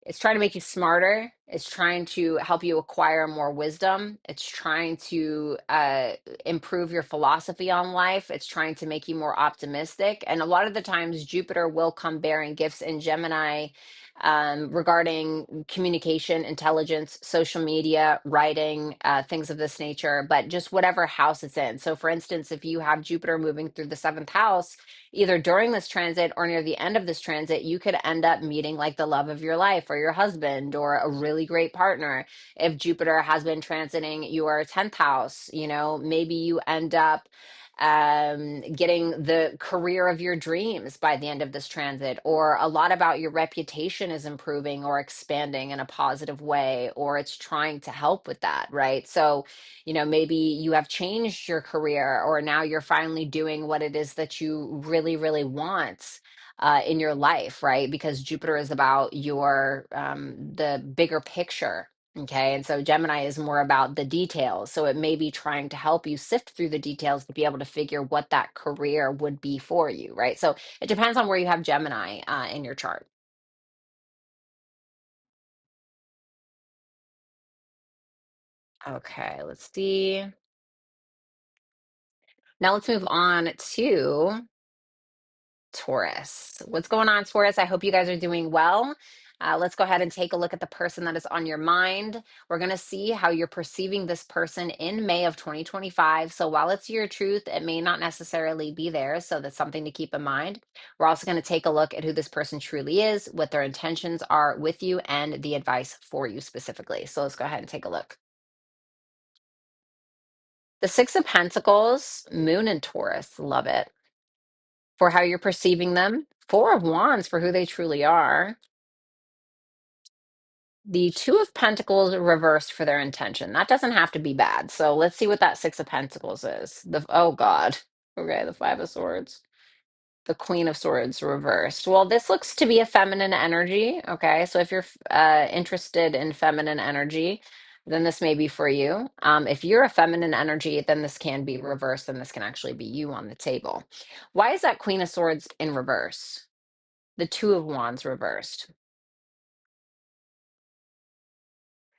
it's trying to make you smarter. It's trying to help you acquire more wisdom. It's trying to improve your philosophy on life. It's trying to make you more optimistic. And a lot of the times, Jupiter will come bearing gifts in Gemini regarding communication, intelligence, social media, writing, things of this nature, but just whatever house it's in. So, for instance, if you have Jupiter moving through the seventh house, either during this transit or near the end of this transit, you could end up meeting like the love of your life or your husband or a really great partner. If Jupiter has been transiting your 10th house, you know, maybe you end up getting the career of your dreams by the end of this transit, or a lot about your reputation is improving or expanding in a positive way, or it's trying to help with that, right? So, you know, maybe you have changed your career, or now you're finally doing what it is that you really, really want in your life, right? Because Jupiter is about your the bigger picture. Okay. And so Gemini is more about the details. So it may be trying to help you sift through the details to be able to figure what that career would be for you, right? So it depends on where you have Gemini in your chart. Okay. Let's see. Now let's move on to Taurus. What's going on, Taurus? I hope you guys are doing well. Let's go ahead and take a look at the person that is on your mind. We're going to see how you're perceiving this person in May of 2025. So while it's your truth, it may not necessarily be theirs. So that's something to keep in mind. We're also going to take a look at who this person truly is, what their intentions are with you, and the advice for you specifically. So let's go ahead and take a look. The Six of Pentacles, Moon and Taurus, love it. For how you're perceiving them. Four of Wands for who they truly are. The Two of Pentacles reversed for their intention. That doesn't have to be bad. So let's see what that Six of Pentacles is. Oh God. Okay, the Five of Swords. The Queen of Swords reversed. Well, this looks to be a feminine energy. Okay, so if you're interested in feminine energy, then this may be for you. If you're a feminine energy, then this can be reversed, and this can actually be you on the table. Why is that Queen of Swords in reverse? The Two of Wands reversed.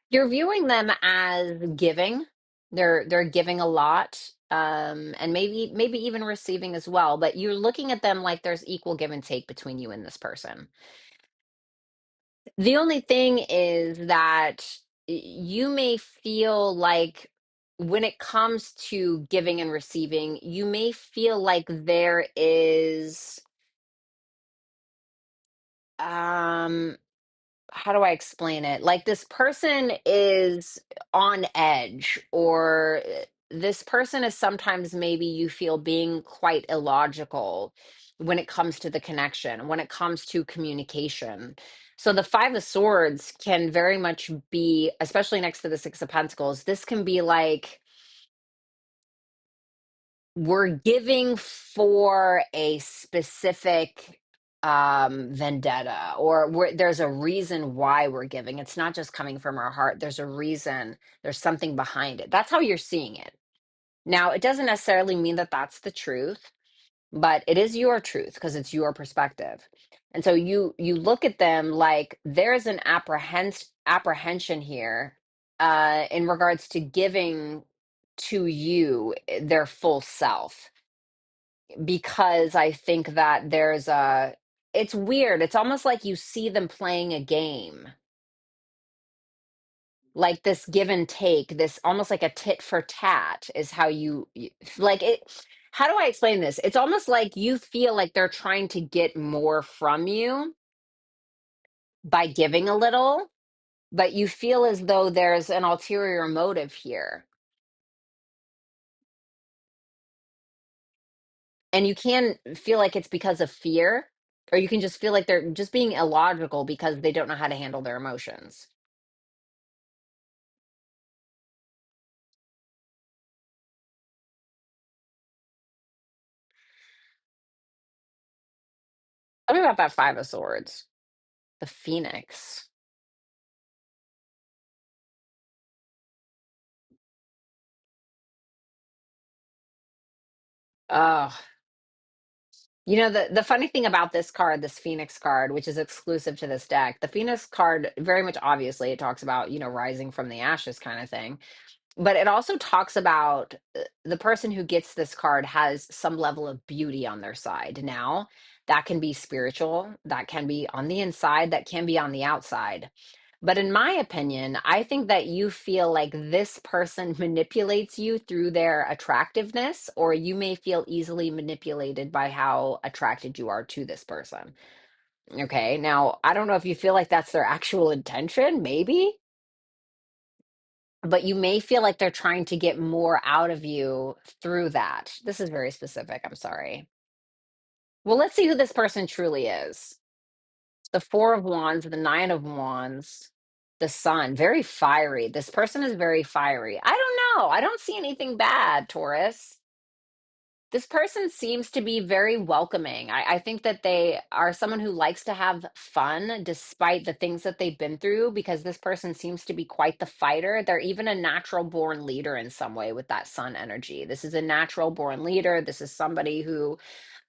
You're viewing them as giving. They're giving a lot, and maybe even receiving as well, but you're looking at them like there's equal give and take between you and this person. The only thing is that you may feel like when it comes to giving and receiving, you may feel like there is um how do I explain it? Like this person is on edge, or this person is sometimes maybe you feel being quite illogical when it comes to the connection, when it comes to communication. So the Five of Swords can very much be, especially next to the Six of Pentacles, this can be like we're giving for a specific vendetta, or there's a reason why we're giving. It's not just coming from our heart. There's a reason, there's something behind it. That's how you're seeing it. Now it doesn't necessarily mean that that's the truth, but it is your truth because it's your perspective. And so you look at them like there's an apprehension here in regards to giving to you their full self, because I think that it's weird. It's almost like you see them playing a game, like this give and take, this almost like a tit for tat is how like it. How do I explain this? It's almost like you feel like they're trying to get more from you by giving a little, but you feel as though there's an ulterior motive here. And you can feel like it's because of fear, or you can just feel like they're just being illogical because they don't know how to handle their emotions. Tell me about that Five of Swords, the Phoenix. Oh, the funny thing about this card, this Phoenix card, which is exclusive to this deck, the Phoenix card very much obviously it talks about, rising from the ashes kind of thing. But it also talks about the person who gets this card has some level of beauty on their side. Now, that can be spiritual, that can be on the inside, that can be on the outside. But in my opinion, I think that you feel like this person manipulates you through their attractiveness, or you may feel easily manipulated by how attracted you are to this person. Okay. Now, I don't know if you feel like that's their actual intention, maybe, but you may feel like they're trying to get more out of you through that. This is very specific. I'm sorry. Well, let's see who this person truly is. The Four of Wands, the Nine of Wands, the Sun, very fiery. This person is very fiery. I don't know. I don't see anything bad, Taurus. This person seems to be very welcoming. I think that they are someone who likes to have fun despite the things that they've been through, because this person seems to be quite the fighter. They're even a natural born leader in some way with that sun energy. This is a natural born leader. This is somebody who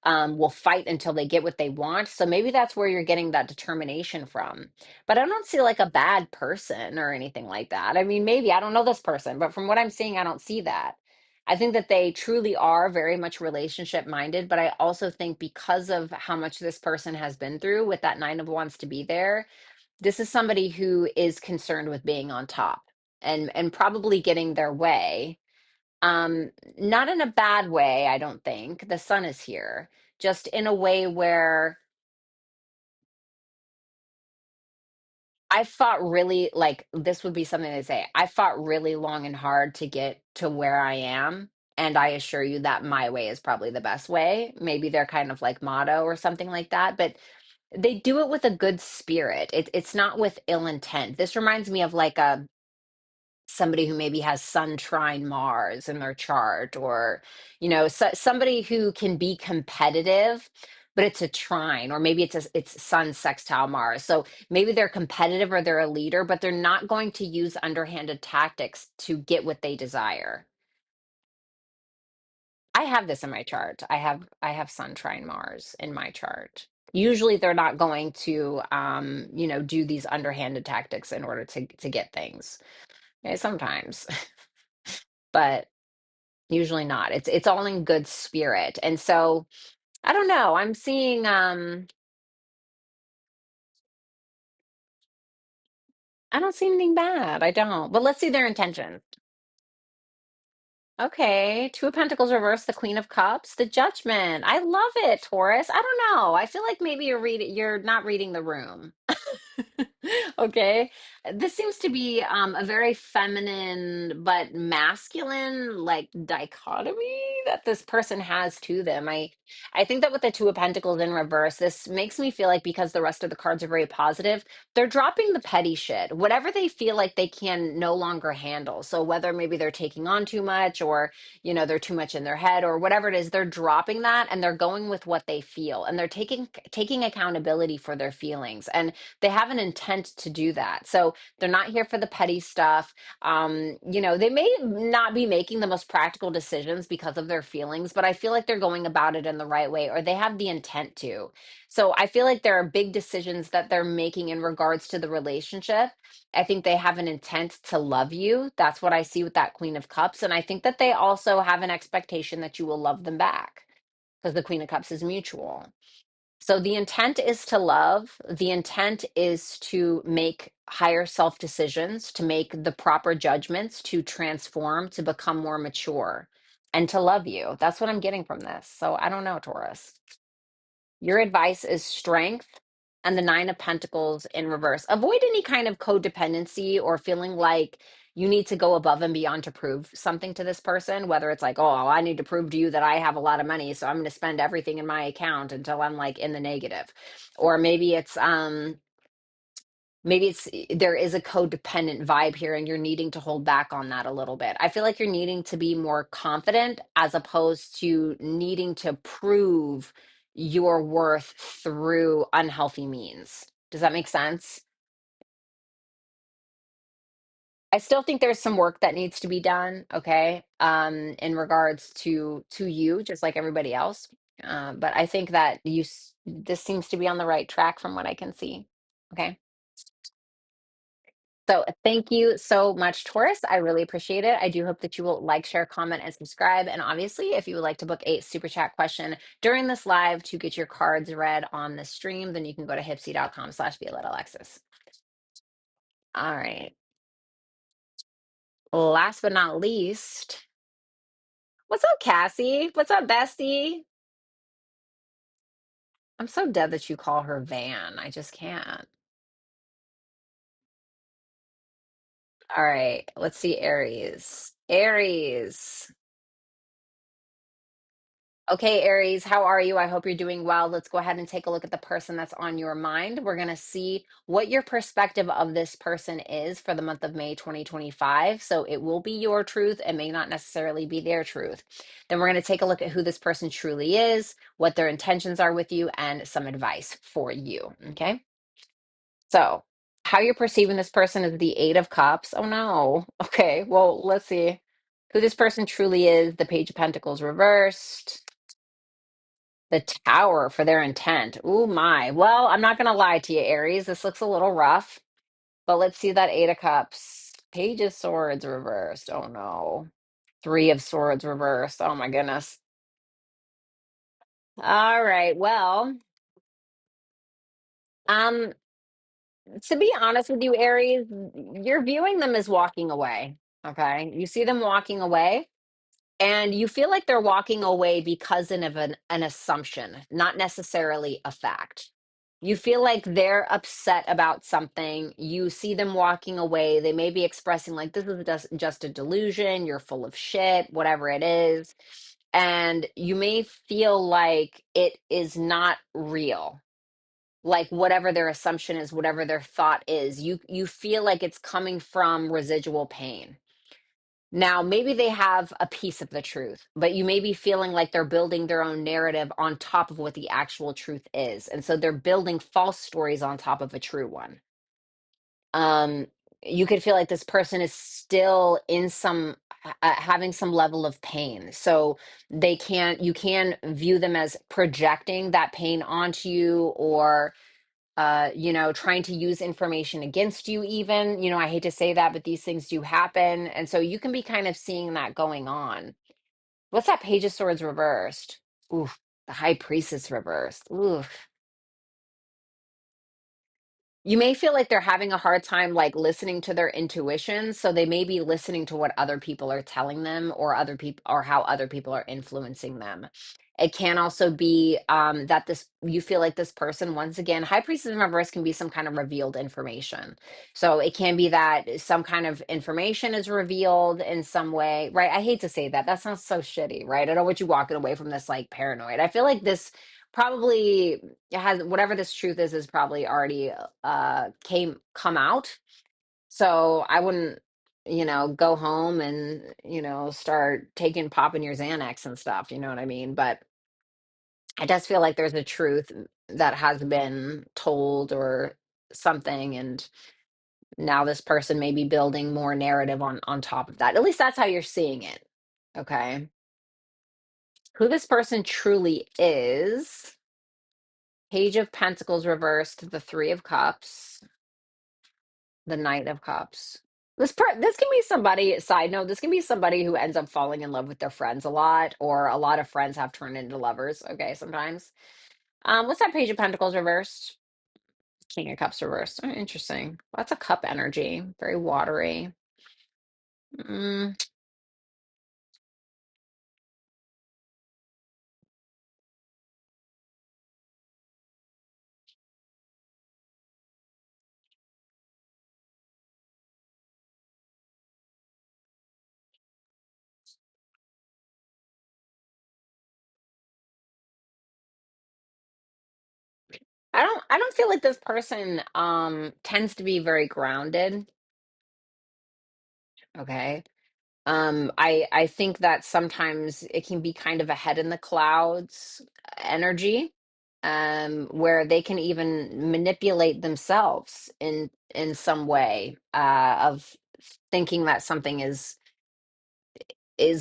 will fight until they get what they want. So maybe that's where you're getting that determination from. But I don't see like a bad person or anything like that. I mean, maybe I don't know this person, but from what I'm seeing, I don't see that. I think that they truly are very much relationship minded, but I also think because of how much this person has been through with that Nine of Wands to be there, this is somebody who is concerned with being on top and probably getting their way, not in a bad way, I don't think. The sun is here, just in a way where I fought really, like, this would be something they say. I fought really long and hard to get to where I am. And I assure you that my way is probably the best way. Maybe they're kind of like motto or something like that. But they do it with a good spirit. It's not with ill intent. This reminds me of like a somebody who maybe has Sun trine Mars in their chart, or somebody who can be competitive, but it's a trine, or maybe it's Sun sextile Mars. So maybe they're competitive or they're a leader, but they're not going to use underhanded tactics to get what they desire. I have this in my chart. I have Sun trine Mars in my chart. Usually they're not going to do these underhanded tactics in order to get things. Okay, sometimes, but usually not. It's all in good spirit. And so I don't know. I'm seeing I don't see anything bad. I don't. But let's see their intentions. Okay, Two of Pentacles reverse, the Queen of Cups, the Judgment. I love it, Taurus. I don't know. I feel like maybe you're not reading the room. Okay. This seems to be a very feminine but masculine like dichotomy that this person has to them. I think that with the Two of Pentacles in reverse, this makes me feel like because the rest of the cards are very positive, they're dropping the petty shit, whatever they feel like they can no longer handle. So whether maybe they're taking on too much, or they're too much in their head, or whatever it is, they're dropping that and they're going with what they feel, and they're taking accountability for their feelings, and they have an intent to do that. So they're not here for the petty stuff. They may not be making the most practical decisions because of their feelings, but I feel like they're going about it in the right way, or they have the intent to. So I feel like there are big decisions that they're making in regards to the relationship. I think they have an intent to love you. That's what I see with that Queen of Cups. And I think that they also have an expectation that you will love them back, because the Queen of Cups is mutual. So the intent is to love. The intent is to make higher self decisions, to make the proper judgments, to transform, to become more mature, and to love you. That's what I'm getting from this. So I don't know, Taurus. Your advice is strength and the Nine of Pentacles in reverse. Avoid any kind of codependency or feeling like you need to go above and beyond to prove something to this person, whether it's like, oh, I need to prove to you that I have a lot of money, so I'm going to spend everything in my account until I'm like in the negative. Or maybe it's there is a codependent vibe here and you're needing to hold back on that a little bit. I feel like you're needing to be more confident as opposed to needing to prove your worth through unhealthy means. Does that make sense? I still think there's some work that needs to be done, okay? In regards to you, just like everybody else. But I think that this seems to be on the right track from what I can see. Okay. So thank you so much, Taurus. I really appreciate it. I do hope that you will like, share, comment, and subscribe. And obviously, if you would like to book a super chat question during this live to get your cards read on the stream, then you can go to hypsee.com/Violetta Alexis. All right. Last but not least, what's up, Cassie? What's up, bestie? I'm so dead that you call her Van. I just can't. All right. Let's see, Aries. Aries. Okay, Aries, how are you? I hope you're doing well. Let's go ahead and take a look at the person that's on your mind. We're going to see what your perspective of this person is for the month of May 2025. So it will be your truth. It may not necessarily be their truth. Then we're going to take a look at who this person truly is, what their intentions are with you, and some advice for you. Okay. So how you're perceiving this person is the Eight of Cups. Oh, no. Okay. Well, let's see who this person truly is. The Page of Pentacles reversed. The Tower for their intent. Ooh, my. Well, I'm not going to lie to you, Aries. This looks a little rough, but let's see that Eight of Cups. Page of Swords reversed. Oh, no. Three of Swords reversed. Oh, my goodness. All right. Well, um, to be honest with you, Aries, you're viewing them as walking away. Okay. You see them walking away. And you feel like they're walking away because of an assumption, not necessarily a fact. You feel like they're upset about something. You see them walking away. They may be expressing, like, this is just a delusion. You're full of shit, whatever it is. And you may feel like it is not real. like whatever their assumption is, whatever their thought is, you feel like it's coming from residual pain. Now, maybe they have a piece of the truth, but you may be feeling like they're building their own narrative on top of what the actual truth is. And so they're building false stories on top of a true one. um you could feel like this person is still in some having some level of pain, so they can you can view them as projecting that pain onto you, or trying to use information against you even. I hate to say that, but these things do happen, and so you can be kind of seeing that going on. What's that? Page of Swords reversed. Ooh, the High Priestess reversed. Ooh. You may feel like they're having a hard time like listening to their intuition, so they may be listening to what other people are telling them, or other people, or how other people are influencing them. It can also be that this you feel like this person, once again, High Priestess in reverse can be some kind of revealed information. So it can be that some kind of information is revealed in some way, right? I hate to say that. That sounds so shitty, right? I don't want you walking away from this like paranoid. I feel like this probably it has whatever this truth is probably already come out. So I wouldn't, go home and, start taking popping your Xanax and stuff, you know what I mean? But I just feel like there's a truth that has been told or something, and now this person may be building more narrative on top of that. At least that's how you're seeing it. Okay. Who this person truly is. Page of Pentacles reversed, the Three of Cups, the Knight of Cups. This can be somebody, side note, this can be somebody who ends up falling in love with their friends a lot, or a lot of friends have turned into lovers, okay, sometimes. What's that? Page of Pentacles reversed? King of Cups reversed. Oh, interesting. Lots of cup energy, very watery. Mm, I don't feel like this person tends to be very grounded, okay? I think that sometimes it can be kind of a head in the clouds energy, where they can even manipulate themselves in some way, of thinking that something is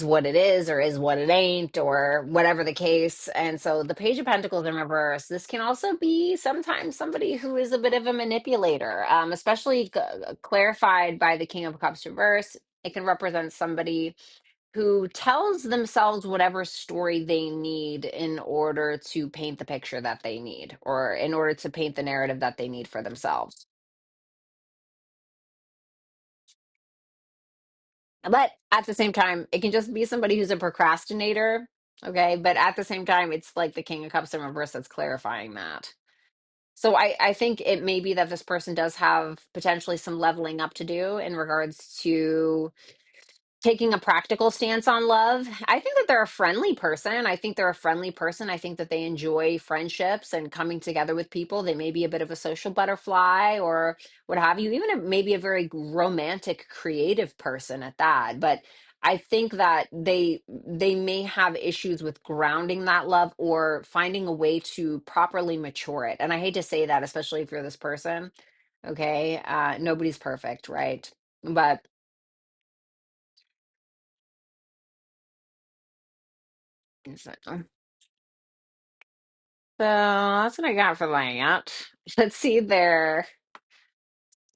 what it is, or is what it ain't, or whatever the case. And so the Page of Pentacles in reverse, this can also be sometimes somebody who is a bit of a manipulator, especially clarified by the King of Cups reverse. It can represent somebody who tells themselves whatever story they need in order to paint the picture that they need, or in order to paint the narrative that they need for themselves. But at the same time, it can just be somebody who's a procrastinator. Okay. But at the same time, it's like the King of Cups in reverse that's clarifying that. So I think it may be that this person does have potentially some leveling up to do in regards to taking a practical stance on love. I think that they're a friendly person. I think they're a friendly person. I think that they enjoy friendships and coming together with people. They may be a bit of a social butterfly or what have you, even maybe a very romantic, creative person at that. But I think that they may have issues with grounding that love or finding a way to properly mature it. And I hate to say that, especially if you're this person. Okay. Nobody's perfect, right? But so that's what I got for that. Let's see there.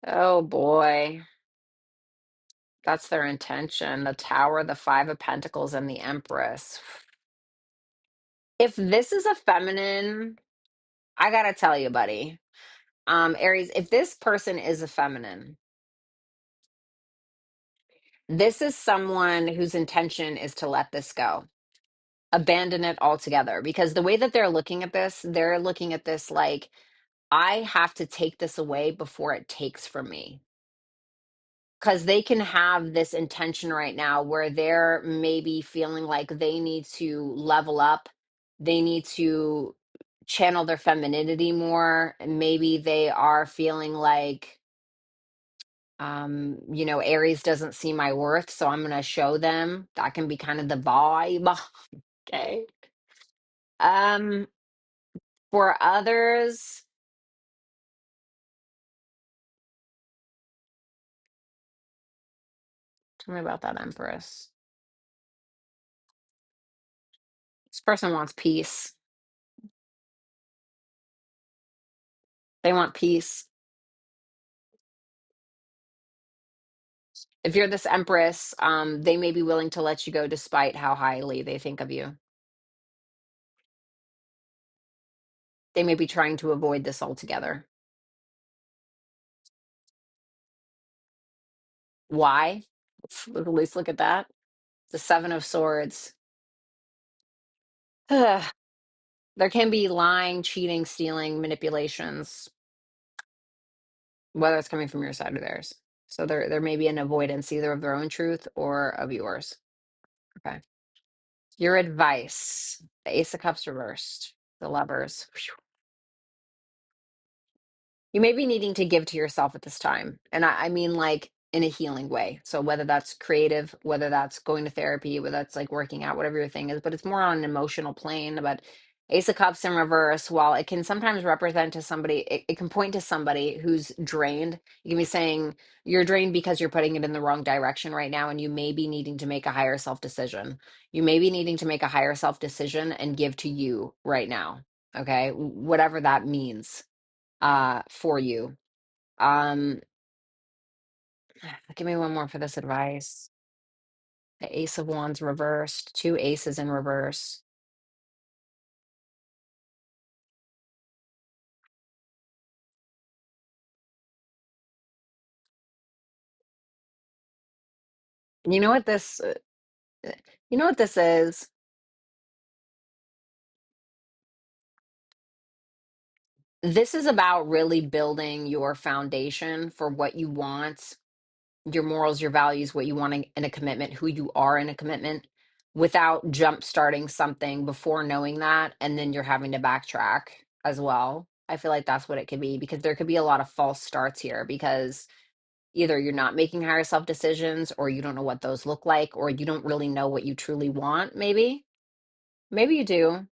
Oh boy. That's their intention. The Tower, the Five of Pentacles, and the Empress. If this is a feminine, I gotta tell you, buddy. Aries, if this person is a feminine, this is someone whose intention is to let this go. Abandon it altogether. Because the way that they're looking at this like, I have to take this away before it takes from me. Because they can have this intention right now where they're maybe feeling like they need to level up, they need to channel their femininity more. And maybe they are feeling like, Aries doesn't see my worth, so I'm going to show them. That can be kind of the vibe. Okay. Um, for others, tell me about that Empress. This person wants peace. They want peace. If you're this Empress, they may be willing to let you go despite how highly they think of you. They may be trying to avoid this altogether. Why? Let's at least look at that. The Seven of Swords. Ugh. There can be lying, cheating, stealing, manipulations, whether it's coming from your side or theirs. So there may be an avoidance either of their own truth or of yours. Okay. Your advice. The Ace of Cups reversed. The Lovers. You may be needing to give to yourself at this time. And I mean, like, in a healing way. So whether that's creative, whether that's going to therapy, whether that's like working out, whatever your thing is, but it's more on an emotional plane. But Ace of Cups in reverse, while it can sometimes represent to somebody, it can point to somebody who's drained. You can be saying you're drained because you're putting it in the wrong direction right now, and you may be needing to make a higher self decision. You may be needing to make a higher self decision and give to you right now. Okay. Whatever that means for you. Um, give me one more for this advice. The Ace of Wands reversed, two aces in reverse. You know what this you know what this is? This is about really building your foundation for what you want, your morals, your values, what you want in a commitment, who you are in a commitment, without jump starting something before knowing that, and then you're having to backtrack as well. I feel like that's what it could be, because there could be a lot of false starts here, because either you're not making higher self decisions, or you don't know what those look like, or you don't really know what you truly want. Maybe you do.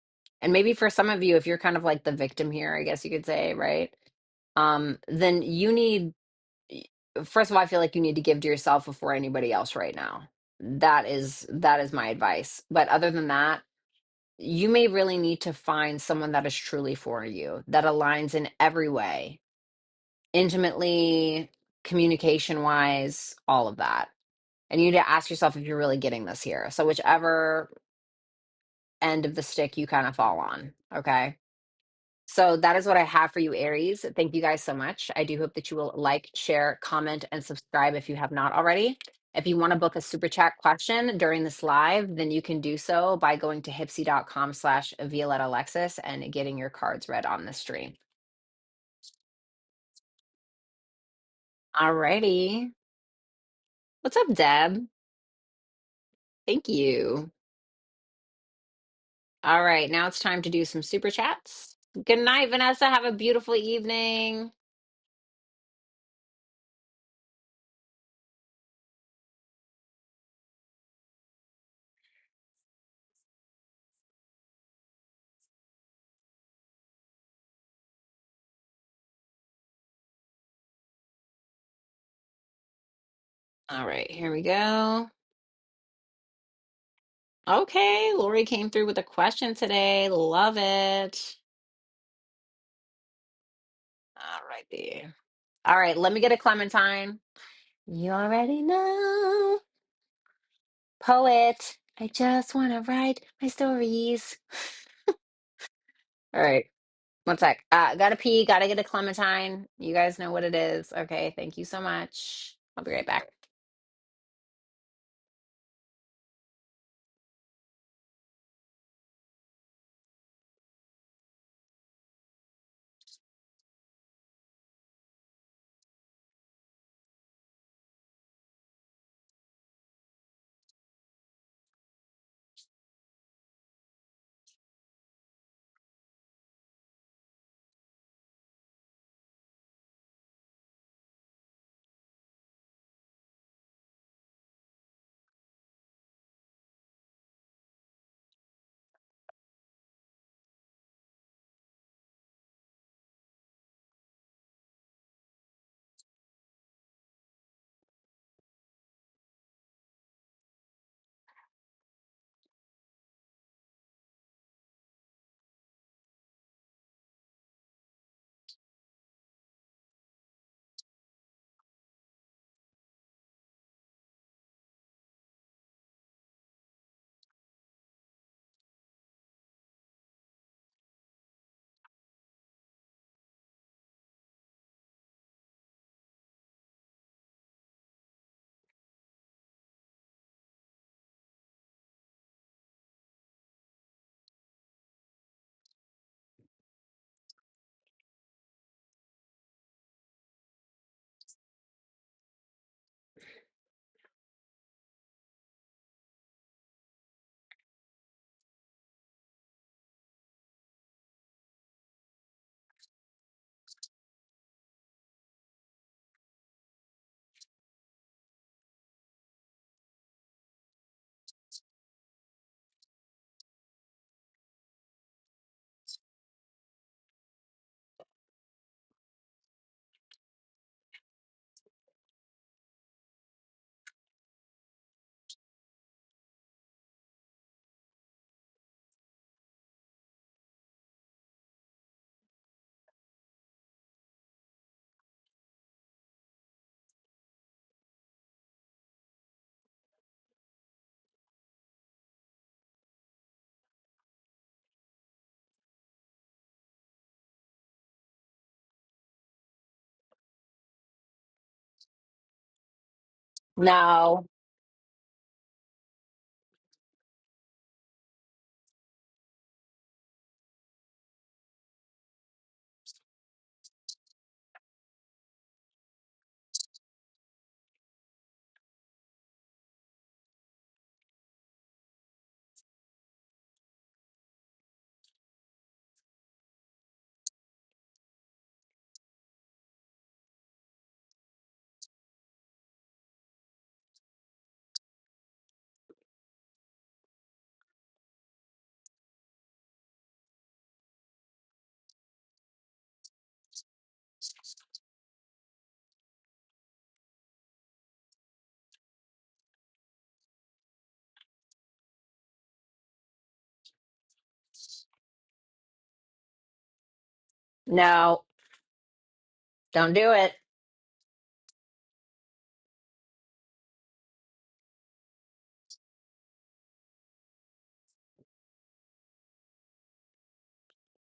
And maybe for some of you, if you're kind of like the victim here, I guess you could say, right? Then you need, first of all, I feel like you need to give to yourself before anybody else right now. That is my advice. But other than that, you may really need to find someone that is truly for you, that aligns in every way, intimately, communication wise, all of that. And you need to ask yourself if you're really getting this here. So whichever end of the stick you kind of fall on. Okay. So that is what I have for you, Aries. Thank you guys so much. I do hope that you will like, share, comment, and subscribe if you have not already. If you want to book a super chat question during this live, then you can do so by going to hypsee.com/Violetta Alexis and getting your cards read on the stream. Alrighty. What's up, Deb? Thank you. All right, now it's time to do some super chats. Good night, Vanessa. Have a beautiful evening. All right, here we go. Okay, Lori came through with a question today. Love it. All righty. All right, let me get a Clementine. You already know. Poet. I just want to write my stories. All right, one sec. Gotta pee, gotta get a Clementine. You guys know what it is. Okay, thank you so much. I'll be right back. No, no, don't do it.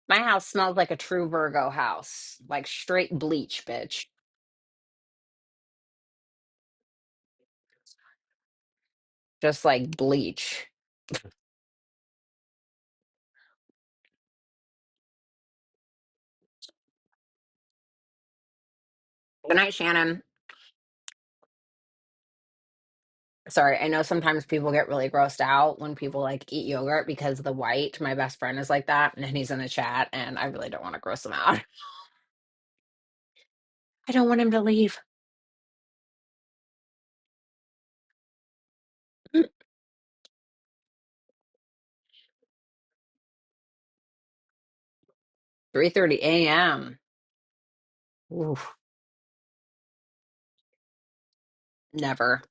My house smells like a true Virgo house, like straight bleach, bitch. Just like bleach. Good night, Shannon. Sorry, I know sometimes people get really grossed out when people like eat yogurt because the white, my best friend is like that, and he's in the chat, and I really don't want to gross him out. I don't want him to leave. 3:30 a.m. Oof, never.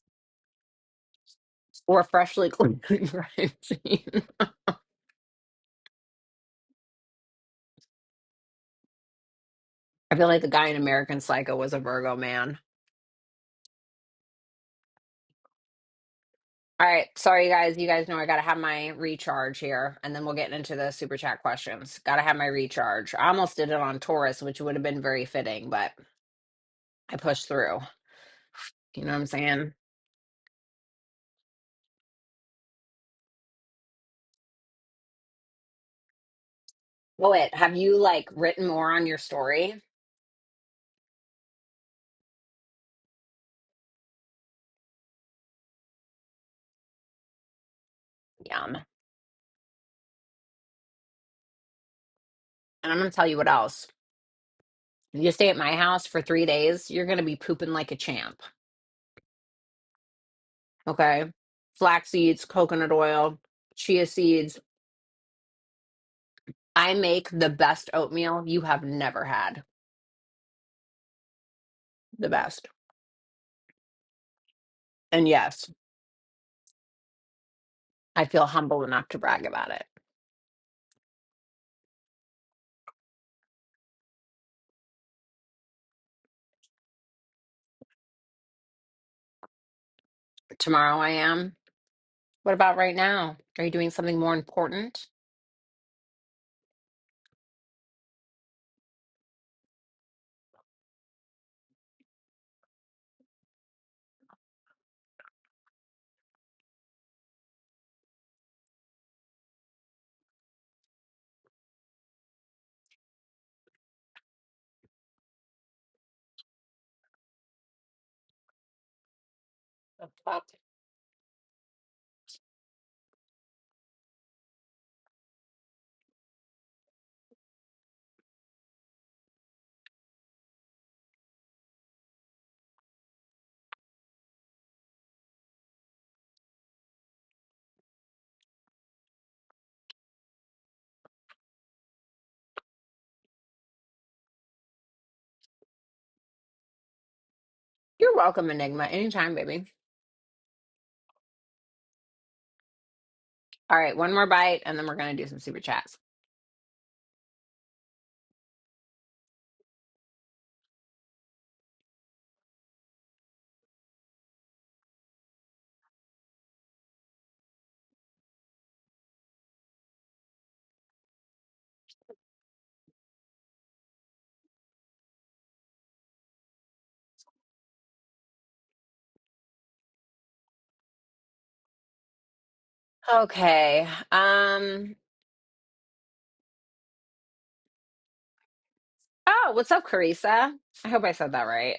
Or freshly cleaned crime scene. I feel like the guy in American Psycho was a Virgo man. All right, sorry guys. You guys know I gotta have my recharge here, and then we'll get into the super chat questions. Gotta have my recharge. I almost did it on Taurus, which would have been very fitting, but I pushed through. You know what I'm saying? Well, wait, have you like written more on your story? Yum. And I'm gonna tell you what else. You stay at my house for 3 days, you're gonna be pooping like a champ. Okay. Flax seeds, coconut oil, chia seeds. I make the best oatmeal you have never had. The best. And yes, I feel humble enough to brag about it. Tomorrow I am. What about right now? Are you doing something more important? The fuck? You're welcome, Enigma. Anytime, baby. All right, one more bite, and then we're gonna do some super chats. Okay. Oh, what's up, Carissa? I hope I said that right.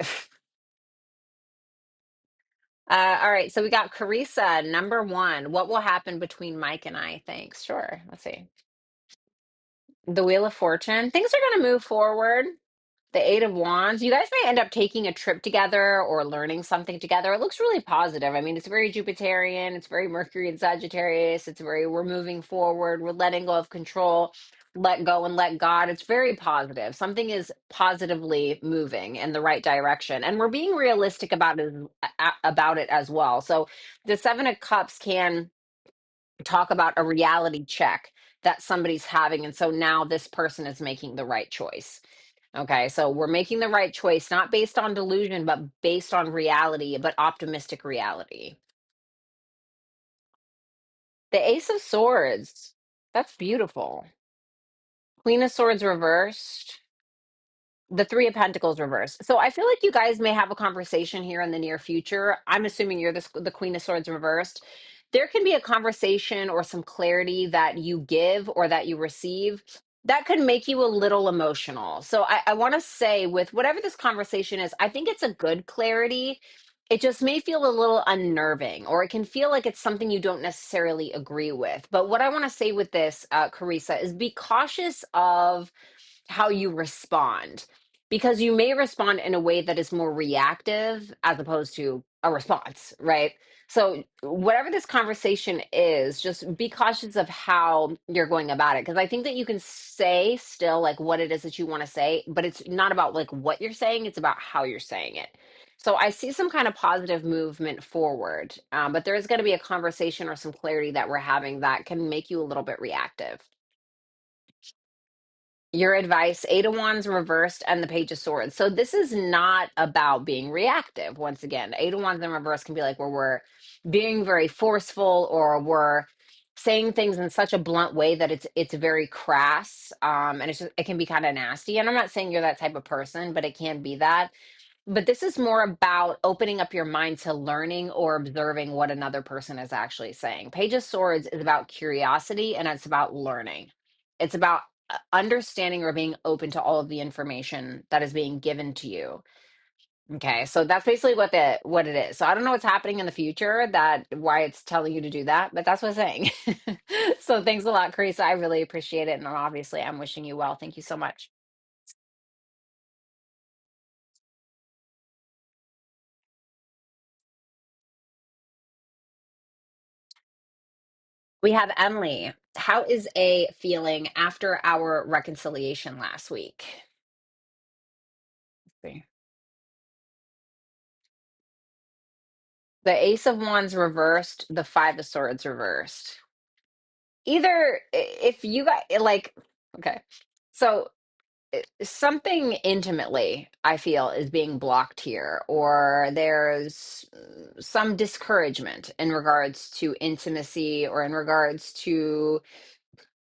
All right, so we got Carissa, number one. What will happen between Mike and I? Thanks. Sure. Let's see. The Wheel of Fortune. Things are going to move forward. The Eight of Wands. You guys may end up taking a trip together or learning something together. It looks really positive. I mean, it's very Jupiterian. It's very Mercury and Sagittarius. It's very, we're moving forward. We're letting go of control. Let go and let God. It's very positive. Something is positively moving in the right direction. And we're being realistic about it as well. So the Seven of Cups can talk about a reality check that somebody's having. And so now this person is making the right choice. Okay, so we're making the right choice, not based on delusion, but based on reality, but optimistic reality. The Ace of Swords. That's beautiful. Queen of Swords reversed. The Three of Pentacles reversed. So I feel like you guys may have a conversation here in the near future. I'm assuming you're the Queen of Swords reversed. There can be a conversation or some clarity that you give or that you receive that could make you a little emotional. So I want to say, with whatever this conversation is, I think it's a good clarity. It just may feel a little unnerving, or it can feel like it's something you don't necessarily agree with. But what I want to say with this, Carissa, is be cautious of how you respond, because you may respond in a way that is more reactive as opposed to a response, right? So whatever this conversation is, just be cautious of how you're going about it, because I think that you can say still like what it is that you want to say, but it's not about like what you're saying, it's about how you're saying it. So I see some kind of positive movement forward, but there is going to be a conversation or some clarity that we're having that can make you a little bit reactive. Your advice, Eight of Wands reversed and the Page of Swords. So this is not about being reactive. Once again, Eight of Wands in reverse can be like where we're being very forceful, or we're saying things in such a blunt way that it's very crass. And it can be kind of nasty. And I'm not saying you're that type of person, but it can be that. But this is more about opening up your mind to learning or observing what another person is actually saying. Page of Swords is about curiosity and it's about learning. It's about understanding or being open to all of the information that is being given to you. Okay, so that's basically what it is. So I don't know what's happening in the future, that why it's telling you to do that, but that's what it's saying. So thanks a lot, Carissa. I really appreciate it, and obviously I'm wishing you well. Thank you so much. We have Emily. How is A feeling after our reconciliation last week? See. The Ace of Wands reversed, the Five of Swords reversed. Either if you got like, okay, so something intimately, I feel, is being blocked here, or there's some discouragement in regards to intimacy, or in regards to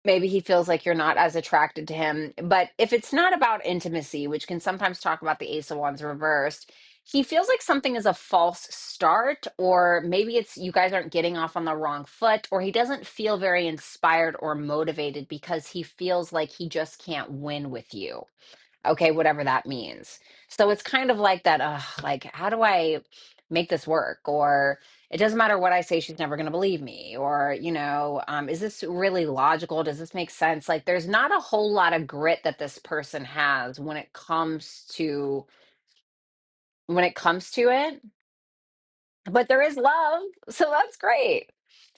maybe he feels like you're not as attracted to him. But if it's not about intimacy, which can sometimes talk about the Ace of Wands reversed, he feels like something is a false start, or maybe it's you guys aren't getting off on the wrong foot, or he doesn't feel very inspired or motivated because he feels like he just can't win with you. Okay, whatever that means. So it's kind of like that, like, how do I make this work? Or it doesn't matter what I say, she's never going to believe me. Or, is this really logical? Does this make sense? Like, there's not a whole lot of grit that this person has when it comes to it, but there is love. So that's great.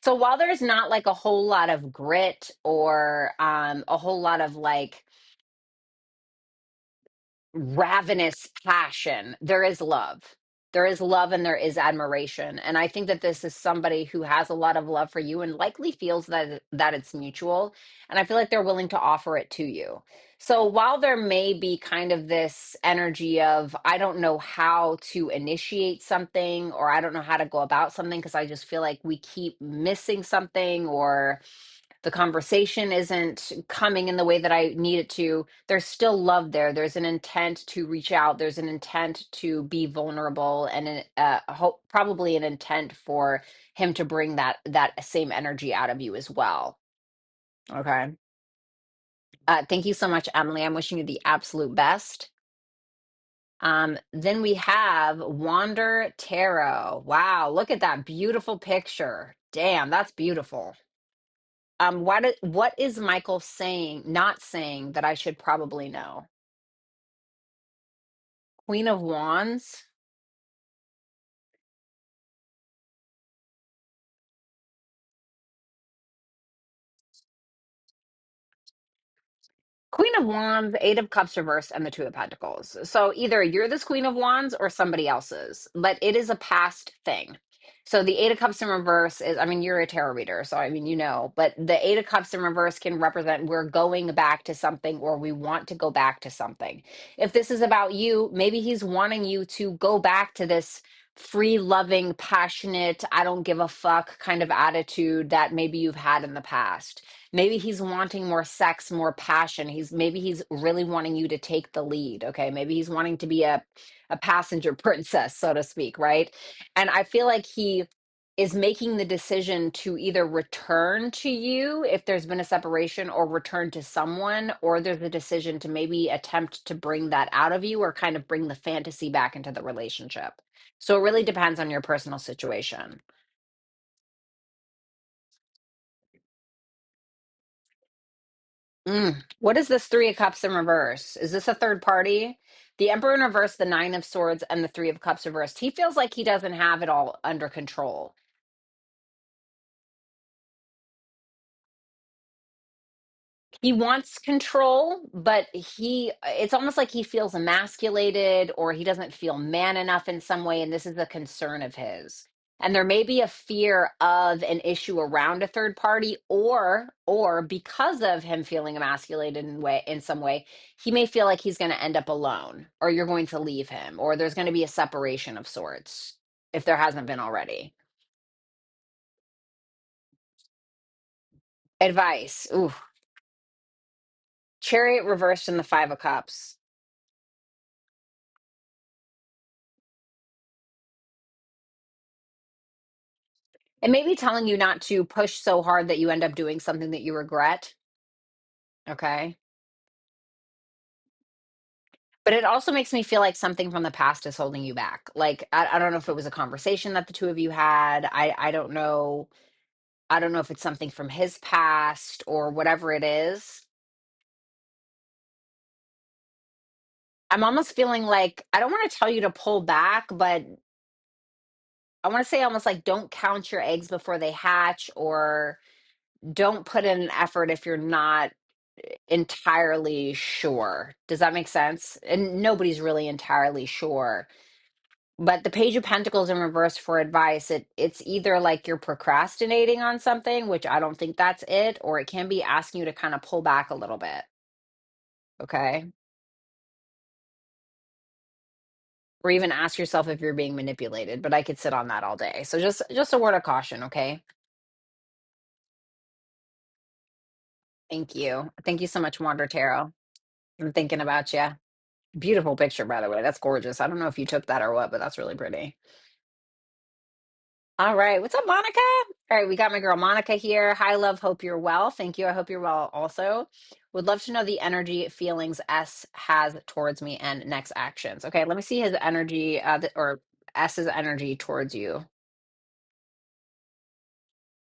So while there's not like a whole lot of grit, or a whole lot of like ravenous passion, there is love. There is love and there is admiration. And I think that this is somebody who has a lot of love for you and likely feels that it's mutual. And I feel like they're willing to offer it to you. So while there may be kind of this energy of, I don't know how to initiate something, or I don't know how to go about something because I just feel like we keep missing something, or the conversation isn't coming in the way that I need it to, there's still love there. There's an intent to reach out. There's an intent to be vulnerable, and probably an intent for him to bring that same energy out of you as well. Okay. Thank you so much, Emily. I'm wishing you the absolute best. Then we have Wander Tarot. Wow, look at that beautiful picture. Damn, that's beautiful. What is Michael saying, not saying that I should probably know? Queen of Wands. Queen of Wands, Eight of Cups reversed, and the Two of Pentacles. So either you're this Queen of Wands or somebody else's, but it is a past thing. So the Eight of Cups in reverse is, I mean, you're a tarot reader, so I mean, you know, but the Eight of Cups in reverse can represent we're going back to something or we want to go back to something. If this is about you, maybe he's wanting you to go back to this free, loving, passionate, I don't give a fuck kind of attitude that maybe you've had in the past. Maybe he's wanting more sex, more passion. He's really wanting you to take the lead. Okay. Maybe he's wanting to be a passenger princess, so to speak, right? And I feel like he is making the decision to either return to you if there's been a separation, or return to someone, or there's a decision to maybe attempt to bring that out of you or kind of bring the fantasy back into the relationship. So it really depends on your personal situation. What is this Three of Cups in reverse? Is this a third party? The Emperor in reverse, the Nine of Swords, and the Three of Cups reversed. He feels like he doesn't have it all under control. He wants control, but it's almost like he feels emasculated, or he doesn't feel man enough in some way, and this is a concern of his. And there may be a fear of an issue around a third party, or because of him feeling emasculated in some way, he may feel like he's going to end up alone, or you're going to leave him, or there's going to be a separation of sorts if there hasn't been already. Advice. Ooh, Chariot reversed in the Five of Cups. It may be telling you not to push so hard that you end up doing something that you regret. Okay. But it also makes me feel like something from the past is holding you back. Like, I don't know if it was a conversation that the two of you had. I don't know. I don't know if it's something from his past or whatever it is. I'm almost feeling like I don't want to tell you to pull back, but I want to say almost like don't count your eggs before they hatch, or don't put in an effort if you're not entirely sure. Does that make sense? And nobody's really entirely sure. But the Page of Pentacles in reverse for advice, it's either like you're procrastinating on something, which I don't think that's it, or it can be asking you to kind of pull back a little bit. Okay. Or even ask yourself if you're being manipulated, but I could sit on that all day. So just a word of caution, okay? Thank you. Thank you so much, Wander Tarot. I'm thinking about you. Beautiful picture, by the way. That's gorgeous. I don't know if you took that or what, but that's really pretty. All right. What's up, Monica? All right. We got my girl Monica here. Hi, love. Hope you're well. Thank you. I hope you're well also. Would love to know the energy feelings S has towards me and next actions. Okay. Let me see his energy, or S's energy towards you.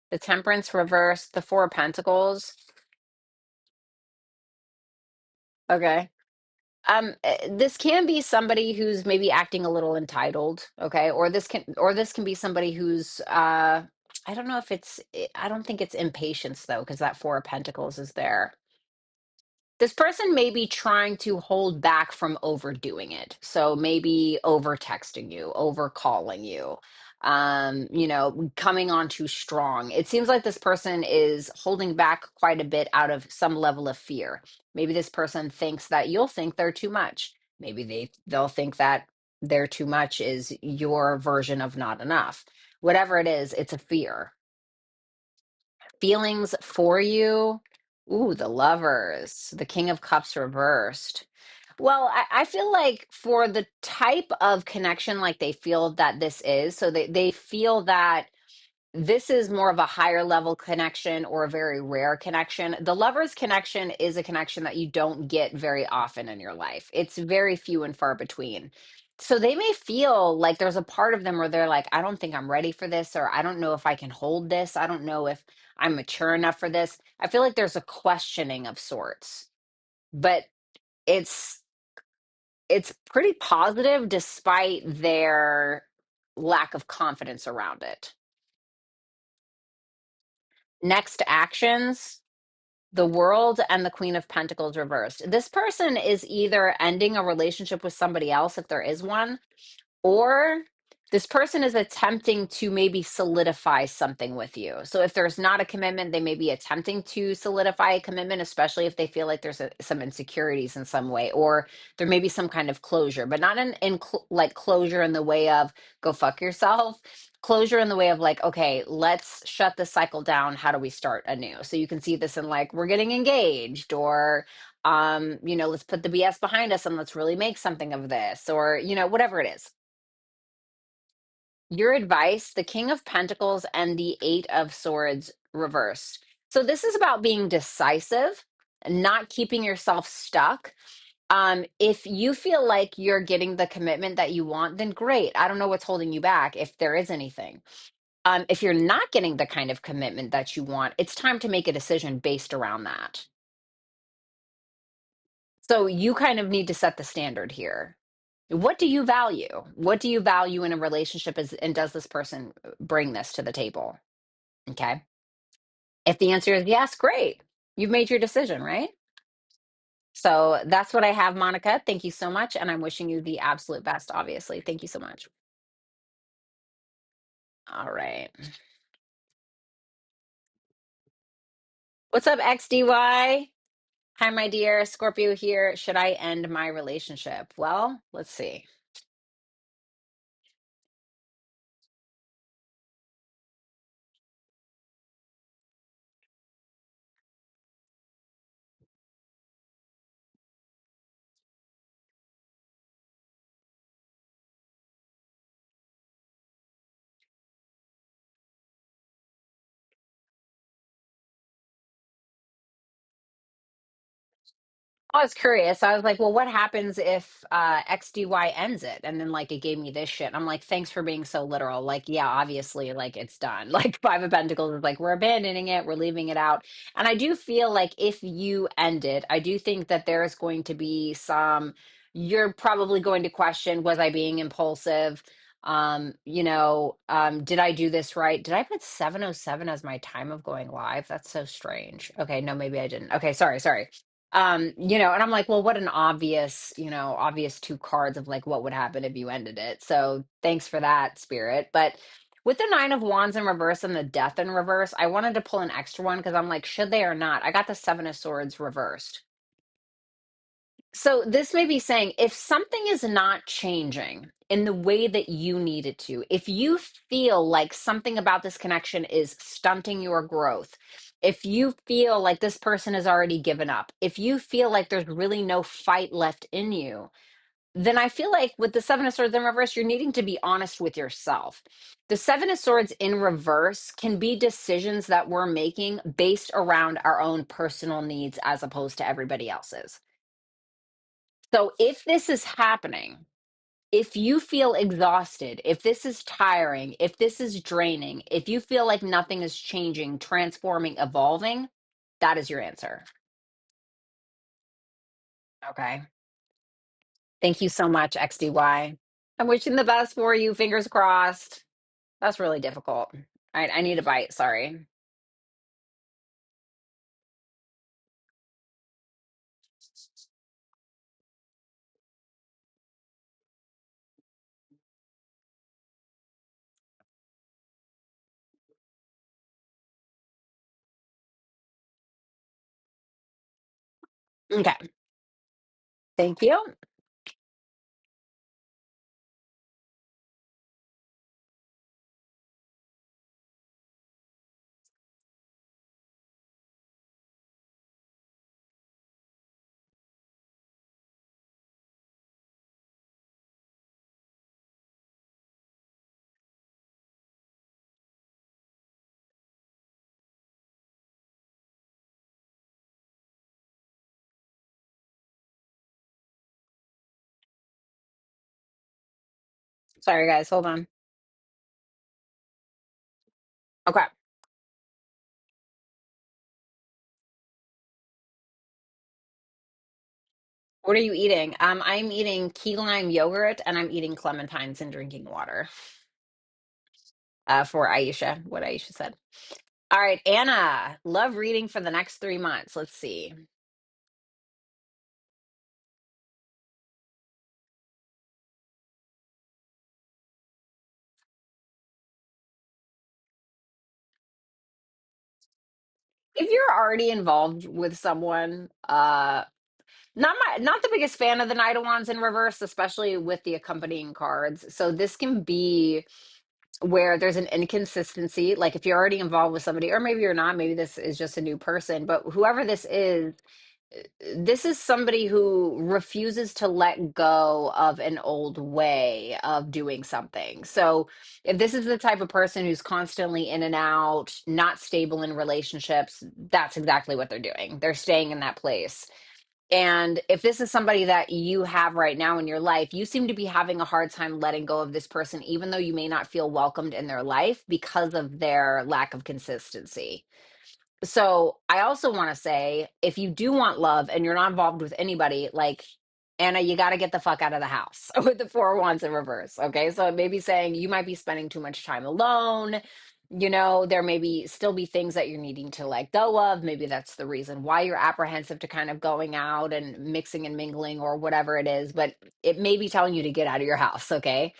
The Temperance reverse, the Four of Pentacles. Okay. This can be somebody who's maybe acting a little entitled, okay? Or this can be somebody who's I don't know if I don't think it's impatience though, because that Four of Pentacles is there. This person may be trying to hold back from overdoing it. So maybe over texting you, over calling you, coming on too strong. It seems like this person is holding back quite a bit out of some level of fear. Maybe this person thinks that you'll think they're too much. Maybe they'll think that they're too much is your version of not enough. Whatever it is, it's a fear. feelings for you. Ooh, the Lovers, the King of Cups reversed. Well, I feel like for the type of connection like they feel that this is, so they feel that this is more of a higher level connection or a very rare connection. The Lovers connection is a connection that you don't get very often in your life. It's very few and far between. So they may feel like there's a part of them where they're like, I don't think I'm ready for this, or I don't know if I can hold this. I don't know if I'm mature enough for this. I feel like there's a questioning of sorts, but it's it's pretty positive despite their lack of confidence around it. Next actions, the World and the Queen of Pentacles reversed. This person is either ending a relationship with somebody else, if there is one, or this person is attempting to maybe solidify something with you. So if there's not a commitment, they may be attempting to solidify a commitment, especially if they feel like there's some insecurities in some way, or there may be some kind of closure, but not like closure in the way of go fuck yourself. Closure in the way of like, okay, let's shut this cycle down. How do we start anew? So you can see this in like, we're getting engaged, or let's put the BS behind us and let's really make something of this, or whatever it is. Your advice, the King of Pentacles and the Eight of Swords reversed. So this is about being decisive, not keeping yourself stuck. If you feel like you're getting the commitment that you want, then great. I don't know what's holding you back, if there is anything. If you're not getting the kind of commitment that you want, it's time to make a decision based around that. So you kind of need to set the standard here. What do you value? What do you value in a relationship and does this person bring this to the table? Okay. If the answer is yes, great. You've made your decision, right? So that's what I have, Monica. Thank you so much. And I'm wishing you the absolute best, obviously. Thank you so much. All right. What's up, XDY? Hi, my dear. Scorpio here. Should I end my relationship? Well, let's see. I was curious. I was like, well, what happens if XDY ends it? And then like it gave me this shit. I'm like, thanks for being so literal. Like, yeah, obviously, like it's done. Like Five of Pentacles is like, we're abandoning it, we're leaving it out. And I do feel like if you end it, I do think that there is going to be you're probably going to question, was I being impulsive? Did I do this right? Did I put 7:07 as my time of going live? That's so strange. Okay, no, maybe I didn't. Okay, sorry. And I'm like, well, what an obvious two cards of like what would happen if you ended it. So thanks for that, spirit. But with the Nine of Wands in reverse and the Death in reverse, I wanted to pull an extra one because I'm like, should they or not? I got the Seven of Swords reversed. So this may be saying if something is not changing in the way that you need it to, if you feel like something about this connection is stunting your growth, if you feel like this person has already given up, if you feel like there's really no fight left in you, then I feel like with the Seven of Swords in reverse, you're needing to be honest with yourself. The Seven of Swords in reverse can be decisions that we're making based around our own personal needs as opposed to everybody else's. So if this is happening, if you feel exhausted, if this is tiring, if this is draining, if you feel like nothing is changing, transforming, evolving, that is your answer. Okay. Thank you so much, XDY. I'm wishing the best for you. Fingers crossed. That's really difficult. All right. I need a bite. Sorry. Okay. Thank you. Sorry, guys. Hold on. Okay. What are you eating? I'm eating key lime yogurt and I'm eating clementines and drinking water. For Aisha, what Aisha said. All right, Anna, love reading for the next 3 months. Let's see. If you're already involved with someone, not the biggest fan of the Knight of Wands in reverse, especially with the accompanying cards. So this can be where there's an inconsistency. Like if you're already involved with somebody, or maybe you're not, maybe this is just a new person, but whoever this is somebody who refuses to let go of an old way of doing something. So, if this is the type of person who's constantly in and out, not stable in relationships, that's exactly what they're doing. They're staying in that place. And if this is somebody that you have right now in your life, you seem to be having a hard time letting go of this person, even though you may not feel welcomed in their life because of their lack of consistency. So I also want to say, if you do want love and you're not involved with anybody, like Anna, you got to get the fuck out of the house with the four wands in reverse. Okay. So it may be saying you might be spending too much time alone. There may be still be things that you're needing to let go of. Maybe that's the reason why you're apprehensive to kind of going out and mixing and mingling or whatever it is. But it may be telling you to get out of your house. Okay.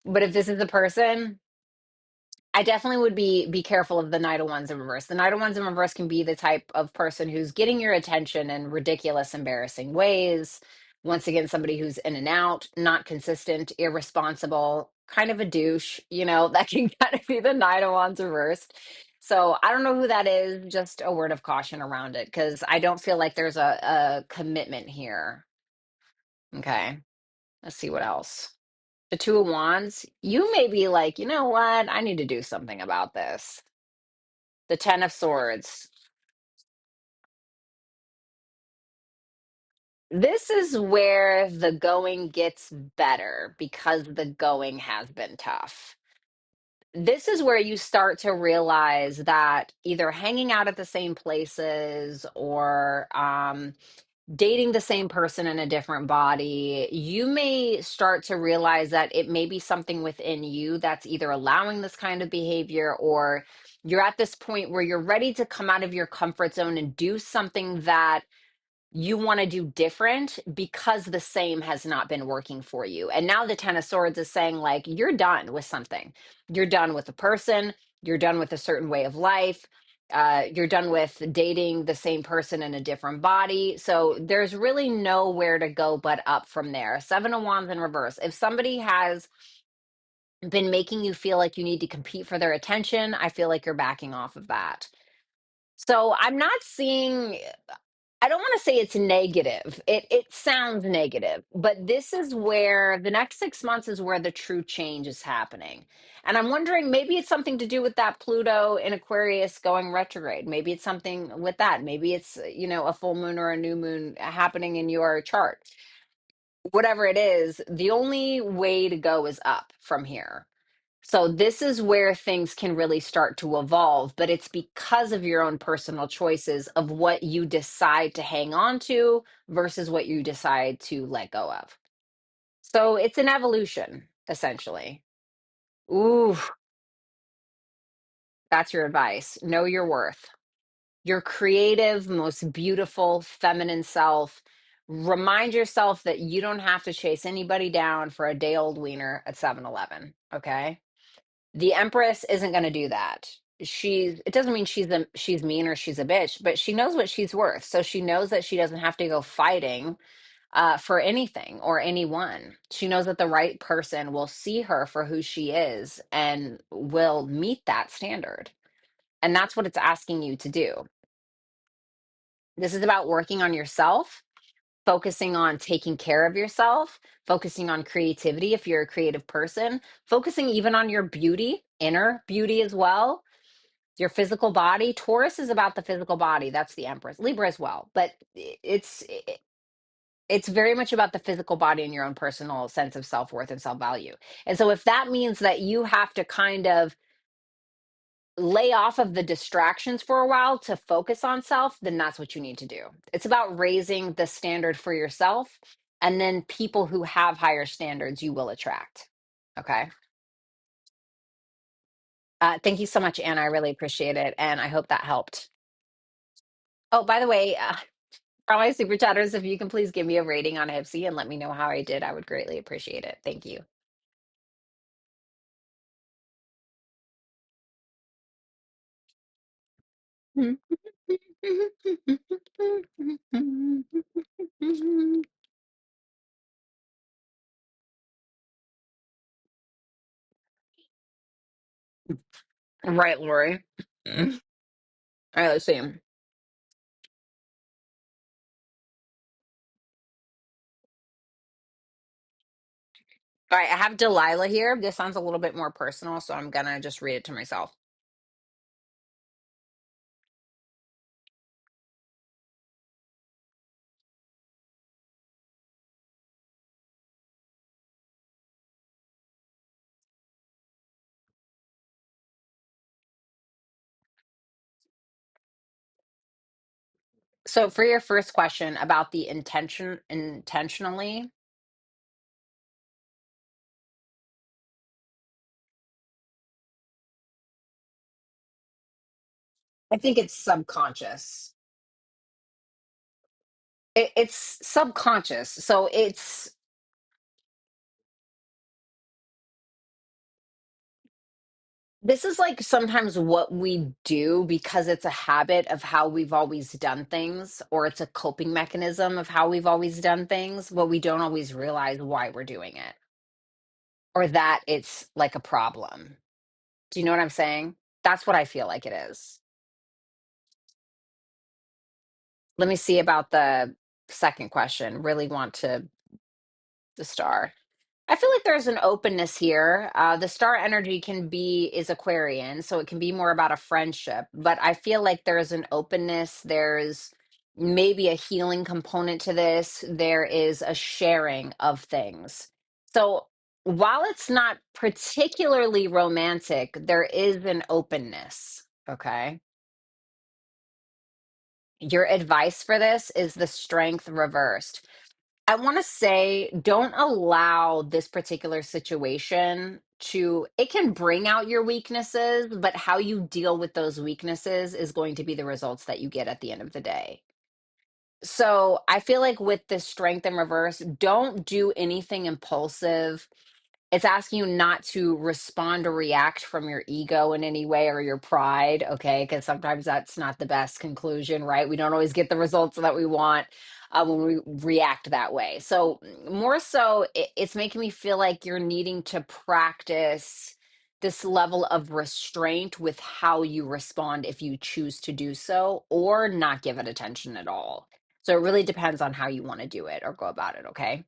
But if this is a person, I definitely would be careful of the Knight of Wands in reverse. The Knight of Wands in reverse can be the type of person who's getting your attention in ridiculous, embarrassing ways. Once again, somebody who's in and out, not consistent, irresponsible, kind of a douche, that can kind of be the Knight of Wands reversed. So I don't know who that is, just a word of caution around it, because I don't feel like there's a commitment here. Okay, let's see what else. The Two of Wands, you may be like, you know what? I need to do something about this. The Ten of Swords. This is where the going gets better because the going has been tough. This is where you start to realize that either hanging out at the same places or dating the same person in a different body, you may start to realize that it may be something within you that's either allowing this kind of behavior, or you're at this point where you're ready to come out of your comfort zone and do something that you want to do different because the same has not been working for you. And now the Ten of Swords is saying, like, you're done with something. You're done with a person. You're done with a certain way of life. You're done with dating the same person in a different body. So there's really nowhere to go but up from there. Seven of Wands in reverse. If somebody has been making you feel like you need to compete for their attention, I feel like you're backing off of that. So I'm not seeing, I don't want to say it's negative. It sounds negative, but this is where the next 6 months is where the true change is happening. And I'm wondering, maybe it's something to do with that Pluto in Aquarius going retrograde. Maybe it's something with that. Maybe it's, a full moon or a new moon happening in your chart. Whatever it is, the only way to go is up from here. So this is where things can really start to evolve, but it's because of your own personal choices of what you decide to hang on to versus what you decide to let go of. So it's an evolution, essentially. Ooh, that's your advice. Know your worth. Your creative, most beautiful, feminine self. Remind yourself that you don't have to chase anybody down for a day old wiener at 7-Eleven. Okay. The Empress isn't going to do that. It doesn't mean she's mean or she's a bitch, but she knows what she's worth. So she knows that she doesn't have to go fighting for anything or anyone. She knows that the right person will see her for who she is and will meet that standard. And that's what it's asking you to do. This is about working on yourself, focusing on taking care of yourself, focusing on creativity if you're a creative person, focusing even on your beauty, inner beauty as well, your physical body. Taurus is about the physical body. That's the Empress. Libra as well. But It's very much about the physical body and your own personal sense of self-worth and self-value. And so if that means that you have to kind of lay off of the distractions for a while to focus on self, then that's what you need to do. It's about raising the standard for yourself, and then people who have higher standards you will attract. Okay. Thank you so much, Anna. I really appreciate it. And I hope that helped. Oh, by the way, for my super chatters, if you can please give me a rating on Hypsee and let me know how I did, I would greatly appreciate it. Thank you. Right, Lori. All right, let's see. All right, I have Delilah here. This sounds a little bit more personal, so I'm gonna just read it to myself. So for your first question about the intentionally, I think it's subconscious. It's subconscious. So this is like sometimes what we do because it's a habit of how we've always done things, or it's a coping mechanism of how we've always done things, but we don't always realize why we're doing it or that it's like a problem. Do you know what I'm saying? That's what I feel like it is. Let me see about the second question. Really want to the star. I feel like there's an openness here. The star energy is Aquarian, so it can be more about a friendship. But I feel like there's an openness. There's maybe a healing component to this. There is a sharing of things. So while it's not particularly romantic, there is an openness. Okay. Your advice for this is the strength reversed. I want to say don't allow this particular situation to, it can bring out your weaknesses, but how you deal with those weaknesses is going to be the results that you get at the end of the day. So I feel like with this strength in reverse, don't do anything impulsive. It's asking you not to respond or react from your ego in any way or your pride, okay? Because sometimes that's not the best conclusion, right? We don't always get the results that we want when we react that way. So, more so, it's making me feel like you're needing to practice this level of restraint with how you respond if you choose to do so or not give it attention at all. So, it really depends on how you want to do it or go about it, okay?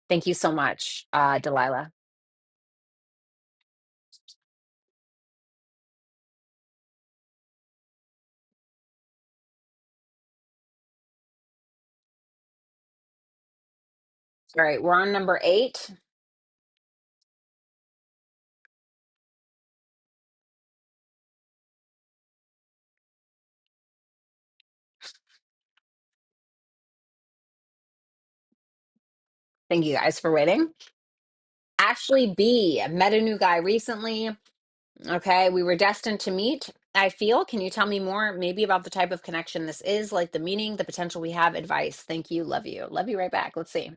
Thank you so much, Delilah. All right, we're on number 8. Thank you guys for waiting. Ashley B. Met a new guy recently. Okay, we were destined to meet. I feel. Can you tell me more, maybe about the type of connection this is, like the meaning, the potential we have, advice? Thank you. Love you. Love you right back. Let's see.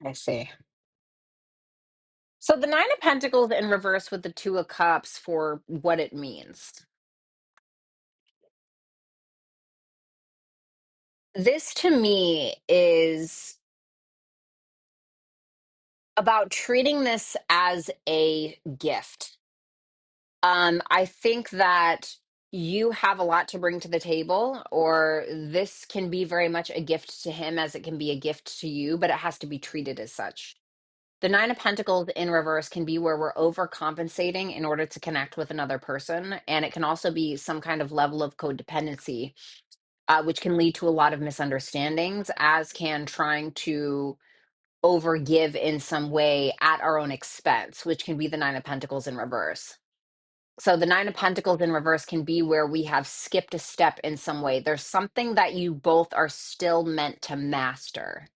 I see. So the Nine of Pentacles in reverse with the Two of Cups for what it means. This to me is about treating this as a gift. I think that you have a lot to bring to the table, or this can be very much a gift to him as it can be a gift to you, but it has to be treated as such. The Nine of Pentacles in reverse can be where we're overcompensating in order to connect with another person. And it can also be some kind of level of codependency, which can lead to a lot of misunderstandings, as can trying to overgive in some way at our own expense, which can be the Nine of Pentacles in reverse. So the Nine of Pentacles in reverse can be where we have skipped a step in some way. There's something that you both are still meant to master.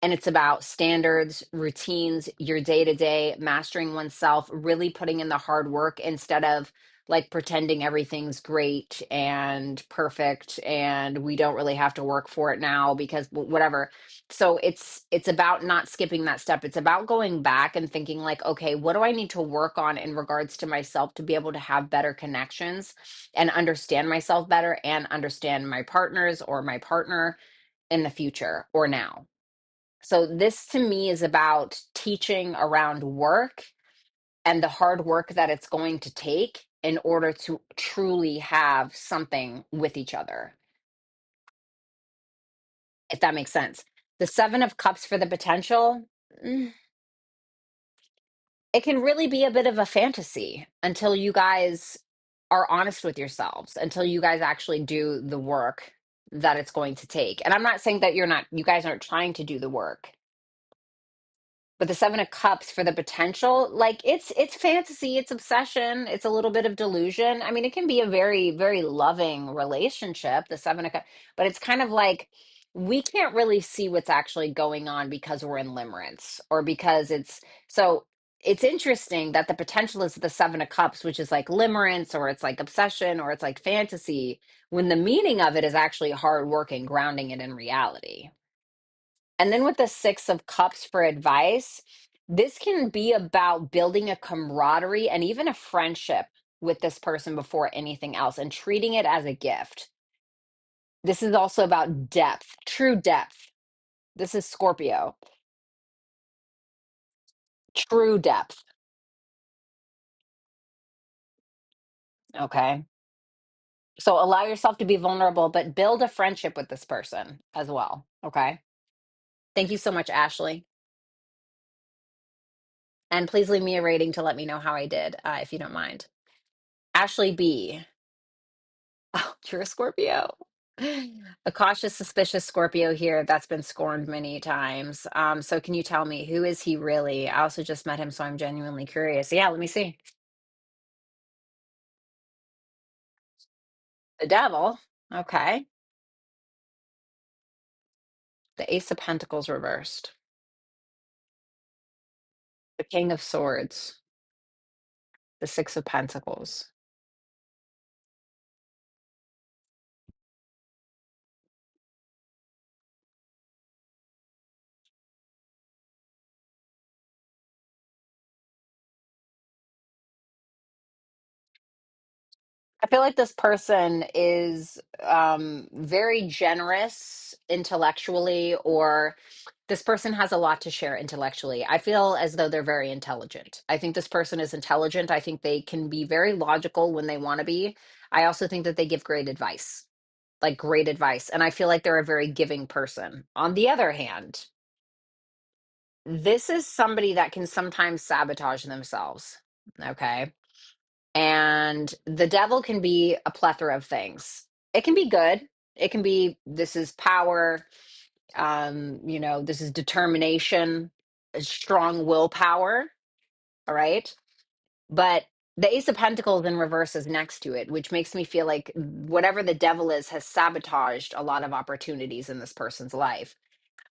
And it's about standards, routines, your day to day, mastering oneself, really putting in the hard work instead of like pretending everything's great and perfect and we don't really have to work for it now because whatever. So it's about not skipping that step. It's about going back and thinking like, okay, what do I need to work on in regards to myself to be able to have better connections and understand myself better and understand my partners or my partner in the future or now. So this to me is about teaching around work and the hard work that it's going to take in order to truly have something with each other, if that makes sense. The Seven of Cups for the potential, mm, it can really be a bit of a fantasy until you guys are honest with yourselves, until you guys actually do the work that it's going to take. And I'm not saying that you guys aren't trying to do the work. But the Seven of Cups for the potential, like it's fantasy, it's obsession, it's a little bit of delusion. I mean, it can be a very, very loving relationship, the Seven of Cups, but it's kind of like we can't really see what's actually going on because we're in limerence or because it's interesting that the potential is the Seven of Cups, which is like limerence or it's like obsession or it's like fantasy, when the meaning of it is actually hard work and grounding it in reality. And then with the Six of Cups for advice, this can be about building a camaraderie and even a friendship with this person before anything else and treating it as a gift. This is also about depth, true depth. This is Scorpio, true depth. Okay. So allow yourself to be vulnerable, but build a friendship with this person as well. Okay. Thank you so much, Ashley. And please leave me a rating to let me know how I did, if you don't mind. Ashley B. Oh, you're a Scorpio. A cautious, suspicious Scorpio here that's been scorned many times. So can you tell me who is he really? I also just met him, so I'm genuinely curious. Yeah, let me see. The devil. Okay. The Ace of Pentacles reversed. The King of Swords. The Six of Pentacles. I feel like this person is very generous intellectually, or this person has a lot to share intellectually. I feel as though they're very intelligent. I think this person is intelligent. I think they can be very logical when they want to be. I also think that they give great advice, like great advice. And I feel like they're a very giving person. On the other hand, this is somebody that can sometimes sabotage themselves. Okay. And the devil can be a plethora of things. It can be good. It can be this is power, this is determination, strong willpower, all right? But the Ace of Pentacles in reverse is next to it, which makes me feel like whatever the devil is has sabotaged a lot of opportunities in this person's life.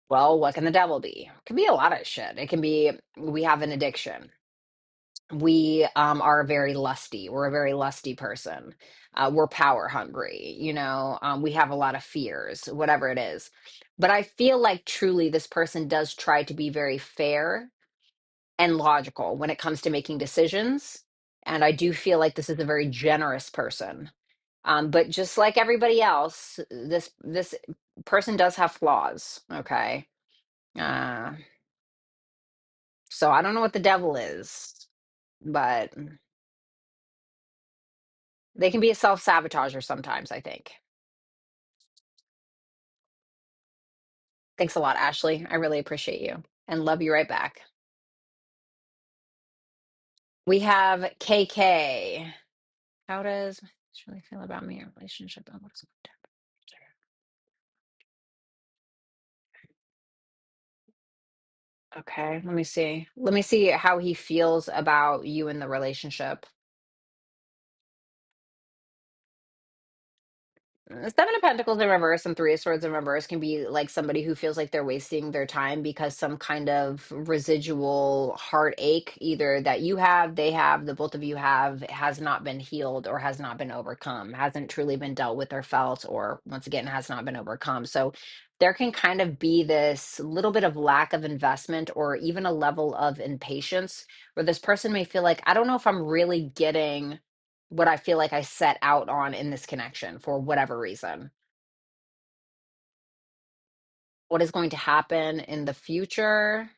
Well, what can the devil be? It can be a lot of shit. It can be we have an addiction. We are very lusty. We're a very lusty person. We're power hungry. We have a lot of fears, whatever it is. But I feel like truly this person does try to be very fair and logical when it comes to making decisions. And I do feel like this is a very generous person. But just like everybody else, this person does have flaws. Okay. Uh, so I don't know what the devil is, but they can be a self-sabotager sometimes, I think. Thanks a lot, Ashley. I really appreciate you and love you right back. We have KK. How does this really feel about me or relationship? And what's my temperature? Okay, let me see. Let me see how he feels about you in the relationship. Seven of Pentacles in reverse and Three of Swords in reverse can be like somebody who feels like they're wasting their time because some kind of residual heartache, either that you have, they have, the both of you have, has not been healed or has not been overcome, hasn't truly been dealt with or felt, or once again, has not been overcome. So there can kind of be this little bit of lack of investment or even a level of impatience where this person may feel like, I don't know if I'm really getting what I feel like I set out on in this connection for whatever reason. What is going to happen in the future?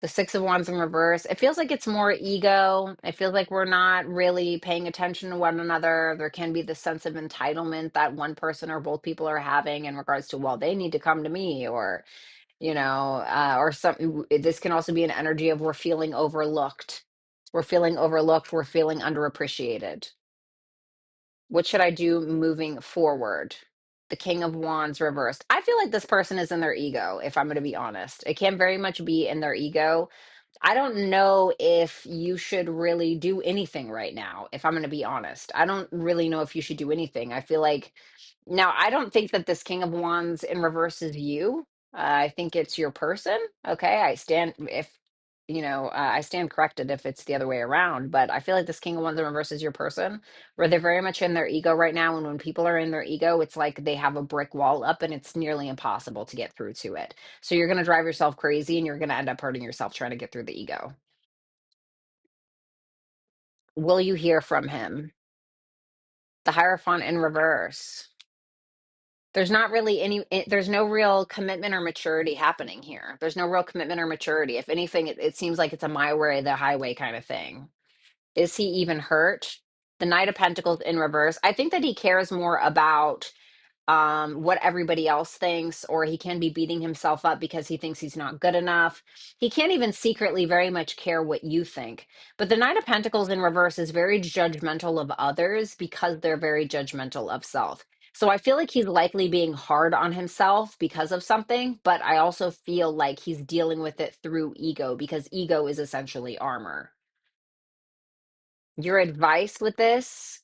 The Six of Wands in reverse. It feels like it's more ego. It feels like we're not really paying attention to one another. There can be this sense of entitlement that one person or both people are having in regards to, well, they need to come to me, or, or something. This can also be an energy of we're feeling overlooked. We're feeling overlooked. We're feeling underappreciated. What should I do moving forward? The King of Wands reversed. I feel like this person is in their ego, if I'm going to be honest. It can very much be in their ego. I don't know if you should really do anything right now, if I'm going to be honest. I don't really know if you should do anything. I feel like now, I don't think that this King of Wands in reverse is you. I think it's your person. Okay. I stand corrected if it's the other way around, but I feel like this King of Wands in reverse is your person, where they're very much in their ego right now. And when people are in their ego, it's like they have a brick wall up and it's nearly impossible to get through to it. So you're going to drive yourself crazy and you're going to end up hurting yourself trying to get through the ego. Will you hear from him? The Hierophant in reverse. There's not really there's no real commitment or maturity happening here. There's no real commitment or maturity. If anything, it seems like it's a my way, the highway kind of thing. Is he even hurt? The Knight of Pentacles in reverse. I think that he cares more about what everybody else thinks, or he can be beating himself up because he thinks he's not good enough. He can't even secretly very much care what you think. But the Knight of Pentacles in reverse is very judgmental of others because they're very judgmental of self. So I feel like he's likely being hard on himself because of something, but I also feel like he's dealing with it through ego because ego is essentially armor. Your advice with this: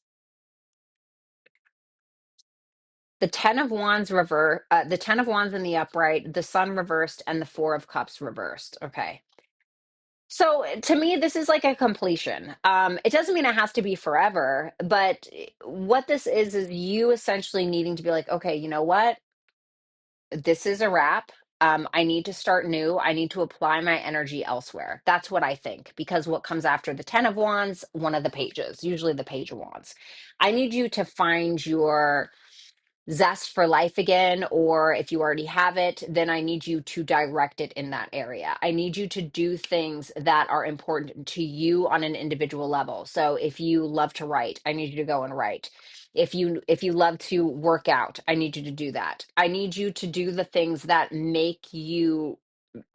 the the 10 of wands in the upright, the sun reversed, and the 4 of cups reversed. Okay. So to me, this is like a completion. It doesn't mean it has to be forever, but what this is you essentially needing to be like, okay, you know what? This is a wrap. I need to start new. I need to apply my energy elsewhere. That's what I think. Because what comes after the 10 of wands? One of the pages, usually the page of wands. I need you to find your zest for life again, or if you already have it, then I need you to direct it in that area. I need you to do things that are important to you on an individual level. So if you love to write, I need you to go and write. If you love to work out, I need you to do that. I need you to do the things that make you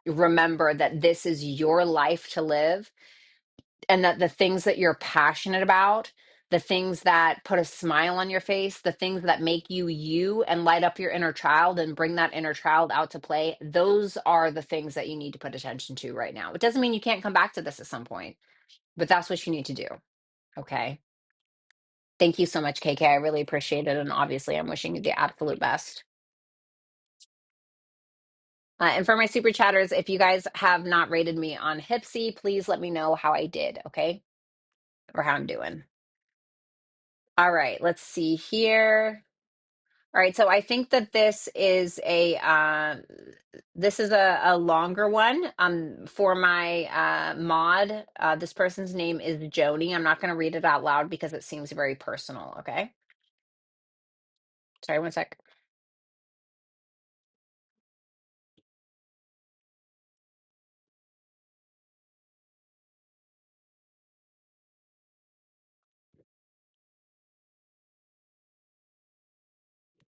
remember that this is your life to live, and that the things that you're passionate about, the things that put a smile on your face, the things that make you you and light up your inner child and bring that inner child out to play, those are the things that you need to put attention to right now. It doesn't mean you can't come back to this at some point, but that's what you need to do. Okay. Thank you so much, KK. I really appreciate it. And obviously, I'm wishing you the absolute best. And for my super chatters, if you guys have not rated me on Hypsee, please let me know how I did. Okay. Or how I'm doing. All right, let's see here. All right, so I think that this is a longer one. For my mod, this person's name is Joni. I'm not going to read it out loud because it seems very personal. Okay, sorry, one sec.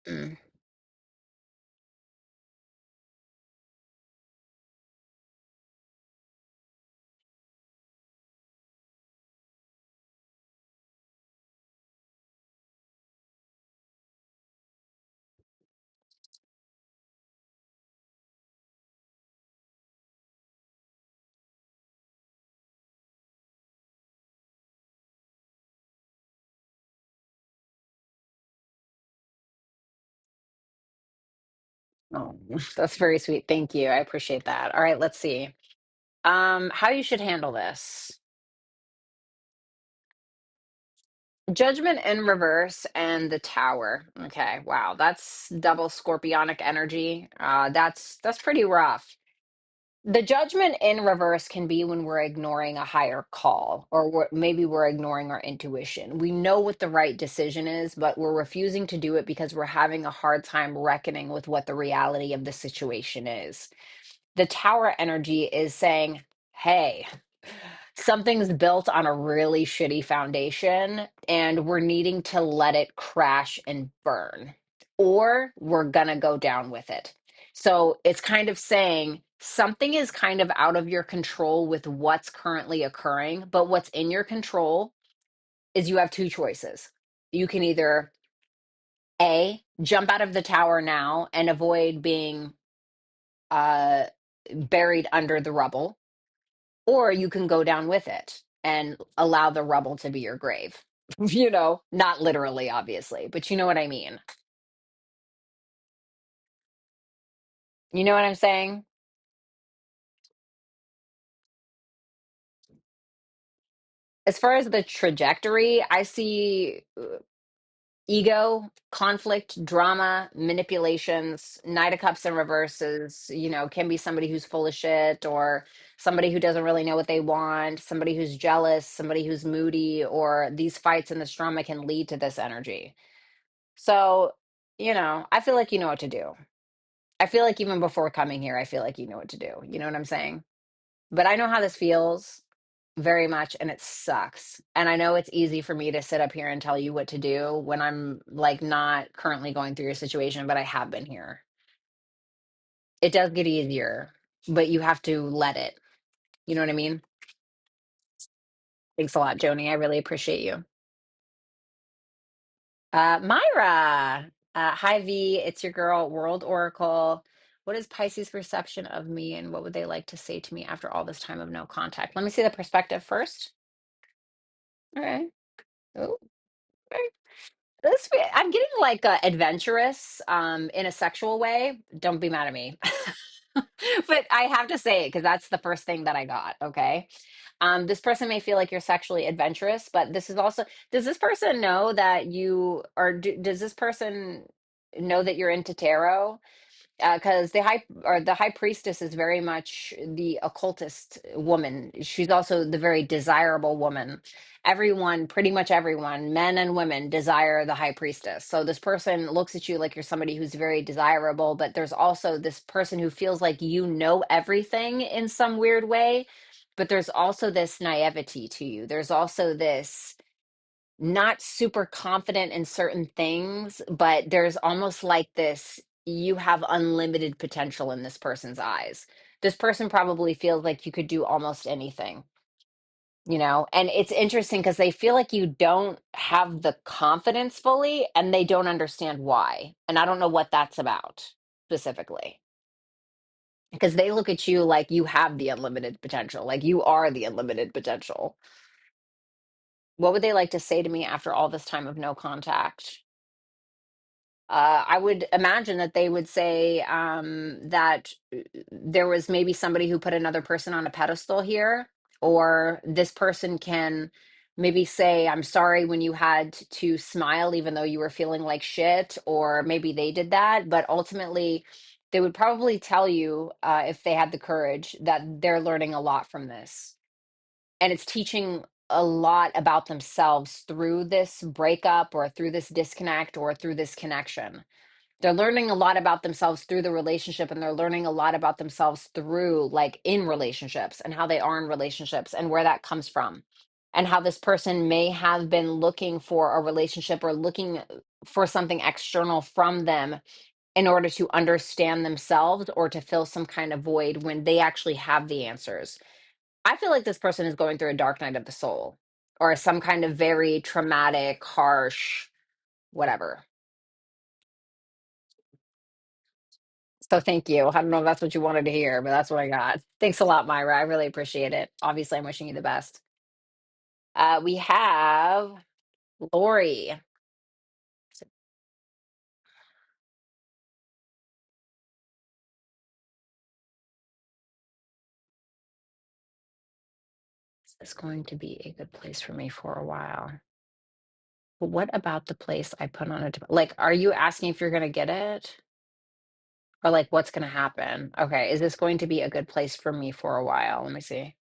Mm. Oh, that's very sweet. Thank you. I appreciate that. All right, let's see. How you should handle this. Judgment in reverse and the tower. Okay, wow, that's double scorpionic energy. That's pretty rough. The judgment in reverse can be when we're ignoring a higher call, or maybe we're ignoring our intuition. We know what the right decision is, but we're refusing to do it because we're having a hard time reckoning with what the reality of the situation is. The tower energy is saying, hey, something's built on a really shitty foundation and we're needing to let it crash and burn, or we're gonna go down with it. So it's kind of saying something is kind of out of your control with what's currently occurring, but what's in your control is you have two choices. You can either A, jump out of the tower now and avoid being uh buried under the rubble, or you can go down with it and allow the rubble to be your grave. Not literally, obviously, but you know what I mean. You know what I'm saying? As far as the trajectory, I see ego, conflict, drama, manipulations. Knight of Cups in reverses, can be somebody who's full of shit, or somebody who doesn't really know what they want, somebody who's jealous, somebody who's moody, or these fights and this drama can lead to this energy. So, I feel like you know what to do. I feel like even before coming here, I feel like you know what to do. You know what I'm saying? But I know how this feels very much, and it sucks. And I know it's easy for me to sit up here and tell you what to do when I'm like not currently going through your situation, but I have been here. It does get easier, but you have to let it. You know what I mean? Thanks a lot, Joni. I really appreciate you. Myra, hi V, it's your girl, World Oracle. What is Pisces' perception of me, and what would they like to say to me after all this time of no contact? Let me see the perspective first. All right. Oh, okay. I'm getting like adventurous in a sexual way. Don't be mad at me. But I have to say it because that's the first thing that I got. Okay. This person may feel like you're sexually adventurous, but this is also, does this person know that does this person know that you're into tarot? Because the high priestess is very much the occultist woman. She's also the very desirable woman. Everyone, pretty much everyone, men and women, desire the high priestess. So this person looks at you like you're somebody who's very desirable, but there's also this person who feels like you know everything in some weird way. But there's also this naivety to you. There's also this not super confident in certain things, but there's almost like this, you have unlimited potential in this person's eyes. This person probably feels like you could do almost anything, and it's interesting because they feel like you don't have the confidence fully and they don't understand why. And I don't know what that's about specifically, because they look at you like you have the unlimited potential, like you are the unlimited potential. What would they like to say to me after all this time of no contact? I would imagine that they would say that there was maybe somebody who put another person on a pedestal here, or this person can maybe say, I'm sorry when you had to smile, even though you were feeling like shit, or maybe they did that. But ultimately, they would probably tell you, if they had the courage, that they're learning a lot from this. And it's teaching a lot about themselves through this breakup or through this disconnect or through this connection. They're learning a lot about themselves through the relationship, and they're learning a lot about themselves through, like, in relationships and how they are in relationships and where that comes from, and how this person may have been looking for a relationship or looking for something external from them in order to understand themselves or to fill some kind of void when they actually have the answers. I feel like this person is going through a dark night of the soul or some kind of very traumatic, harsh, whatever. So thank you. I don't know if that's what you wanted to hear, but that's what I got. Thanks a lot, Myra. I really appreciate it. Obviously, I'm wishing you the best. We have Lori. Is this going to be a good place for me for a while? But what about the place I put on it? Like, are you asking if you're going to get it? Or like, what's going to happen? Okay. Is this going to be a good place for me for a while? Let me see.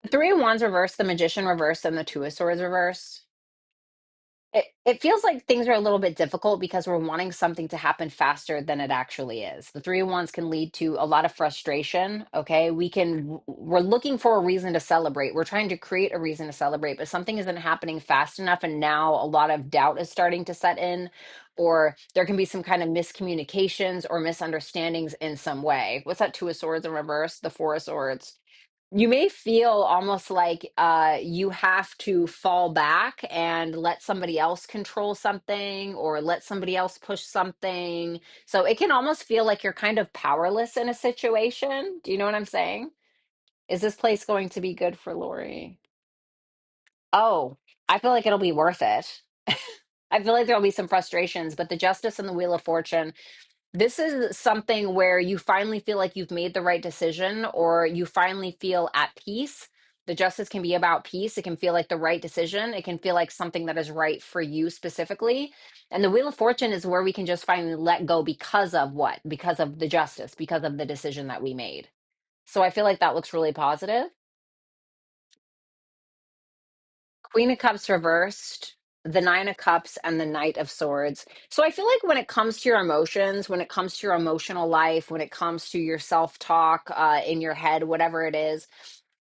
The Three of Wands reversed, the Magician reversed, and the Two of Swords reversed. It feels like things are a little bit difficult because we're wanting something to happen faster than it actually is. The Three of Wands can lead to a lot of frustration. Okay. We're looking for a reason to celebrate. We're trying to create a reason to celebrate, but something isn't happening fast enough. And now a lot of doubt is starting to set in, or there can be some kind of miscommunications or misunderstandings in some way. What's that? Two of Swords in reverse, the Four of Swords. You may feel almost like you have to fall back and let somebody else control something or let somebody else push something. So it can almost feel like you're kind of powerless in a situation. Do you know what I'm saying? Is this place going to be good for Lori? Oh, I feel like it'll be worth it. I feel like there'll be some frustrations, but the Justice and the Wheel of Fortune, this is something where you finally feel like you've made the right decision or you finally feel at peace. The Justice can be about peace. It can feel like the right decision. It can feel like something that is right for you specifically. And the Wheel of Fortune is where we can just finally let go because of what? Because of the Justice, because of the decision that we made. So I feel like that looks really positive. Queen of Cups reversed, the Nine of Cups, and the Knight of Swords. So I feel like when it comes to your emotions, when it comes to your emotional life, when it comes to your self talk in your head, whatever it is,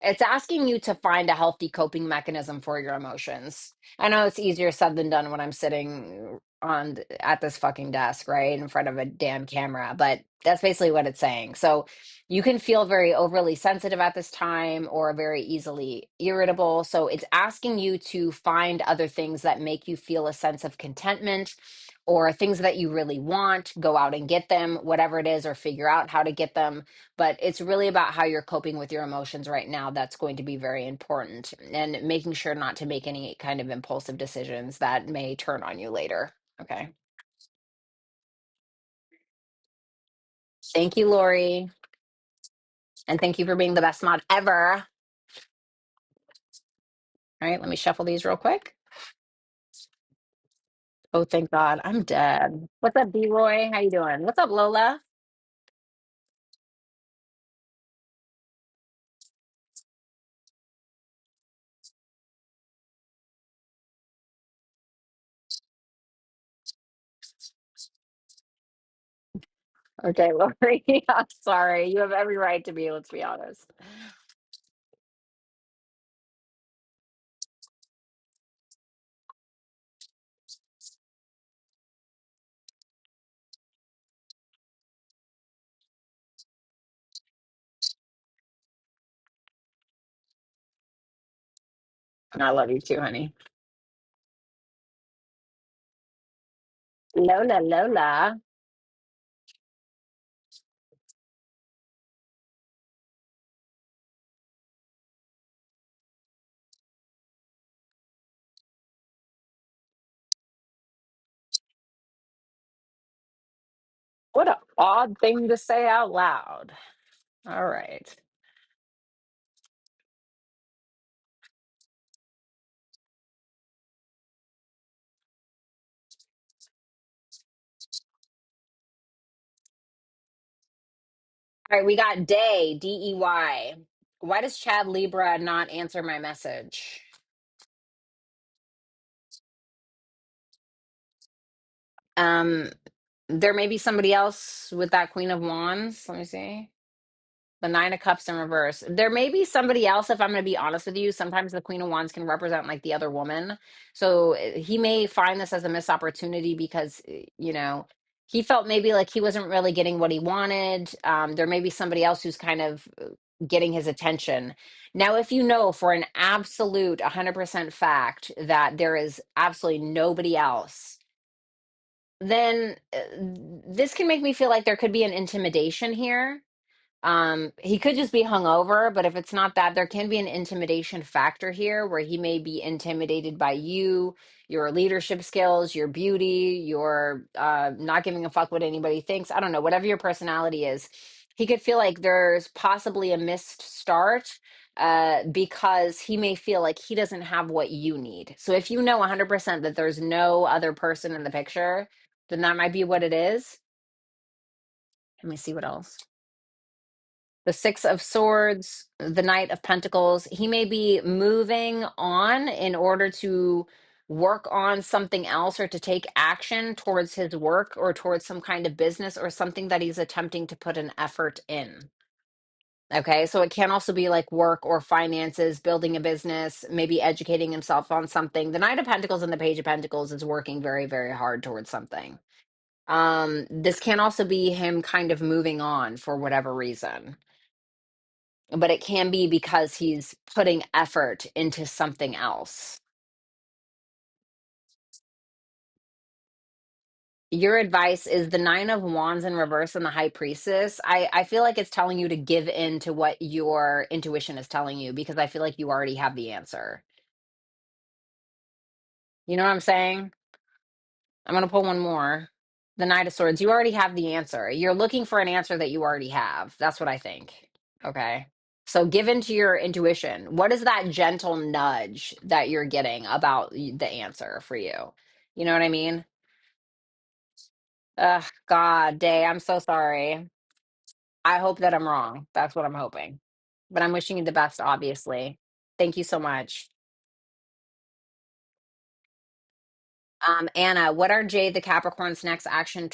it's asking you to find a healthy coping mechanism for your emotions. I know it's easier said than done when I'm sitting at this fucking desk, right, in front of a damn camera, but that's basically what it's saying. So you can feel very overly sensitive at this time or very easily irritable. So it's asking you to find other things that make you feel a sense of contentment or things that you really want, go out and get them, whatever it is, or figure out how to get them. But it's really about how you're coping with your emotions right now. That's going to be very important, and making sure not to make any kind of impulsive decisions that may turn on you later. Okay. Thank you, Lori. And thank you for being the best mod ever. All right, let me shuffle these real quick. Oh, thank God. I'm dead. What's up, B Roy? How you doing? What's up, Lola? Okay, Lori. I'm sorry. You have every right to be, let's be honest. I love you too, honey. Lola, Lola. What up? Odd thing to say out loud. All right. All right, we got Day, DEY. Why does Chad Libra not answer my message? Um, there may be somebody else with that Queen of Wands. Let me see. The Nine of Cups in reverse. There may be somebody else, if I'm going to be honest with you. Sometimes the Queen of Wands can represent like the other woman. So he may find this as a missed opportunity because, he felt maybe like he wasn't really getting what he wanted. There may be somebody else who's kind of getting his attention. Now, if you know for an absolute 100% fact that there is absolutely nobody else, then this can make me feel like there could be an intimidation here. He could just be hungover, but if it's not that, there can be an intimidation factor here where he may be intimidated by you, your leadership skills, your beauty, your not giving a fuck what anybody thinks. I don't know, whatever your personality is. He could feel like there's possibly a missed start because he may feel like he doesn't have what you need. So if you know 100% that there's no other person in the picture, then that might be what it is. Let me see what else. The Six of Swords, the Knight of Pentacles. He may be moving on in order to work on something else or to take action towards his work or towards some kind of business or something that he's attempting to put an effort in. Okay, so it can also be like work or finances, building a business, maybe educating himself on something. The Knight of Pentacles and the Page of Pentacles is working very, very hard towards something. This can also be him kind of moving on for whatever reason, but it can be because he's putting effort into something else. Your advice is the Nine of Wands in reverse and the High Priestess. I feel like it's telling you to give in to what your intuition is telling you because I feel like you already have the answer. You know what I'm saying? I'm going to pull one more. The Knight of Swords. You already have the answer. You're looking for an answer that you already have. That's what I think. Okay. So give into your intuition. What is that gentle nudge that you're getting about the answer for you? You know what I mean? Ugh, God, Day, I'm so sorry. I hope that I'm wrong. That's what I'm hoping. But I'm wishing you the best, obviously. Thank you so much. Anna, what are Jade the Capricorn's next actions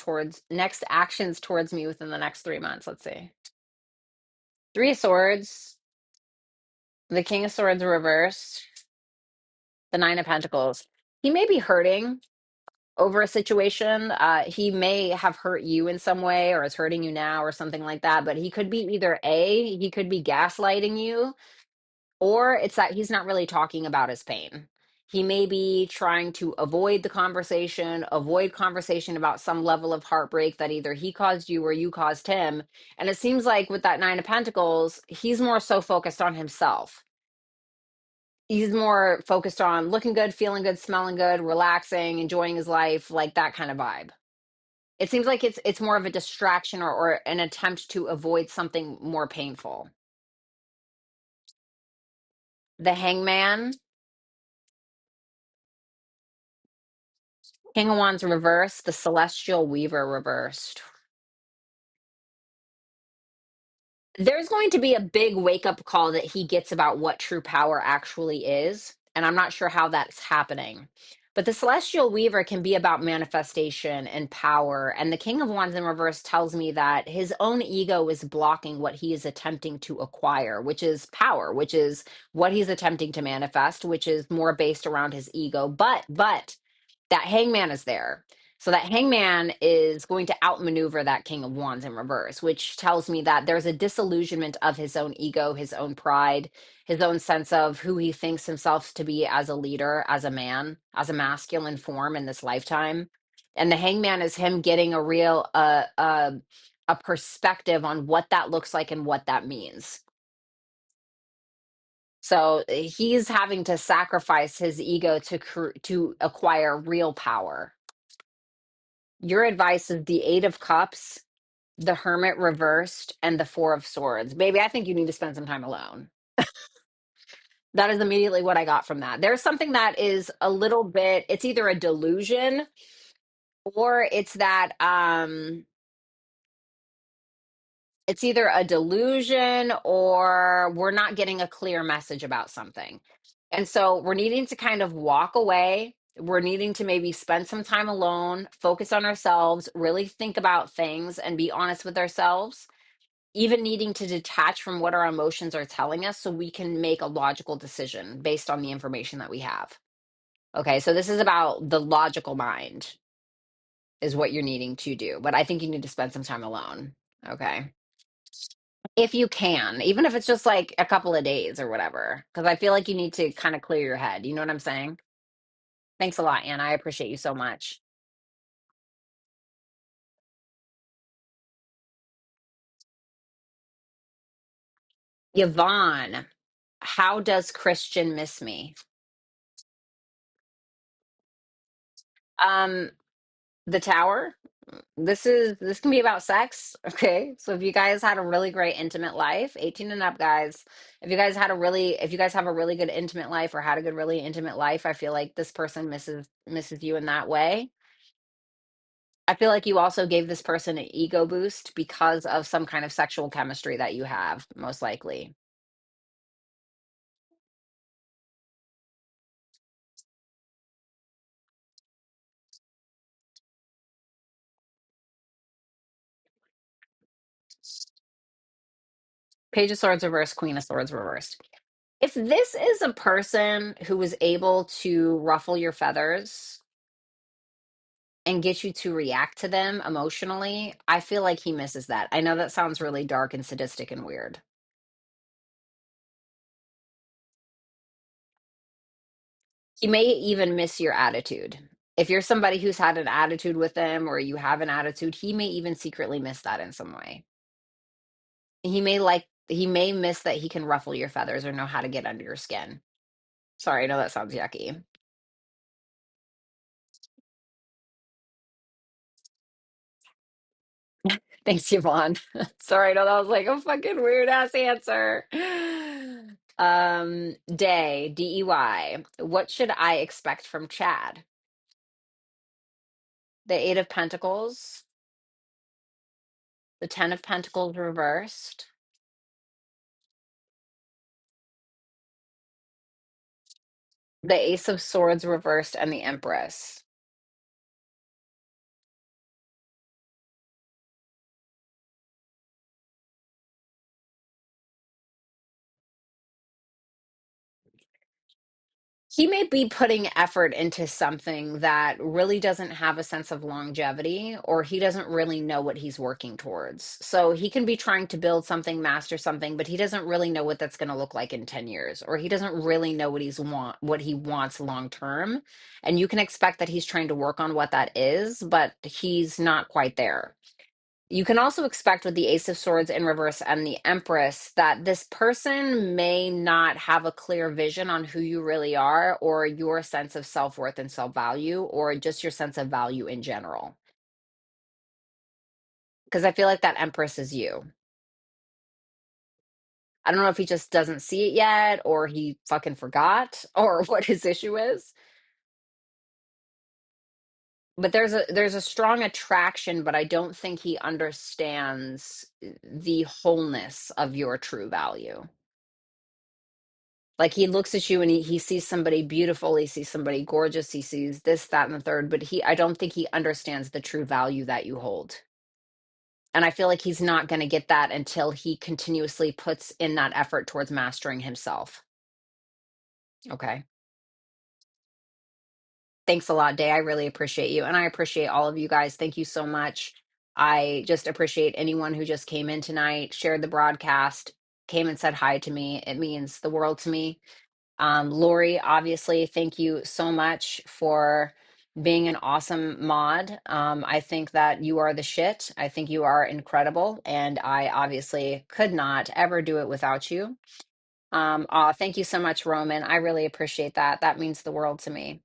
towards me within the next 3 months? Let's see. Three of Swords, the King of Swords reversed, the Nine of Pentacles. He may be hurting over a situation. He may have hurt you in some way or is hurting you now or something like that. But he could be either he could be gaslighting you, or it's that he's not really talking about his pain. He may be trying to avoid conversation about some level of heartbreak that either he caused you or you caused him. And it seems like with that Nine of Pentacles, he's more so focused on himself. He's more focused on looking good, feeling good, smelling good, relaxing, enjoying his life, like that kind of vibe. It seems like it's more of a distraction or an attempt to avoid something more painful. The Hangman, King of Wands reversed, the Celestial Weaver reversed. There's going to be a big wake up call that he gets about what true power actually is. And I'm not sure how that's happening. But the Celestial Weaver can be about manifestation and power. And the King of Wands in reverse tells me that his own ego is blocking what he is attempting to acquire, which is power, which is what he's attempting to manifest, which is more based around his ego. But that Hangman is there. So that Hangman is going to outmaneuver that King of Wands in reverse, which tells me that there's a disillusionment of his own ego, his own pride, his own sense of who he thinks himself to be as a leader, as a man, as a masculine form in this lifetime. And the Hangman is him getting a real a perspective on what that looks like and what that means. So he's having to sacrifice his ego to acquire real power. Your advice is the Eight of Cups, the Hermit reversed, and the Four of Swords. Baby, I think you need to spend some time alone. That is immediately what I got from that. There's something that is a little bit, it's either a delusion or it's either a delusion or we're not getting a clear message about something. And so we're needing to kind of walk away. We're needing to maybe spend some time alone, focus on ourselves, really think about things and be honest with ourselves, even needing to detach from what our emotions are telling us so we can make a logical decision based on the information that we have. Okay, so this is about the logical mind, is what you're needing to do. But I think you need to spend some time alone. Okay. If you can, even if it's just like a couple of days or whatever, because I feel like you need to kind of clear your head. You know what I'm saying? Thanks a lot, Anna. I appreciate you so much. Yvonne, how does Christian miss me? Um, the Tower. This can be about sex. Okay, so if you guys had a really great intimate life, 18 and up guys, if you guys have a really good intimate life or had a good really intimate life, I feel like this person misses you in that way. I feel like you also gave this person an ego boost because of some kind of sexual chemistry that you have, most likely. Page of Swords reversed, Queen of Swords reversed. If this is a person who was able to ruffle your feathers and get you to react to them emotionally, I feel like he misses that. I know that sounds really dark and sadistic and weird. He may even miss your attitude. If you're somebody who's had an attitude with them or you have an attitude, he may even secretly miss that in some way. He may miss that he can ruffle your feathers or know how to get under your skin. Sorry, I know that sounds yucky. Thanks, Yvonne. Sorry, I know that was like a fucking weird ass answer. Day, DEY. What should I expect from Chad? The Eight of Pentacles, the Ten of Pentacles reversed, the Ace of Swords reversed, and the Empress. He may be putting effort into something that really doesn't have a sense of longevity, or he doesn't really know what he's working towards. So he can be trying to build something, master something, but he doesn't really know what that's going to look like in 10 years, or he doesn't really know what he wants long term. And you can expect that he's trying to work on what that is, but he's not quite there. You can also expect with the Ace of Swords in reverse and the Empress that this person may not have a clear vision on who you really are or your sense of self-worth and self-value or just your sense of value in general. Because I feel like that Empress is you. I don't know if he just doesn't see it yet or he fucking forgot or what his issue is. But there's a strong attraction, but I don't think he understands the wholeness of your true value. Like he looks at you and he sees somebody beautiful, he sees somebody gorgeous, he sees this, that, and the third, but I don't think he understands the true value that you hold. And I feel like he's not going to get that until he continuously puts in that effort towards mastering himself. Okay. Thanks a lot, Day. I really appreciate you. And I appreciate all of you guys. Thank you so much. I just appreciate anyone who just came in tonight, shared the broadcast, came and said hi to me. It means the world to me. Lori, obviously, thank you so much for being an awesome mod. I think that you are the shit. I think you are incredible. And I obviously could not ever do it without you. Thank you so much, Roman. I really appreciate that. That means the world to me.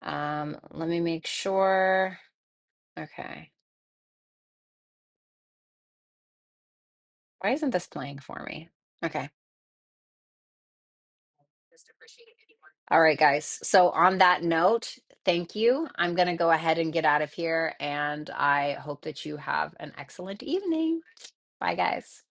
Let me make sure. Okay. Why isn't this playing for me? Okay. All right, guys. So on that note, thank you. I'm going to go ahead and get out of here, and I hope that you have an excellent evening. Bye, guys.